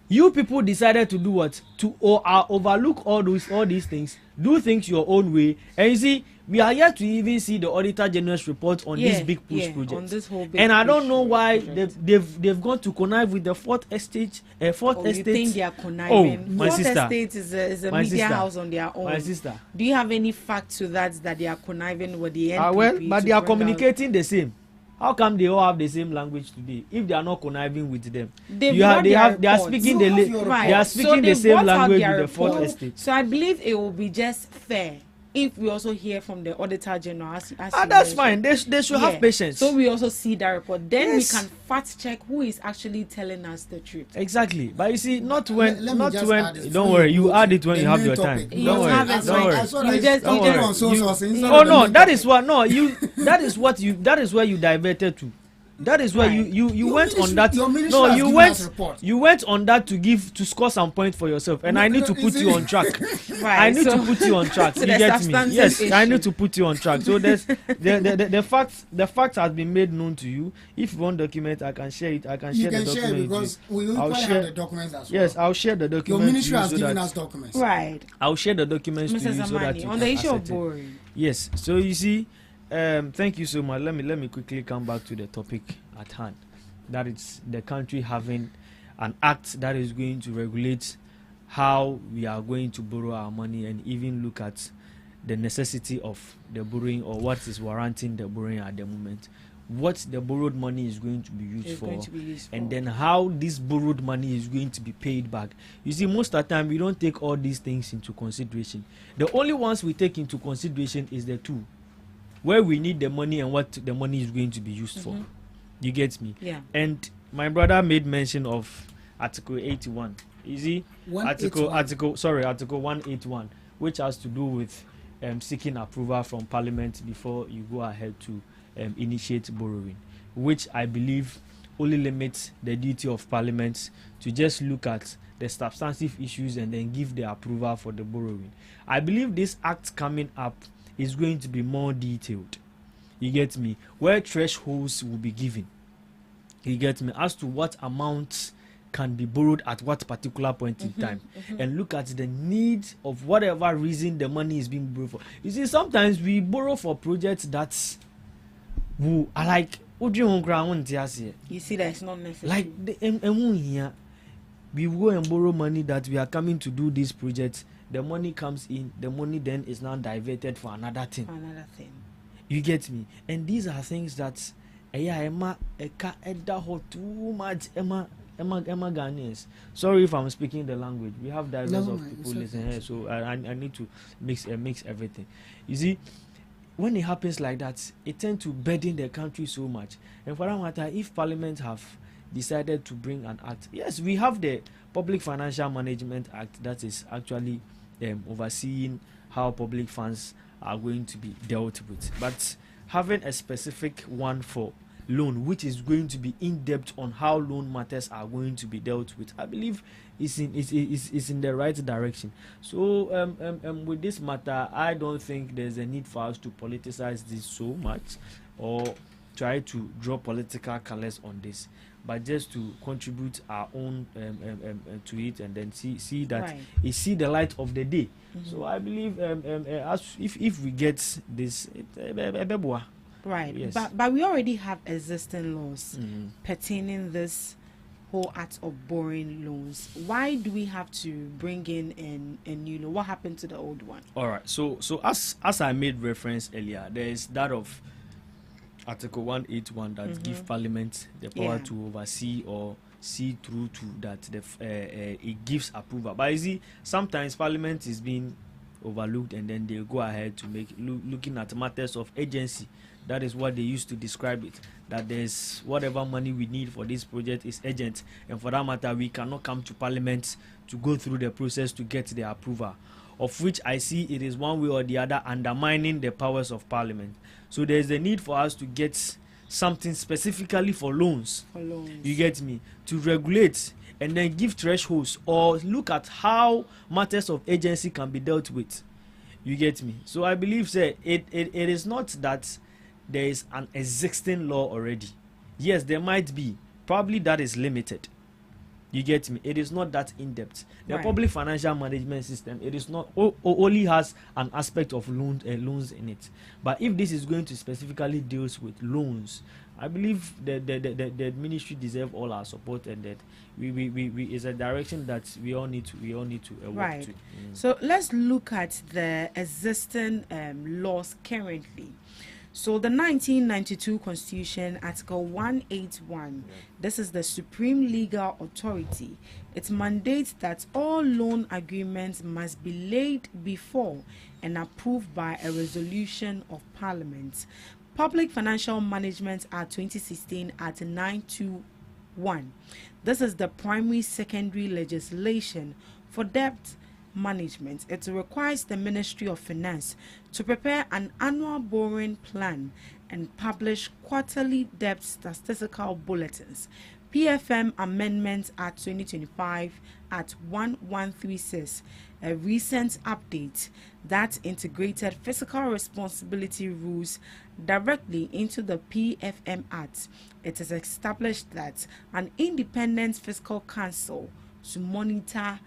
you people decided to do what? To overlook all these things, do things your own way. And you see, we are yet to even see the Auditor General's report on this big push project. On this whole big and I don't know why they've gone to connive with the Fourth Estate. Fourth Estate. You think they are conniving? Oh, my Fourth sister. Estate is a media house on their own. My sister. Do you have any facts to that they are conniving with the NPP? Well, but they are communicating the same. How come they all have the same language today if they are not conniving with them? They are speaking the same language with the Fourth Estate. So I believe it will be just fair if we also hear from the Auditor General. That's fine. They should have patience. So we also see that report. Then we can fact check who is actually telling us the truth. Exactly. But you see, not when. Don't worry. You add it when you have your time. Don't worry. You just oh no, that is what. No, you. That is what you. That is where you diverted to. That is why you went on that. No, you went on that to score some point for yourself, and I need to put you on track. I need to put you on track. You get me? Yes, I need to put you on track. So there's the facts has been made known to you. If you want document, I can share it. I can share the document. Because I'll share the documents as well. Yes, I'll share the documents. Your ministry has given us documents. Right. I'll share the documents to you so that you on the issue of borrowing. Yes. So you see. Thank you so much. Let me quickly come back to the topic at hand. That it's the country having an act that is going to regulate how we are going to borrow our money and even look at the necessity of the borrowing or what is warranting the borrowing at the moment. What the borrowed money is going to be used for, and then how this borrowed money is going to be paid back. You see, most of the time we don't take all these things into consideration. The only ones we take into consideration is the two. Where we need the money and what the money is going to be used for. You get me? Yeah. And my brother made mention of Article 81. You see? Article 181, which has to do with seeking approval from Parliament before you go ahead to initiate borrowing, which I believe only limits the duty of Parliament to just look at the substantive issues and then give the approval for the borrowing. I believe this act coming up is going to be more detailed. You get me? Where thresholds will be given. You get me? As to what amounts can be borrowed at what particular point in time. And look at the need of whatever reason the money is being borrowed for. You see, sometimes we borrow for projects that are like, you see, that's not necessary. Like, we go and borrow money that we are coming to do this project. The money comes in, the money then is now diverted for another thing. You get me? And these are things that too much Emma Ghanaians. Sorry if I'm speaking the language. We have diverse of people listening here, so I need to mix everything. You see, when it happens like that, it tends to burden the country so much. And for that matter, if Parliament have decided to bring an act, yes, we have the Public Financial Management Act that is actually overseeing how public funds are going to be dealt with, but having a specific one for loan, which is going to be in depth on how loan matters are going to be dealt with, I believe is in the right direction. So with this matter, I don't think there's a need for us to politicize this so much or try to draw political colors on this, but just to contribute our own to it, and then see that it see the light of the day. So I believe as if we get this, right, yes. But we already have existing laws pertaining this whole act of borrowing loans. Why do we have to bring in a new law? What happened to the old one? All right, so as I made reference earlier, there is that of Article 181 that give Parliament the power to oversee or see through to that it gives approval. But you see, sometimes Parliament is being overlooked, and then they go ahead to make looking at matters of agency. That is what they used to describe it, that there's whatever money we need for this project is urgent, and for that matter we cannot come to Parliament to go through the process to get the approval, of which I see it is one way or the other undermining the powers of Parliament. So there's a need for us to get something specifically for loans. You get me? To regulate and then give thresholds, or look at how matters of agency can be dealt with. You get me? So I believe it is not that there is an existing law already. Yes, there might be. Probably that is limited. You get me? It is not that in-depth. The public financial management system, it is not only has an aspect of loans in it. But if this is going to specifically deals with loans, I believe the ministry deserve all our support, and that we is a direction that we all need to work to. So let's look at the existing laws currently. So the 1992 Constitution, Article 181, this is the supreme legal authority. It mandates that all loan agreements must be laid before and approved by a resolution of Parliament. Public Financial Management Act 2016 at 921. This is the primary secondary legislation for debt management. It requires the Ministry of Finance to prepare an annual borrowing plan and publish quarterly debt statistical bulletins. PFM Amendment Act 2025 at 1136, a recent update that integrated fiscal responsibility rules directly into the PFM Act. It is established that an independent fiscal council to monitor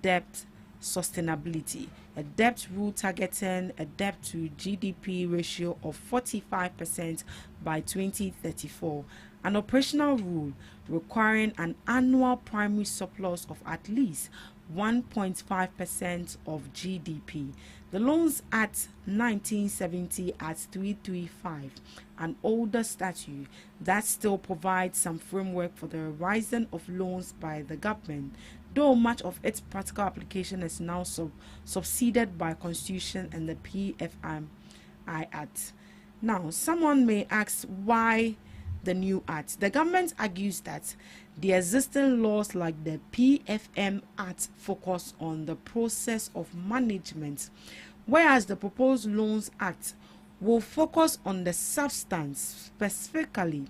debt sustainability, a debt rule targeting a debt to GDP ratio of 45% by 2034, an operational rule requiring an annual primary surplus of at least 1.5% of GDP. The Loans Act 1970 at 335, an older statute that still provides some framework for the horizon of loans by the government, though much of its practical application is now subsided by Constitution and the PFMI Act. Now, someone may ask why the new act. The government argues that the existing laws like the PFM Act focus on the process of management, whereas the proposed Loans Act will focus on the substance, specifically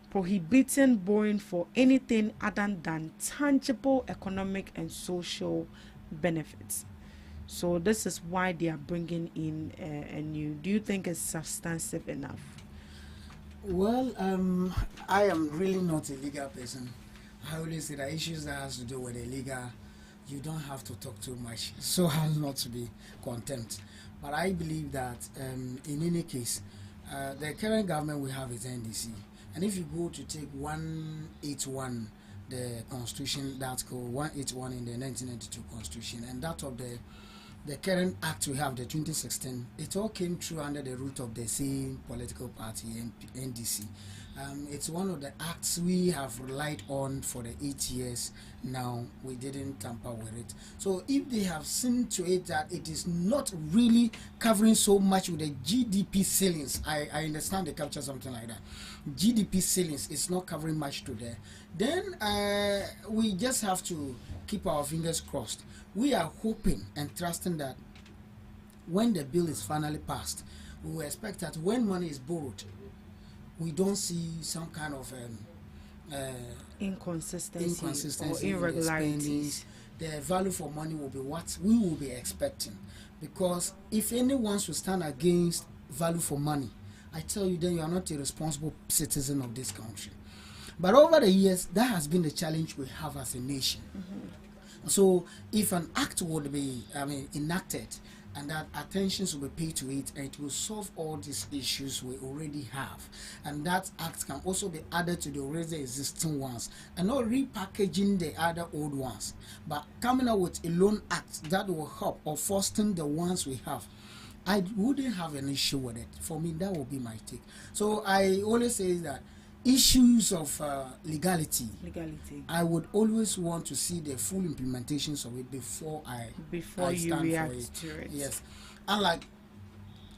prohibiting borrowing for anything other than tangible economic and social benefits. So this is why they are bringing in a new. Do you think it's substantive enough? Well, I am really not a legal person. I always say that issues that has to do with the legal, you don't have to talk too much, so as not to be contempt. But I believe that in any case, the current government we have is NDC. And if you go to take 181, the Constitution, that's called 181 in the 1992 Constitution, and that of the current act we have, the 2016, it all came through under the root of the same political party, NDC. It's one of the acts we have relied on for the 8 years now. We didn't tamper with it. So if they have seen to it that it is not really covering so much with the GDP ceilings, I understand they capture something like that. GDP ceilings is not covering much to there. Then we just have to keep our fingers crossed. We are hoping and trusting that when the bill is finally passed, we will expect that when money is borrowed, we don't see some kind of inconsistency or irregularities. The value for money will be what we will be expecting. Because if anyone should stand against value for money, I tell you, then you are not a responsible citizen of this country. But over the years, that has been the challenge we have as a nation. So if an act would be, enacted, and that attention will be paid to it, and it will solve all these issues we already have, and that act can also be added to the already existing ones, and not repackaging the other old ones, but coming up with a loan act that will help or fostering the ones we have. I wouldn't have an issue with it. For me, that would be my take. So I always say that issues of legality, I would always want to see the full implementations of it before I you react to it. Yes, unlike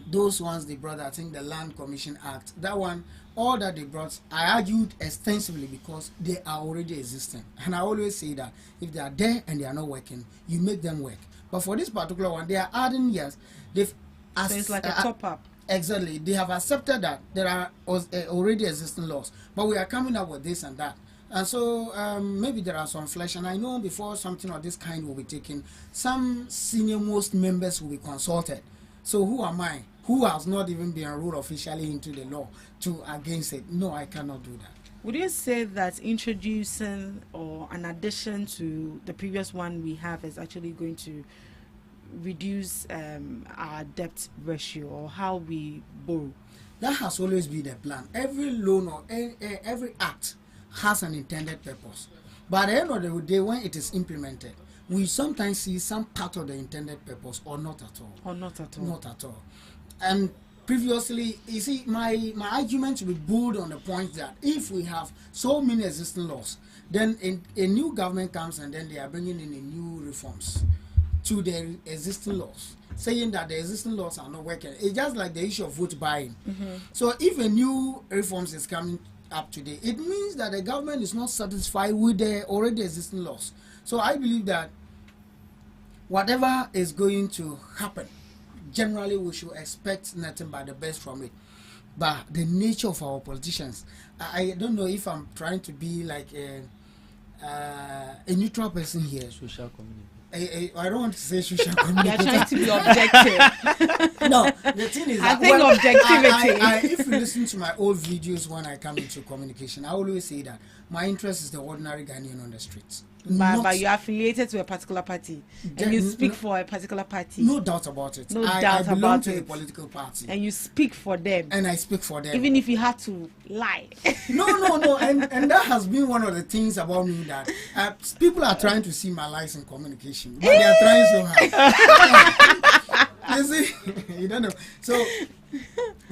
those ones they brought, I think the Land Commission Act, that one, all that they brought, I argued extensively because they are already existing, and I always say that if they are there and they are not working, you make them work. But for this particular one, they are adding years. They've so it's like a top up. Exactly. They have accepted that there are already existing laws, but we are coming up with this and that. And so maybe there are some flesh, and I know before something of this kind will be taken, some senior most members will be consulted. So who am I, who has not even been enrolled officially into the law, to against it? No, I cannot do that. Would you say that introducing or an addition to the previous one we have is actually going to reduce our debt ratio or how we borrow? That has always been the plan. Every loan or every act has an intended purpose, but at the end of the day, when it is implemented, we sometimes see some part of the intended purpose or not at all. Not at all. And previously, you see, my argument will be built on the point that if we have so many existing laws, then a new government comes and then they are bringing in a new reforms to the existing laws, saying that the existing laws are not working. It's just like the issue of vote buying. So if a new reforms is coming up today, it means that the government is not satisfied with the already existing laws. So I believe that whatever is going to happen, generally we should expect nothing but the best from it. But the nature of our politicians, I don't know if I'm trying to be like a neutral person here. Social community. I don't want to say social community. You're trying to be objective. No, the thing is, I think objectivity. If you listen to my old videos when I come into communication, I always say that my interest is the ordinary Ghanaian on the streets. But you're affiliated to a particular party and you speak for a particular party. No doubt about it. I belong to a political party. And you speak for them. And I speak for them. Even if you had to lie. No. And that has been one of the things about me that people are trying to see my lies in communication. But they are trying so hard. You see? You don't know. So,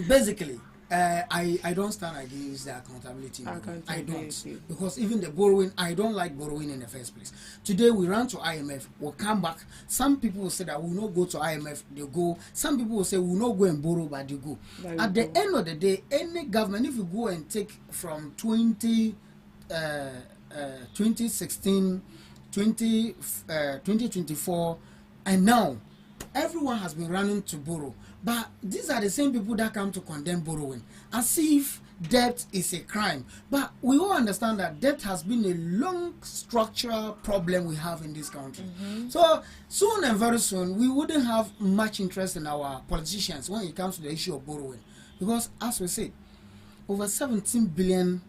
basically, I don't stand against the accountability. I don't. Because even the borrowing, I don't like borrowing in the first place. Today we run to IMF, we'll come back. Some people will say that we'll not go to IMF, they go. Some people will say we'll not go and borrow, but they go. At the end of the day, any government, if you go and take from 2016, 2024, and now, everyone has been running to borrow. But these are the same people that come to condemn borrowing, as if debt is a crime. But we all understand that debt has been a long structural problem we have in this country. So soon and very soon, we wouldn't have much interest in our politicians when it comes to the issue of borrowing. Because as we said, over $17 billion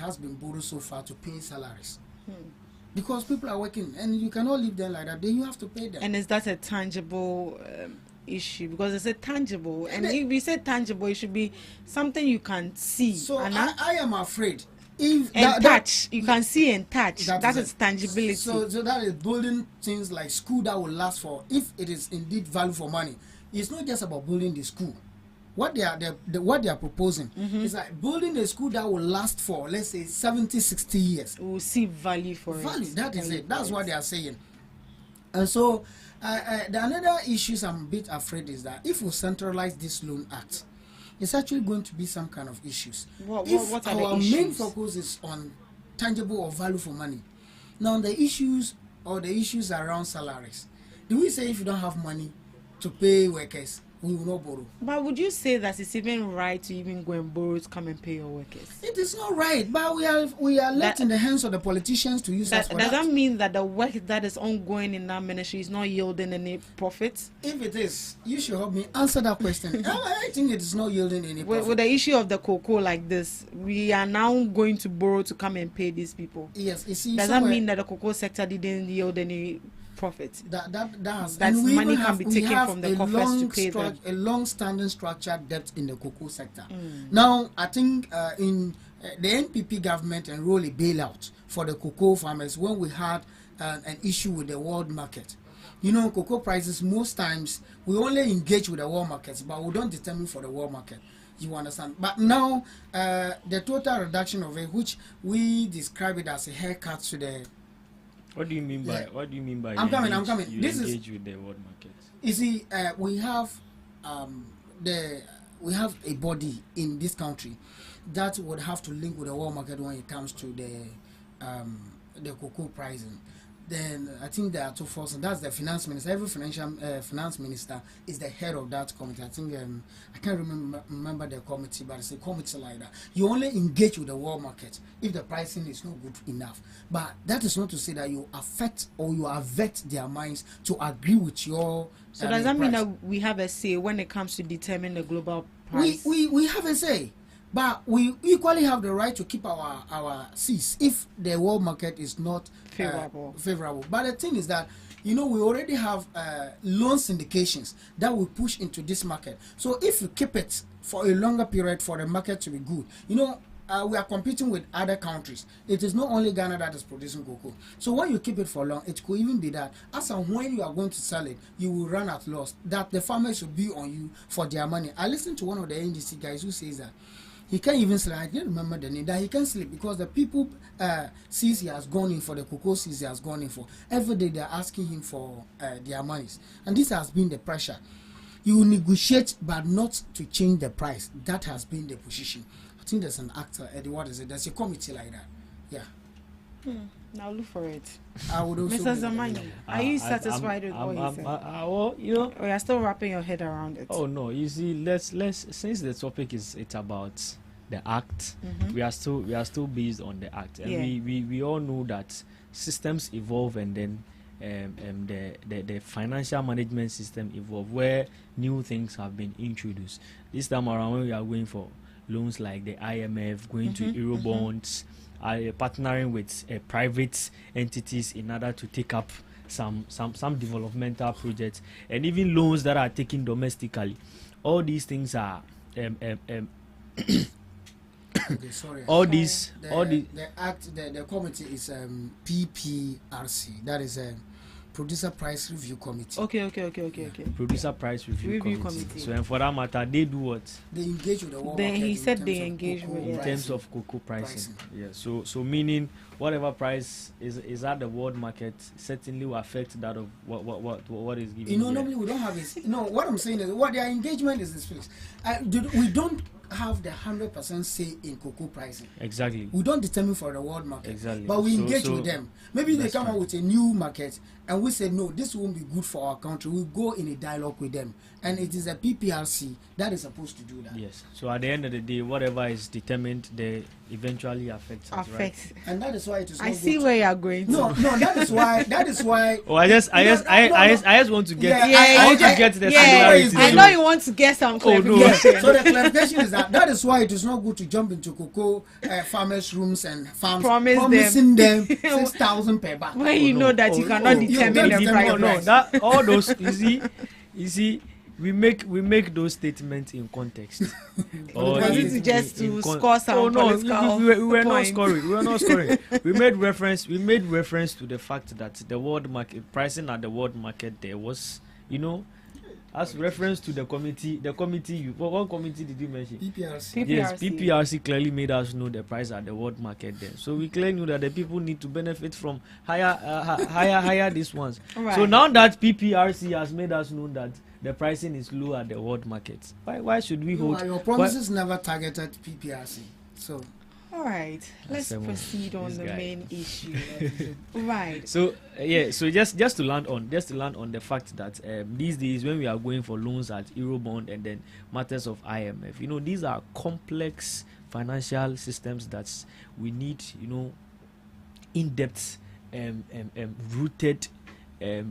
has been borrowed so far to pay salaries. Because people are working and you cannot leave them like that, then you have to pay them. And is that a tangible issue? Because it's a tangible, and if you say tangible, it should be something you can see. So I am afraid if touch, you can see and touch. That is tangibility. So that is building things like school that will last for, if it is indeed value for money. It's not just about building the school. What they are proposing is like building a school that will last for, let's say, 70, 60 years. We will see value for it. That is it. That's what they are saying. And so the another issues I'm a bit afraid is that if we centralize this loan act, it's actually going to be some kind of issues. What are our the issues? main focus is on tangible or value for money. Now the issues around salaries. Do we say if you don't have money to pay workers, we will not borrow. But would you say that it's even right to even go and borrow to come and pay your workers? It is not right, but we are left in the hands of the politicians to use us for does that. that mean that the work that is ongoing in that ministry is not yielding any profit? If it is, you should help me answer that question. I think it is not yielding any profit. With the issue of the cocoa like this, we are now going to borrow to come and pay these people. Yes, you see, does that mean that the cocoa sector didn't yield any profit? That money can be taken from the coffers to pay them. A long-standing structured debt in the cocoa sector. Now, I think in the NPP government enrolled a bailout for the cocoa farmers when we had an issue with the world market. You know, cocoa prices, most times we only engage with the world markets, but we don't determine for the world market. You understand? But now the total reduction of it, which we describe it as a haircut to the. What do you mean by? What do you mean by? I'm coming. You This engage with the world market. You see, we have a body in this country that would have to link with the world market when it comes to the cocoa pricing. Then I think there are two forces. That's the finance minister. Every finance minister is the head of that committee. I think I can't remember the committee, but it's a committee like that. You only engage with the world market if the pricing is not good enough. But that is not to say that you affect or you avert their minds to agree with your. So does that mean that we have a say when it comes to determine the global price? We have a say. But we equally have the right to keep our seats if the world market is not favorable. But the thing is that, you know, we already have loan syndications that will push into this market. So if you keep it for a longer period for the market to be good, you know, we are competing with other countries. It is not only Ghana that is producing cocoa. So when you keep it for long, it could even be that as and when you are going to sell it, you will run at loss. That the farmers should be on you for their money. I listened to one of the NDC guys who says that he can't even sleep. I didn't remember the name. That he can't sleep because the people sees he has gone in for the cocoa seeds he has gone in for. Every day they are asking him for their monies. And this has been the pressure. You negotiate but not to change the price. That has been the position. I think there's an actor, what is it? There's a committee like that. Yeah. Now look for it. I would also Mr. Zamani, are you satisfied with what he said? Well, you know, or you're still wrapping your head around it? Oh no, you see, let's since the topic is about the act, we are still based on the act, and we all know that systems evolve, and then the financial management system evolve where new things have been introduced. This time around, when we are going for loans like the IMF, going to Eurobonds, partnering with private entities in order to take up some developmental projects, and even loans that are taken domestically. All these things are the committee is PPRC. That is a Producer Price Review Committee. Okay. Producer Price Review Committee. So, and for that matter, they do what? They engage with the world market. He said they engage with in terms of cocoa pricing. Yeah. So meaning whatever price is at the world market certainly will affect that of what is given. You know, normally we don't have it. No, what I'm saying is what their engagement is this place. We don't have the 100% say in cocoa pricing. Exactly. We don't determine for the world market. Exactly. But we engage with them. Maybe they come out with a new market and we say no, this won't be good for our country. We go in a dialogue with them, and it is a PPRC that is supposed to do that. Yes. So at the end of the day, whatever is determined, they eventually affects us, right? And that is why it is. I see where you are going. No, that is why. Oh, I just want to get. I want to get the similarity. I know you want to get some clarification. So the clarification is that is why it is not good to jump into cocoa farmers' rooms and farms promising them 6,000 per bag. When you know that you cannot determine the price. No, that all those you see. We make those statements in context. Or just to score some. Oh no, we were not scoring. We made reference to the fact that the world market pricing at the world market there was, you know, as reference to the committee. What committee did you mention? PPRC. Yes, PPRC clearly made us know the price at the world market there. So we clearly knew that the people need to benefit from higher these ones. Right. So now that PPRC has made us know that the pricing is low at the world market, why should we hold? Your promises never targeted PPRC, so. All right, let's proceed on the main issue. Right. So so just to land on the fact that these days when we are going for loans at Eurobond and then matters of IMF, these are complex financial systems that we need, in-depth, rooted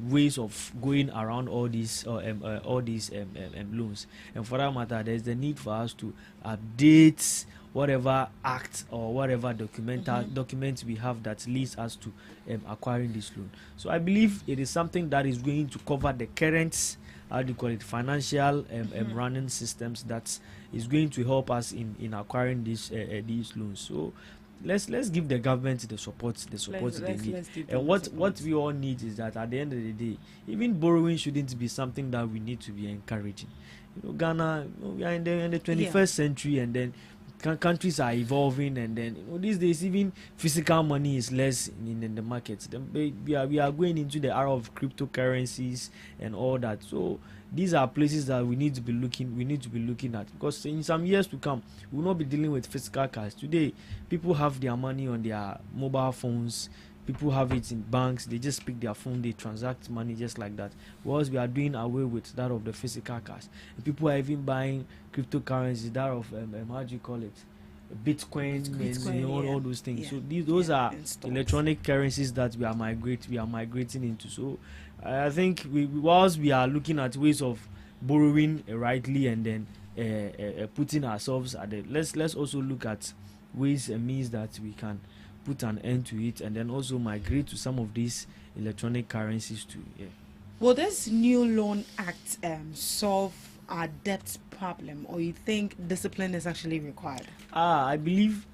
ways of going around all these loans. And for that matter, there's the need for us to update whatever act or whatever documents we have that leads us to acquiring this loan. So I believe it is something that is going to cover the current, financial running systems that is going to help us in acquiring these loans. So let's give the government the support they need. And what we all need is that at the end of the day, even borrowing shouldn't be something that we need to be encouraging. Ghana, we are in the 21st century, and then countries are evolving, and then these days even physical money is less in the markets. We are going into the era of cryptocurrencies and all that. So these are places that we need to be looking at, because in some years to come we will not be dealing with physical cash. Today people have their money on their mobile phones, people have it in banks, they just pick their phone, they transact money just like that, whilst we are doing away with that of the physical cash. And people are even buying cryptocurrencies, that of how do you call it, Bitcoin and all those things. So those are electronic currencies that we are migrating into. So I think whilst we are looking at ways of borrowing rightly and then putting ourselves at the, let's also look at ways and means that we can put an end to it, and then also migrate to some of these electronic currencies too. Will this new loan act solve our debt problem, or you think discipline is actually required? I believe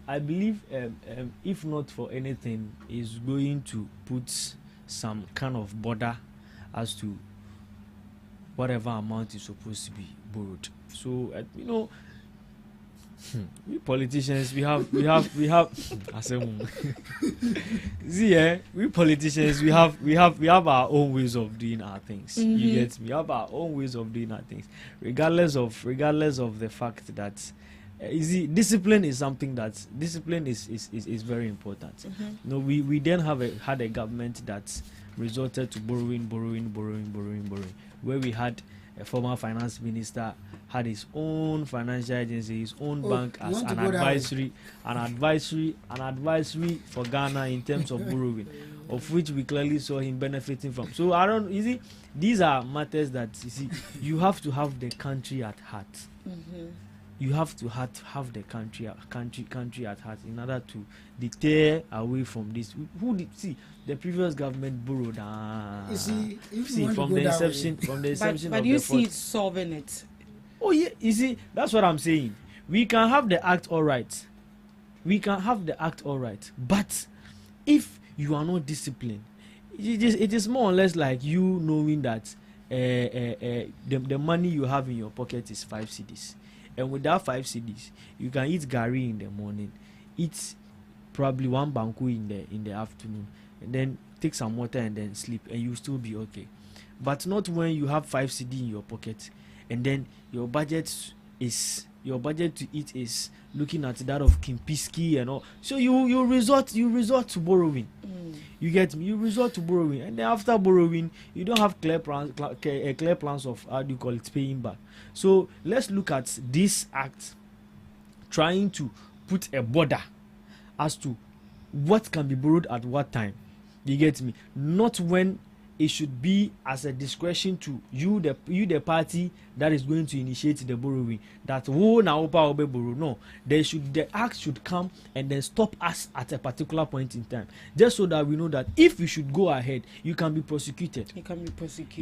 if not for anything, is going to put some kind of border as to whatever amount is supposed to be borrowed. So we politicians, we have we politicians, we have our own ways of doing our things. You get me? We have our own ways of doing our things, regardless of the fact that discipline is something that is very important. We then had a government that resorted to borrowing, where we had a former finance minister had his own financial agency, his own bank as an advisory for Ghana in terms of borrowing, of which we clearly saw him benefiting from. So these are matters that you have to have the country at heart. You have to have the country at heart in order to deter away from this. The previous government borrowed. From the inception. But you see it solving it. Oh yeah, that's what I'm saying. We can have the act all right. But if you are not disciplined, it is more or less like you knowing that the money you have in your pocket is 5 cedis. And with that 5 cedis, you can eat gari in the morning, eat probably one banku in the afternoon, and then take some water and then sleep, and you still be okay. But not when you have 5 cedi in your pocket, and then your budget to eat is looking at that of Kimpiski and all. So you resort to borrowing. You get me? You resort to borrowing, and then after borrowing, you don't have clear plans of how do you call it, paying back. So let's look at this act trying to put a border as to what can be borrowed at what time. You get me? Not when it should be as a discretion to you the party that is going to initiate the borrowing, that borrow. No, the act should come and then stop us at a particular point in time, just so that we know that if you should go ahead, you can be prosecuted. You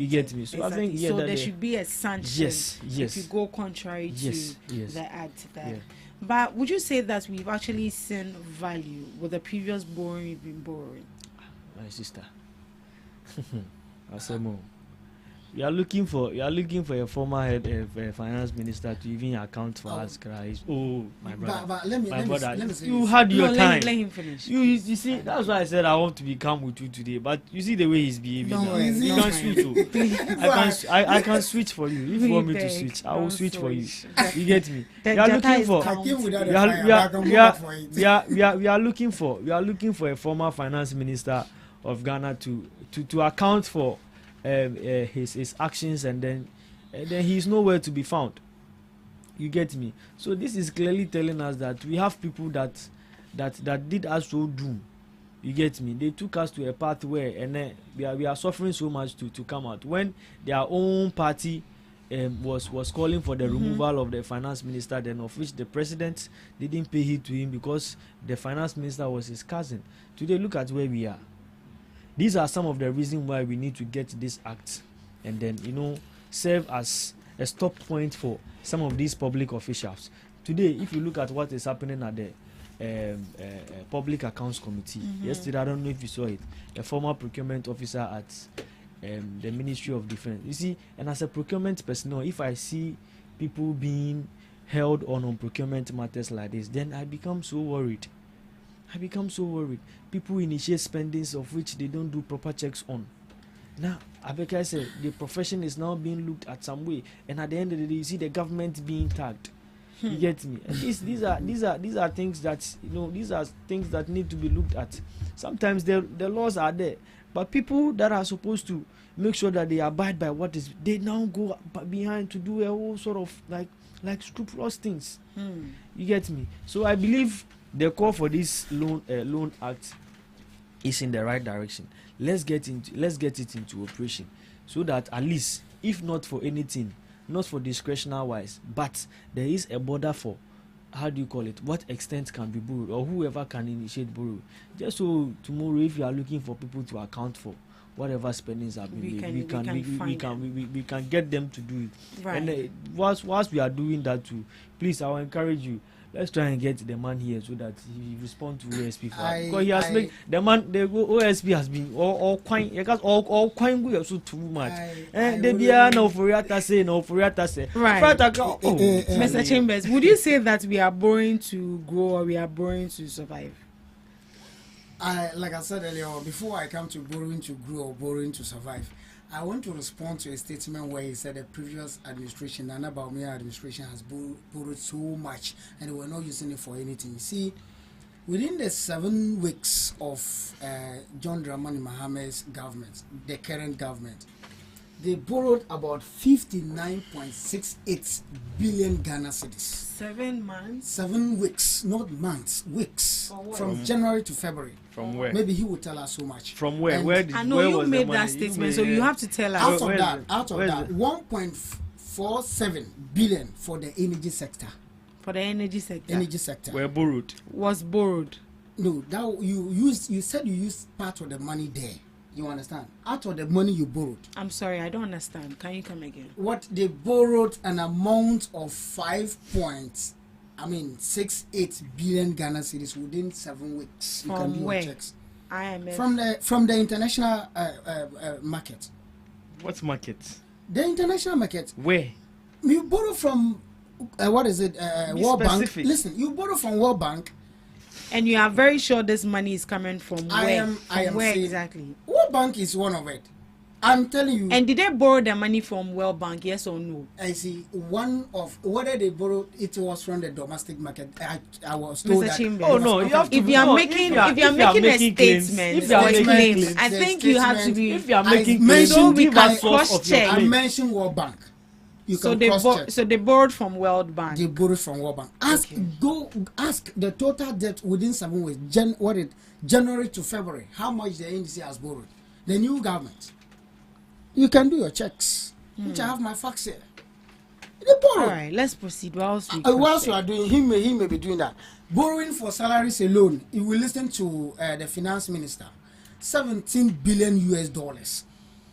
get me? So exactly. I think so there should be a sanction. Yes. If you go contrary to the act there. Yeah. But would you say that we've actually seen value with the previous borrowing we've been borrowing? My sister. Asemo. You are looking for a former head finance minister to even account for us, Christ. Oh, my brother. But let me say you this. had your time. Let him finish. You see, that's why I said I want to be calm with you today. But you see the way he's behaving. Don't worry. You can switch. I can switch for you. If you want me to switch, I will switch for you. You get me? We are looking for a former finance minister of Ghana to account for his actions, and then he's nowhere to be found. You get me? So this is clearly telling us that we have people that did us so doom. You get me? They took us to a path where, and then we are suffering so much to come out when their own party was calling for the removal of the finance minister, then of which the president didn't pay heed to him because the finance minister was his cousin. Today, look at where we are. These are some of the reasons why we need to get this act and then, serve as a stop point for some of these public officials. Today, if you look at what is happening at the Public Accounts Committee, yesterday, I don't know if you saw it, a former procurement officer at the Ministry of Defense. You see, and as a procurement personnel, if I see people being held on procurement matters like this, then I become so worried. People initiate spendings of which they don't do proper checks on. Now, Abeka said the profession is now being looked at some way, and at the end of the day, you see the government being tagged. You get me? And these are things that these are things that need to be looked at. Sometimes the laws are there, but people that are supposed to make sure that they abide by what is, they now go behind to do a whole sort of like scrupulous things. You get me? So I believe the call for this loan act is in the right direction. Let's get it into operation, so that at least, if not for anything, not for discretionary wise, but there is a border for, how do you call it, what extent can be borrowed, or whoever can initiate borrow. Just so tomorrow, if you are looking for people to account for whatever spendings have been made, we can get them to do it. Right. And whilst we are doing that too, please, I will encourage you. Let's try and get the man here so that he respond to OSP for us. Because he has made the OSP has been all quite we are so too much. They be no for say. Right. Mr. Chambers, would you say that we are borrowing to grow or we are borrowing to survive? Like I said earlier, before I come to borrowing to grow or borrowing to survive, I want to respond to a statement where he said the previous administration, Nana Baumia administration, has borrowed so much and they were not using it for anything. You see, within the 7 weeks of John Dramani Mahame's government, the current government, they borrowed about 59.68 billion Ghana cedis. 7 months? 7 weeks, not months, weeks. From January to February. From where? Maybe he will tell us so much. From where? I know you made that statement, so you have to tell us. Out of that, 1.47 billion for the energy sector. For the energy sector. Energy sector. Were borrowed. Was borrowed. No, that you said you used part of the money there. You understand? Out of the money you borrowed. I'm sorry, I don't understand. Can you come again? What they borrowed an amount of 6.8 billion Ghana cedis within 7 weeks. You can do your checks. IMF. From the international market. What market? The international market. Where? You borrow from World Bank. Listen, you borrow from World Bank. And you are very sure this money is coming from where? Where exactly? World Bank is one of it. I'm telling you. And did they borrow the money from World Bank? Yes or no? I see. One of whether they borrowed it was from the domestic market. I was told Mr. that. Chambers, oh no! You have to. If you are making a statement, I think you have to be. If you are making claims, so we can cross check. I mentioned World Bank. So they borrowed from World Bank. They borrowed from World Bank. Ask the total debt within 7 weeks. January to February. How much the NDC has borrowed? The new government. You can do your checks. Which I have my facts here. They borrow. All right, let's proceed. Whilst you are doing, he may be doing that. Borrowing for salaries alone. You will listen to the finance minister. $17 billion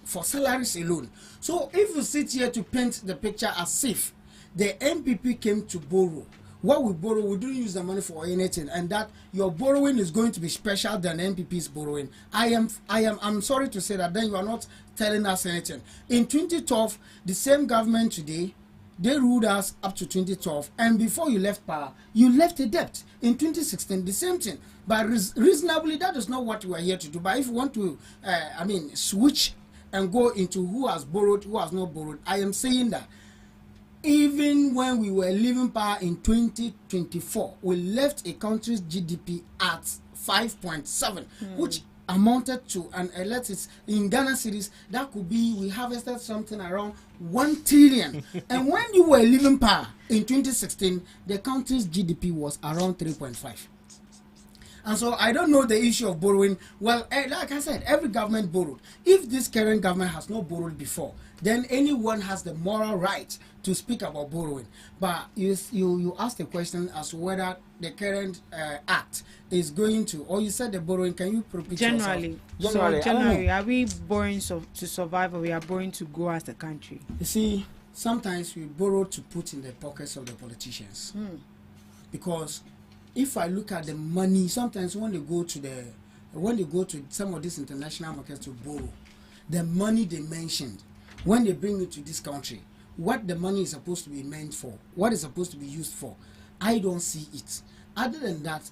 for salaries alone. So if you sit here to paint the picture as if the MPP came to borrow what we borrow, we don't use the money for anything, and that your borrowing is going to be special than NPP's borrowing. I'm sorry to say that. Then you are not telling us anything. In 2012, the same government today, they ruled us up to 2012, and before you left power, you left a debt. In 2016, the same thing. But reasonably, that is not what we are here to do. But if you want to, switch and go into who has borrowed, who has not borrowed, I am saying that even when we were leaving power in 2024, we left a country's GDP at 5.7, which amounted to, and let's say in Ghana cedis, that could be, we harvested something around 1 trillion. And when you were leaving power in 2016, the country's GDP was around 3.5. And so I don't know the issue of borrowing. Well, like I said, every government borrowed. If this current government has not borrowed before, then anyone has the moral right to speak about borrowing. But you asked the question as to whether the current act is going to, or you said the borrowing, can you repeat generally? Yourself? Generally, are we borrowing to survive, or we are borrowing to grow as a country? You see, sometimes we borrow to put in the pockets of the politicians. Because if I look at the money, sometimes when they go to some of these international markets to borrow, the money they mentioned, when they bring it to this country, what the money is supposed to be meant for, what is supposed to be used for, I don't see it. Other than that,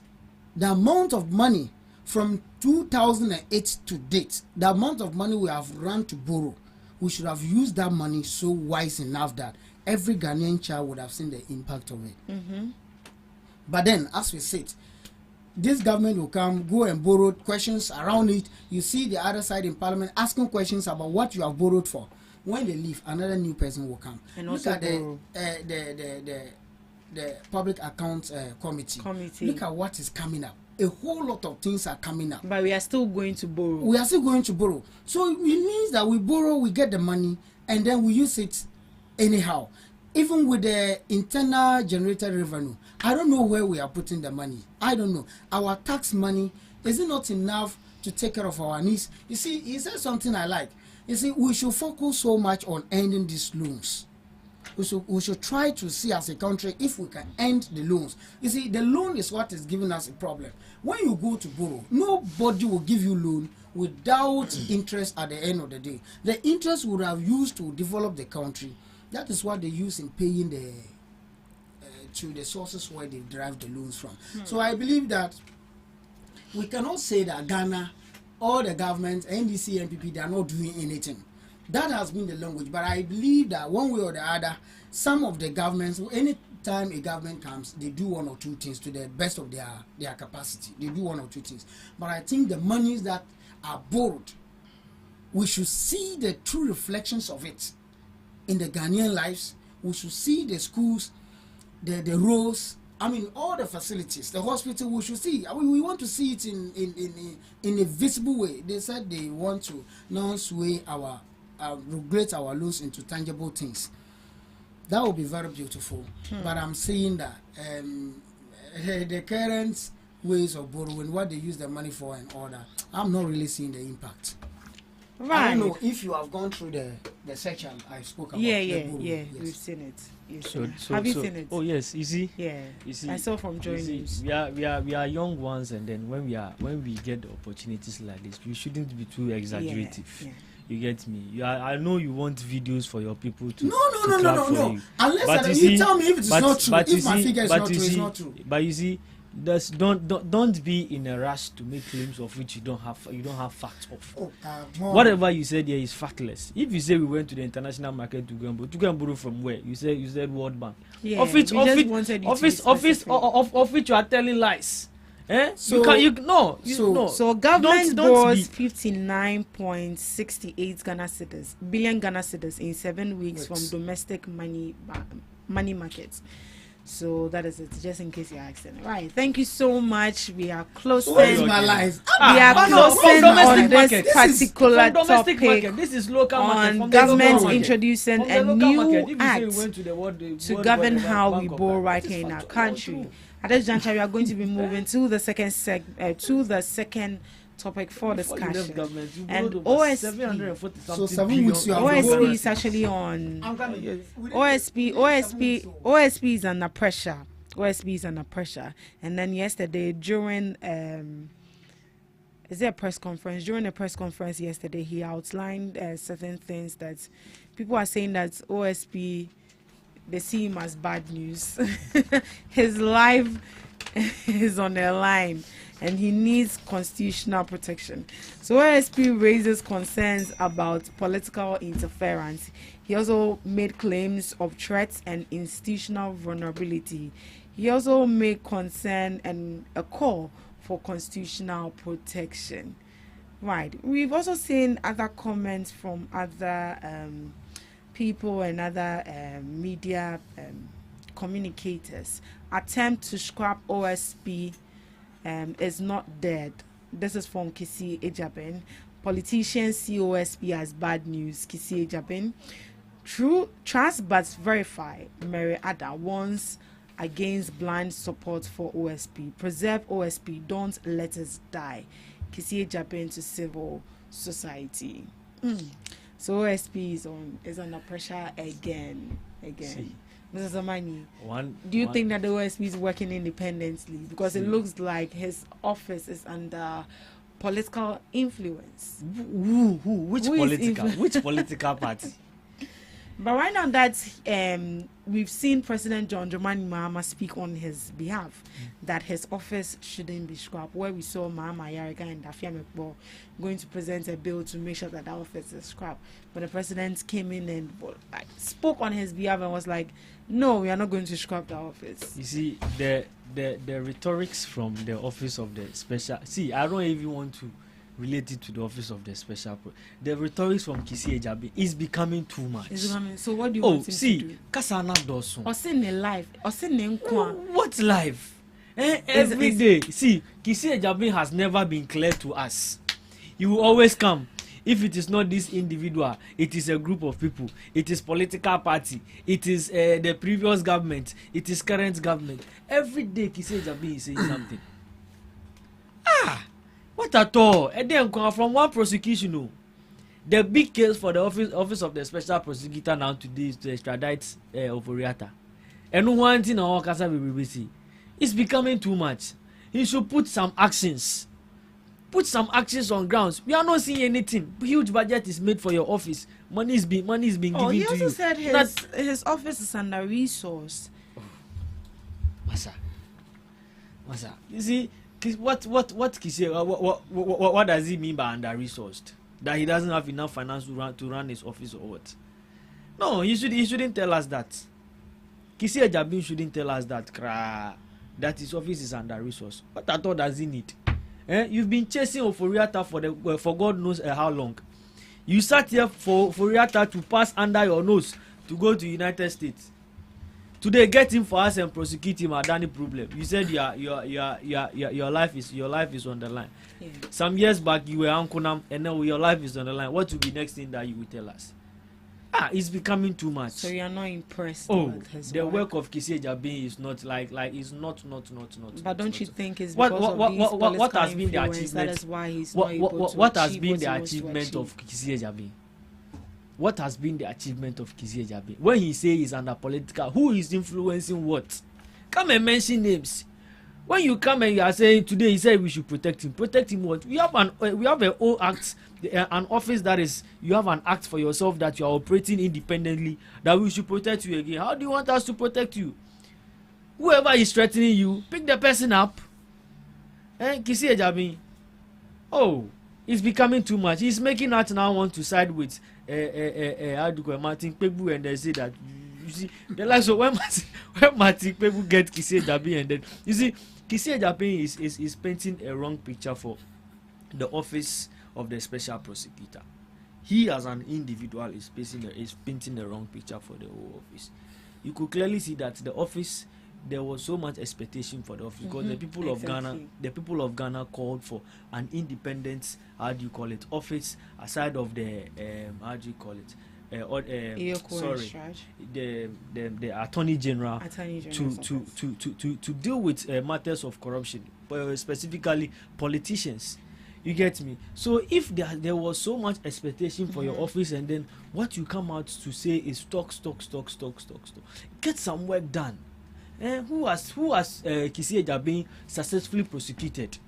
the amount of money from 2008 to date, the amount of money we have run to borrow, we should have used that money so wise enough that every Ghanaian child would have seen the impact of it. But then, as we said, this government will come, go and borrow questions around it. You see the other side in parliament asking questions about what you have borrowed for. When they leave, another new person will come. And look at the public accounts committee. Look at what is coming up. A whole lot of things are coming up. But we are still going to borrow. We are still going to borrow. So it means that we borrow, we get the money, and then we use it anyhow. Even with the internal generated revenue, I don't know where we are putting the money. I don't know. Our tax money, is it not enough to take care of our needs? You see, he said something I like. You see, we should focus so much on ending these loans. We should try to see as a country if we can end the loans. You see, the loan is what is giving us a problem. When you go to borrow, nobody will give you loan without interest at the end of the day. The interest would have used to develop the country. That is what they use in paying to the sources where they derive the loans from. So I believe that we cannot say that Ghana, all the governments, NDC, NPP, they are not doing anything. That has been the language. But I believe that one way or the other, some of the governments, anytime a government comes, they do one or two things to the best of their capacity. They do one or two things. But I think the monies that are borrowed, we should see the true reflections of it in the Ghanaian lives. We should see the schools, the roads, I mean all the facilities, the hospital. We should see. I mean, we want to see it in a visible way. They said they want to now sway regulate our loans into tangible things. That would be very beautiful. But I'm saying that the current ways of borrowing, what they use the money for and all that, I'm not really seeing the impact. I don't know if you have gone through the section I spoke about. Yeah, we've seen it. Have you seen it? Oh yes, you see. Yeah, you see. I saw from Joy News. We are young ones, and then when we get the opportunities like this, we shouldn't be too exaggerative. Yeah. You get me? I know you want videos for your people to clap for you. Unless you tell me if it's not true. If my figure is not true, it's not true. But you see, don't be in a rush to make claims of which you don't have facts of. Whatever you said here is factless. If you say we went to the international market to go and borrow from where? You said World Bank. Yeah, of which you are telling lies. So government borrows 59.68 billion Ghana cedis in 7 weeks from domestic money markets. So that is it, just in case you're asking. Right. Thank you so much. We are closing. What is my life? We are closing on this particular topic. This is local on government introducing a new act to govern how we borrow right here in our country. At this juncture, we are going to be moving to the second topic for discussion. And OSP is actually on. OSP is under pressure OSP is under pressure. And then yesterday during is there a press conference? During a press conference yesterday, he outlined certain things that people are saying that OSP, they see him as bad news. His life is on the line and he needs constitutional protection. So OSP raises concerns about political interference. He also made claims of threats and institutional vulnerability. He also made concern and a call for constitutional protection. Right. We've also seen other comments from other people and other media communicators. Attempt to scrap OSP is not dead. This is from Kisi Ejabin. Politicians see OSP as bad news. Kisi Ejabin. True, trust but verify. Mary Ada warns against blind support for OSP. Preserve OSP. Don't let us die. Kisi Ejabin to civil society. So OSP is under pressure again. See, Mr. Zamani, do you think that the OSP is working independently? Because it looks like his office is under political influence. Which political party? But right now that we've seen President John Dramani Mahama speak on his behalf that his office shouldn't be scrapped, where we saw Mahama Yarika and Dafia Mekbo going to present a bill to make sure that office is scrapped. But the president came in and spoke on his behalf and was like, no, we are not going to scrap the office. You see, the rhetorics from the office of the special... See, I don't even want to related to the office of the special the rhetorics from Kisi Ejabi is becoming too much. So what do you want him to do? Kasana Dawson. What life? Every day. See, Kisi Ejabi has never been clear to us. He will always come. If it is not this individual, it is a group of people. It is political party. It is the previous government. It is current government. Every day Kisi Ejabi is saying something. What at all? And then from one prosecution, no. The big case for the office of the special prosecutor now today is to extradite Oforiatta. And one thing our Kasa BBC, it's becoming too much. He should put some actions. Put some actions on grounds. We are not seeing anything. Huge budget is made for your office. Money is being given to you. He also said his office is under resource. Masa, you see. What does he mean by under resourced? That he doesn't have enough finance to run his office or what? No, he shouldn't tell us that. Kisi Ejabin shouldn't tell us that his office is under resourced. What at all does he need? You've been chasing Oforiatta for God knows how long. You sat here for Oforiatta to pass under your nose to go to United States. Today, get him for us and prosecute him at any problem. You said your life is on the line. Yeah. Some years back, you were Ankunam, and now your life is on the line. What will be next thing that you will tell us? It's becoming too much. So you are not impressed? The work of Kisi Ejabi is not is not. But don't you think it's because what has been the achievement? That is why he's not able to what has been the achievement of Kisi Ejabi? What has been the achievement of Kisi Ejabi? When he say he's under political, who is influencing what? Come and mention names. When you come and you are saying today, he said we should protect him. Protect him what? We have an own act, an office that is, you have an act for yourself that you are operating independently, that we should protect you again. How do you want us to protect you? Whoever is threatening you, pick the person up. Kisi Ejabi. It's becoming too much. He's making us now want to side with Martin Pebu, and they say that you see the likes of when Martin Pebu get Kisi Ejabi, and then you see Kisi Ejabi is painting a wrong picture for the office of the special prosecutor. He as an individual is painting the wrong picture for the whole office. You could clearly see that the office, there was so much expectation for the office because the people of Ghana called for an independent, office aside of the the Attorney General to deal with matters of corruption, specifically politicians. You get me? So if there was so much expectation for your office, and then what you come out to say is talk, get some work done. Who has Kisi Eja been successfully prosecuted?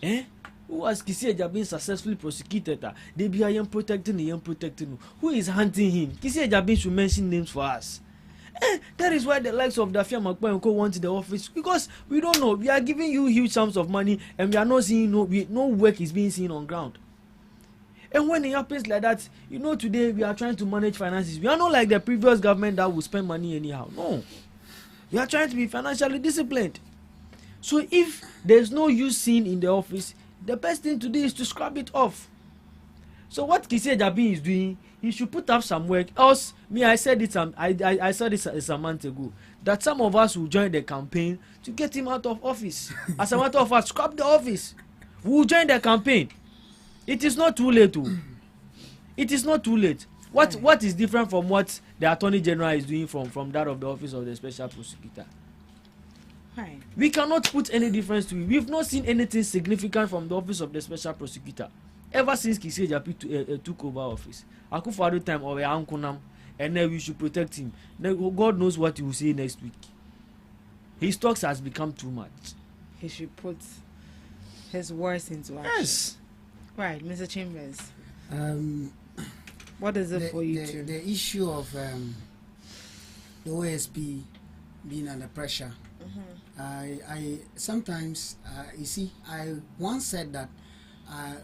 Who has Kisi Eja been successfully prosecuted? They be a protecting. Who is hunting him? Kisi Eja been should mention names for us. That is why the likes of Dafia Makwenko want the office, because we don't know. We are giving you huge sums of money and we are not seeing no work is being seen on ground. And when it happens like that, today we are trying to manage finances. We are not like the previous government that will spend money anyhow. No. We are trying to be financially disciplined. So if there's no use seen in the office, the best thing to do is to scrap it off. So what Kisi Ejabi is doing, he should put up some work. Else, I said it. I said this a month ago that some of us will join the campaign to get him out of office. As a matter of fact, scrap the office. We will join the campaign. It is not too late. It is not too late. What is different from what the Attorney General is doing from that of the Office of the Special Prosecutor? Right. We cannot put any difference to it. We've not seen anything significant from the Office of the Special Prosecutor ever since Kisi Ejabi took over office. Akufo-Addo time or Ankunam, and then we should protect him. Now, God knows what he will say next week. His talks has become too much. He should put his words into action. Yes. Right, Mr. Chambers. What is it for you too? The issue of the OSP being under pressure. I sometimes you see, I once said that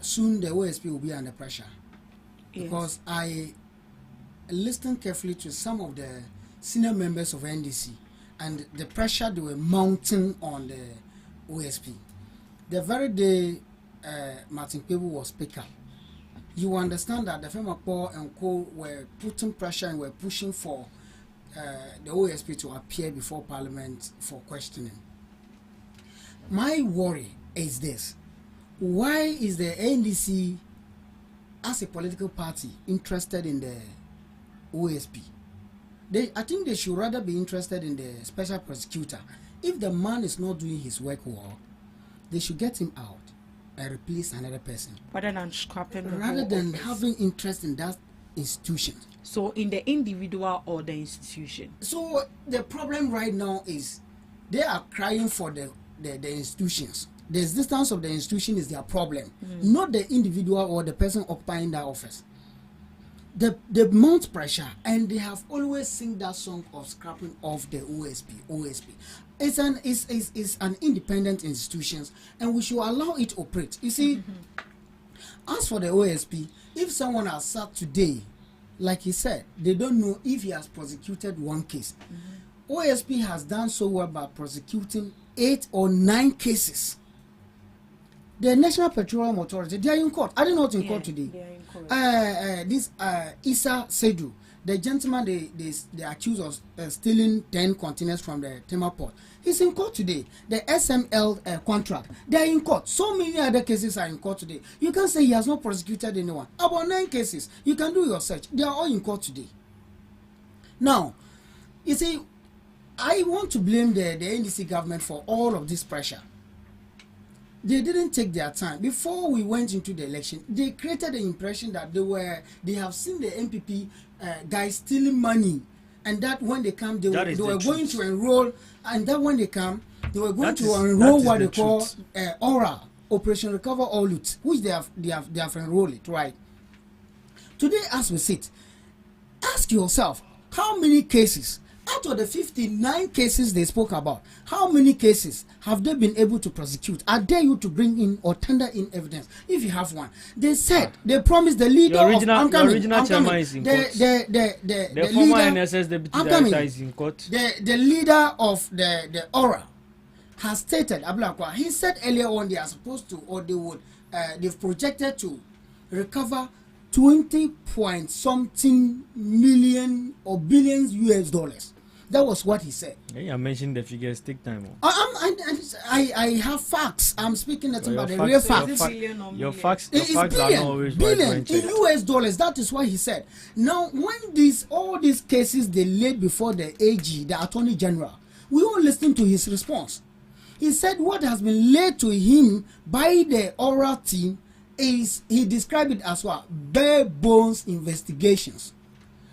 soon the OSP will be under pressure, because I listened carefully to some of the senior members of NDC and the pressure they were mounting on the OSP. The very day Martin Kwebu was Speaker, you understand that the Femapo and Co were putting pressure and were pushing for the OSP to appear before Parliament for questioning. My worry is this: why is the NDC, as a political party, interested in the OSP? I think they should rather be interested in the special prosecutor. If the man is not doing his work well, they should get him out and replace another person, rather than scrapping having interest in that institution. So in the individual or the institution. So the problem right now is they are crying for the institutions. The existence of the institution is their problem, not the individual or the person occupying that office. They mount pressure, and they have always sing that song of scrapping off the OSP. It's an independent institution, and we should allow it to operate. You see, as for the OSP, if someone has sat today, like he said, they don't know if he has prosecuted one case. OSP has done so well by prosecuting 8 or 9 cases. The National Petroleum Authority, they are in court. Are they not in court today? They are in court. This Issa Sedu, the gentleman they accused of stealing 10 containers from the Tema port, he's in court today. The SML contract, they are in court. So many other cases are in court today. You can say he has not prosecuted anyone. About 9 cases, you can do your search. They are all in court today. Now, you see, I want to blame the NDC government for all of this pressure. They didn't take their time. Before we went into the election, they created the impression that they have seen the MPP guys stealing money, and that when they come, they were going to enroll, and that when they come, they were going to enroll what they call ORA, Operation Recover or Loot, which they have enrolled it, right? Today, as we sit, ask yourself, how many cases out of the 59 cases they spoke about, how many cases have they been able to prosecute? I dare you to bring in or tender in evidence if you have one. They said they promised the leader the original chairman is in court. The former NSS deputy director is in court. The leader of the ORA has stated, Ablakwa, he said earlier on they are supposed to, or they've projected to recover 20 point something million or billions US dollars. That was what he said. Yeah, I mentioned the figures. Take time. I have facts. I'm speaking about the real facts. Your facts are not always billion in US dollars. That is what he said. Now, when all these cases they laid before the AG, the Attorney General, we all listened to his response. He said what has been laid to him by the oral team is, he described it as what? Bare bones investigations.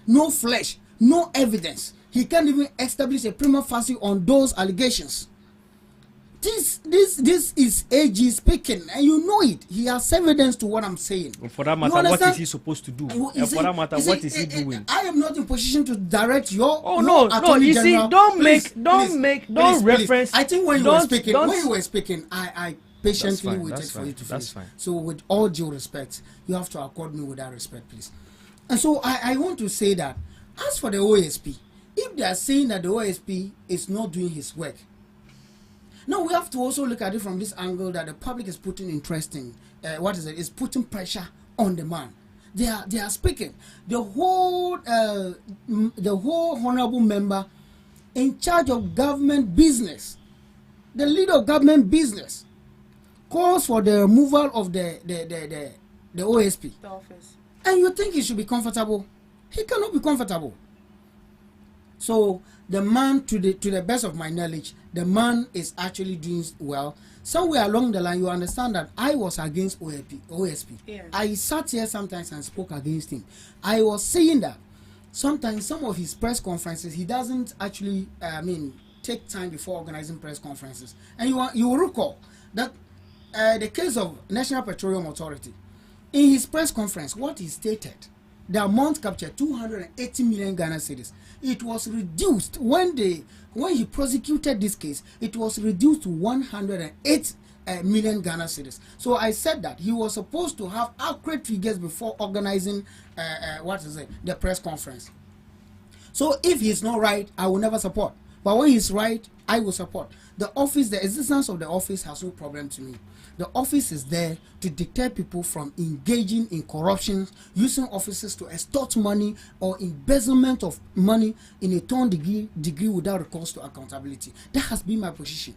No flesh, no evidence. he can't even establish a prima facie on those allegations. This is AG speaking, and you know it. He has evidence to what I'm saying. For that matter, what is he supposed to do? For that matter, what is he doing? I am not in position to direct your. Oh no, you see, don't reference. I think when you were speaking, I patiently waited for you to finish. That's fine. So with all due respect, you have to accord me with that respect, please. And so I want to say that as for the OSP, if they are saying that the OSP is not doing his work, now we have to also look at it from this angle that the public is putting interest in. Is putting pressure on the man. They are speaking. The whole honorable member in charge of government business, the leader of government business, calls for the removal of the OSP. The office. And you think he should be comfortable? He cannot be comfortable. So the man, to the best of my knowledge, the man is actually doing well. Somewhere along the line, you understand that I was against OSP. Yeah. I sat here sometimes and spoke against him. I was saying that sometimes some of his press conferences, he doesn't actually, take time before organizing press conferences. And you will recall that the case of National Petroleum Authority, in his press conference, what he stated, the amount captured 280 million Ghana cedis. It was reduced when he prosecuted this case. It was reduced to 108 million Ghana cedis. So I said that he was supposed to have accurate figures before organizing the press conference. So if he's not right, I will never support. But when he's right, I will support. The existence of the office has no problem to me. The office is there to deter people from engaging in corruption, using offices to extort money or embezzlement of money in a torn degree without recourse to accountability. That has been my position.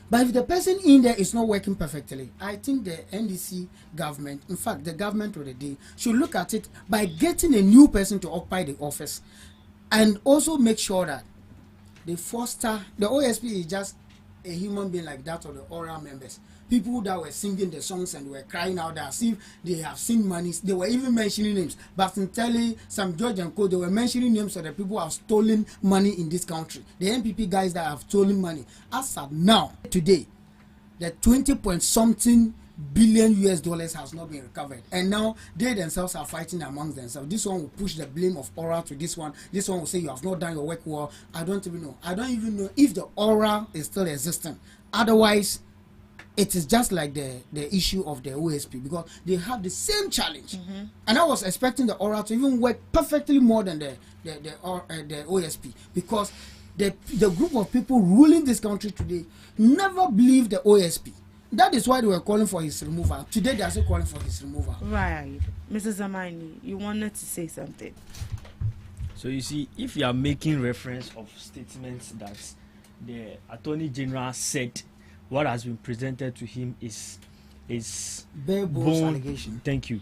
But if the person in there is not working perfectly, I think the NDC government, in fact the government of the day, should look at it by getting a new person to occupy the office and also make sure that they foster. The OSP is just a human being like that of the oral members. People that were singing the songs and were crying out as if they have seen money. They were even mentioning names. But in telling some George and Co, they were mentioning names of the people who have stolen money in this country. The NPP guys that have stolen money. As of now, today, the 20-point-something billion US dollars has not been recovered. And now they themselves are fighting amongst themselves. This one will push the blame of Aura to this one. This one will say you have not done your work well. I don't even know. I don't even know if the Aura is still existing. Otherwise, it is just like the issue of the OSP because they have the same challenge. Mm-hmm. And I was expecting the Aura to even work perfectly more than the OSP because the group of people ruling this country today never believed the OSP. That is why they were calling for his removal. Today they are still calling for his removal. Right. Mrs. Zamani, you wanted to say something. So you see, if you are making reference of statements that the Attorney General said what has been presented to him is bare bones allegation. Thank you.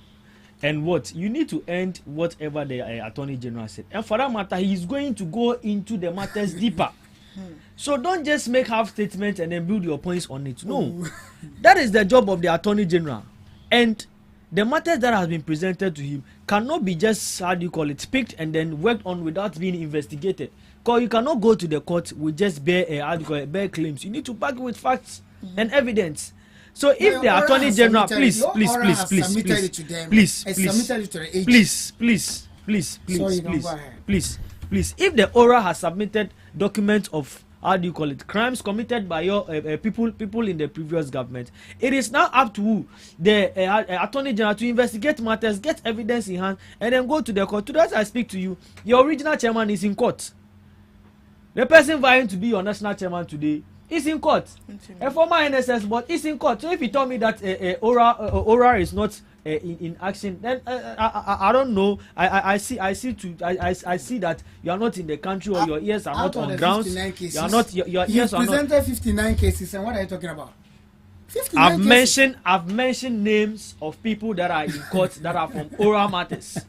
And what you need to end whatever the Attorney General said. And for that matter, he is going to go into the matters deeper. So don't just make half statements and then build your points on it. No, that is the job of the Attorney General. And the matters that has been presented to him cannot be just picked and then worked on without being investigated. Because you cannot go to the court with just bare claims. You need to back it with facts and evidence. So if the Attorney General, please, if the ORA has submitted documents of crimes committed by your people in the previous government, it is now up to the Attorney General to investigate matters, get evidence in hand, and then go to the court. To that I speak to you, your original chairman is in court. The person vying to be your national chairman today is in court. A former NSS board is in court. So if you tell me that ORA is not in action, then I don't know. I see that you are not in the country or your ears are not on ground. You are not. Your ears are not. You presented 59 cases, and what are you talking about? I've mentioned names of people that are in court that are from ORA matters.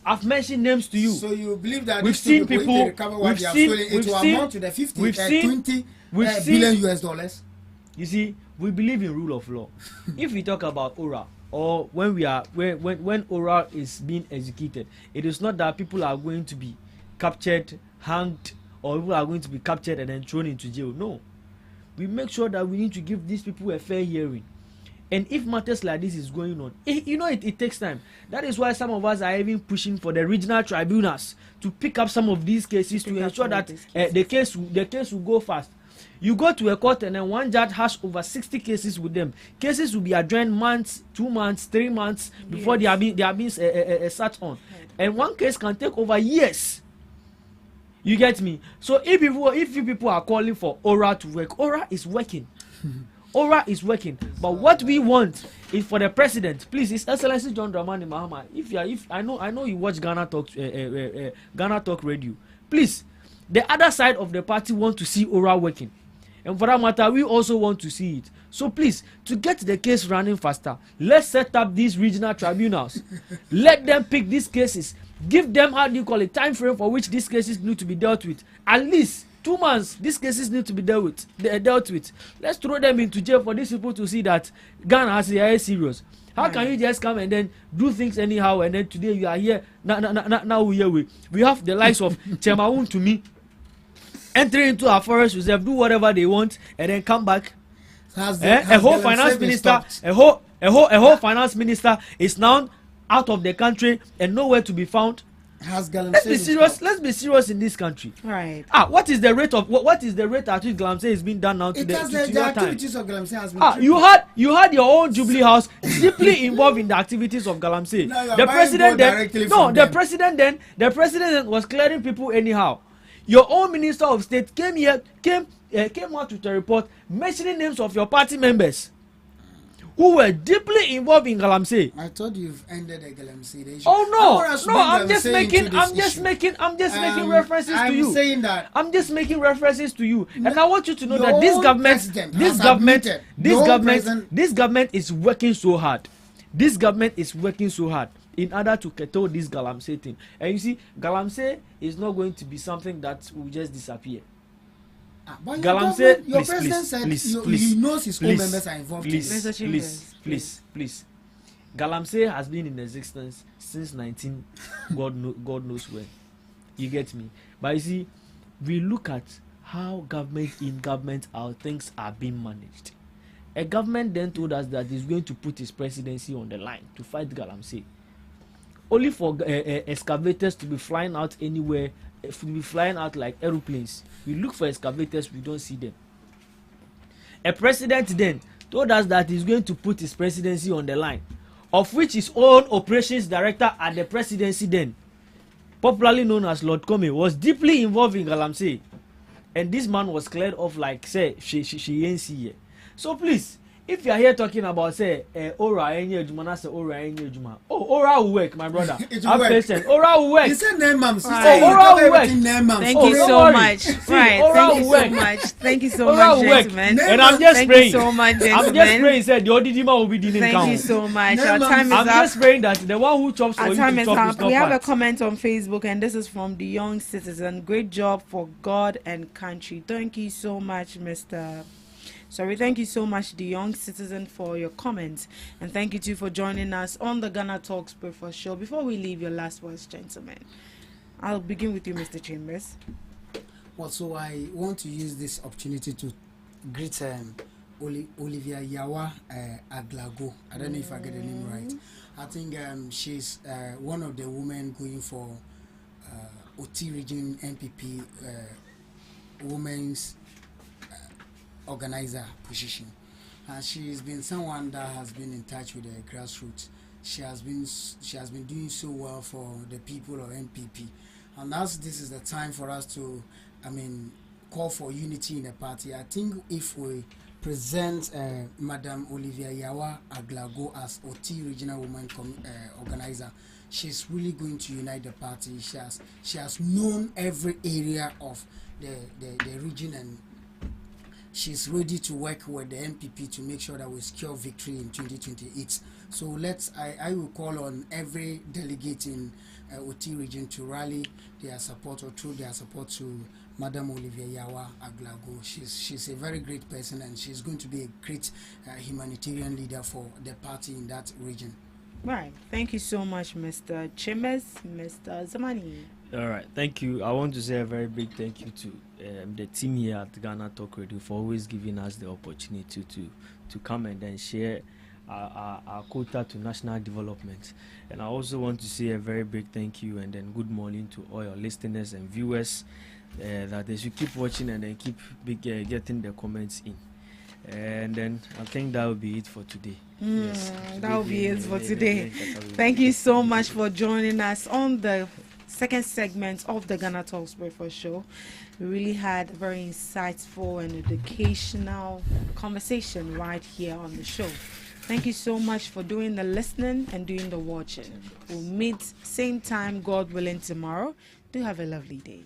I've mentioned names to you. So you believe that we've seen people recover what they have stolen, it will amount to the 20 billion US dollars? You see, we believe in rule of law. If we talk about ORA or when ORA is being executed, it is not that people are going to be captured, hanged, or people are going to be captured and then thrown into jail. No. We make sure that we need to give these people a fair hearing. And if matters like this is going on, it takes time. That is why some of us are even pushing for the regional tribunals to pick up some of these cases to ensure that the case will go fast. You go to a court and then one judge has over 60 cases with them. Cases will be adjourned months, 2 months, 3 months before they are being sat on. And one case can take over years. You get me? So if you people are calling for ORA to work, ORA is working. ORA is working. But what we want is for the president, please, His Excellency John Dramani Mahama. If I know you watch Ghana Talk Radio. Please, the other side of the party want to see ORA working. And for that matter, we also want to see it. So please, to get the case running faster, let's set up these regional tribunals. Let them pick these cases. Give them, time frame for which these cases need to be dealt with. At least 2 months, these cases need to be dealt with. Let's throw them into jail for these people to see that Ghana has a serious. How can you just come and then do things anyhow and then today you are here, now we have the likes of Chemaun to me entering into our forest reserve, do whatever they want and then come back. A whole finance minister is now out of the country and nowhere to be found. Let's be serious in this country. Right. What is the rate at which Galamsey is being done now to the activities of Galamsey has been you had your own Jubilee House deeply involved in the activities of Galamsey. The president was clearing people anyhow. Your own Minister of State came out with a report mentioning names of your party members who were deeply involved in Galamsey. I thought you've ended the Galamsey issue. Oh no, I'm just making references to you. I'm saying that. I'm just making references to you, and I want you to know that this government is working so hard. This government is working so hard in order to curtail this Galamsey thing. And you see, Galamsey is not going to be something that will just disappear. But Galamsey, your president said he knows his own members are involved in this. Please. Galamsey has been in existence since God knows when. You get me? But you see, we look at how our things are being managed. A government then told us that he's going to put his presidency on the line to fight Galamsey. Only for excavators to be flying out anywhere, to be flying out like aeroplanes. We look for excavators, we don't see them. A president then told us that he's going to put his presidency on the line, of which his own operations director at the presidency then, popularly known as Lord Comey, was deeply involved in Galamsey. And this man was cleared off like, say, she ain't see here. So please, if you are here talking about say Ora Enye Juma, say Ora Enye Juma. Oh, Ora will work, my brother. Have patience. Ora will work. You said name ma'am. Ora will work. Thank you so much. Right. Thank you so much, gentlemen. And I'm just praying. Thank you so much, gentlemen. I'm just praying. Said the Odidima will be dealing. Thank you so much. Our time is up. I'm just praying that the one who chops for you to chop is not. We have a comment on Facebook, and this is from the young citizen. Great job for God and country. Thank you so much, Mr. Thank you so much, the young citizen, for your comments, and thank you too for joining us on the Ghana Talks Breakfast Show. Before we leave, your last words, gentlemen. I'll begin with you, Mr. Chambers. Well, so I want to use this opportunity to greet Olivia Yawa Aglago. I don't know if I get the name right. I think she's one of the women going for OT Region MPP Women's Organizer position. She's been someone that has been in touch with the grassroots. She has been doing so well for the people of MPP, and as this is the time for us to, call for unity in the party. I think if we present Madam Olivia Yawa Aglago as OT Regional Women Organizer, she's really going to unite the party. She has known every area of the region, and she's ready to work with the MPP to make sure that we secure victory in 2028. So I will call on every delegate in OT region to rally their support or through their support to Madam Olivia Yawa Aglago. She's a very great person, and she's going to be a great humanitarian leader for the party in that region. Right. Thank you so much, Mr. Chambers. Mr. Zamani. All right, thank you. I want to say a very big thank you to the team here at Ghana Talk Radio for always giving us the opportunity to come and then share our quota to national development. And I also want to say a very big thank you and then good morning to all your listeners and viewers, that they should keep watching and then keep getting the comments in. And then I think that will be it for today. Yes, that will be it for today. Thank you so much for joining us on the second segment of the Ghana Talks Breakfast Show. We really had a very insightful and educational conversation right here on the show. Thank you so much for doing the listening and doing the watching. We'll meet same time, God willing, tomorrow. Do have a lovely day.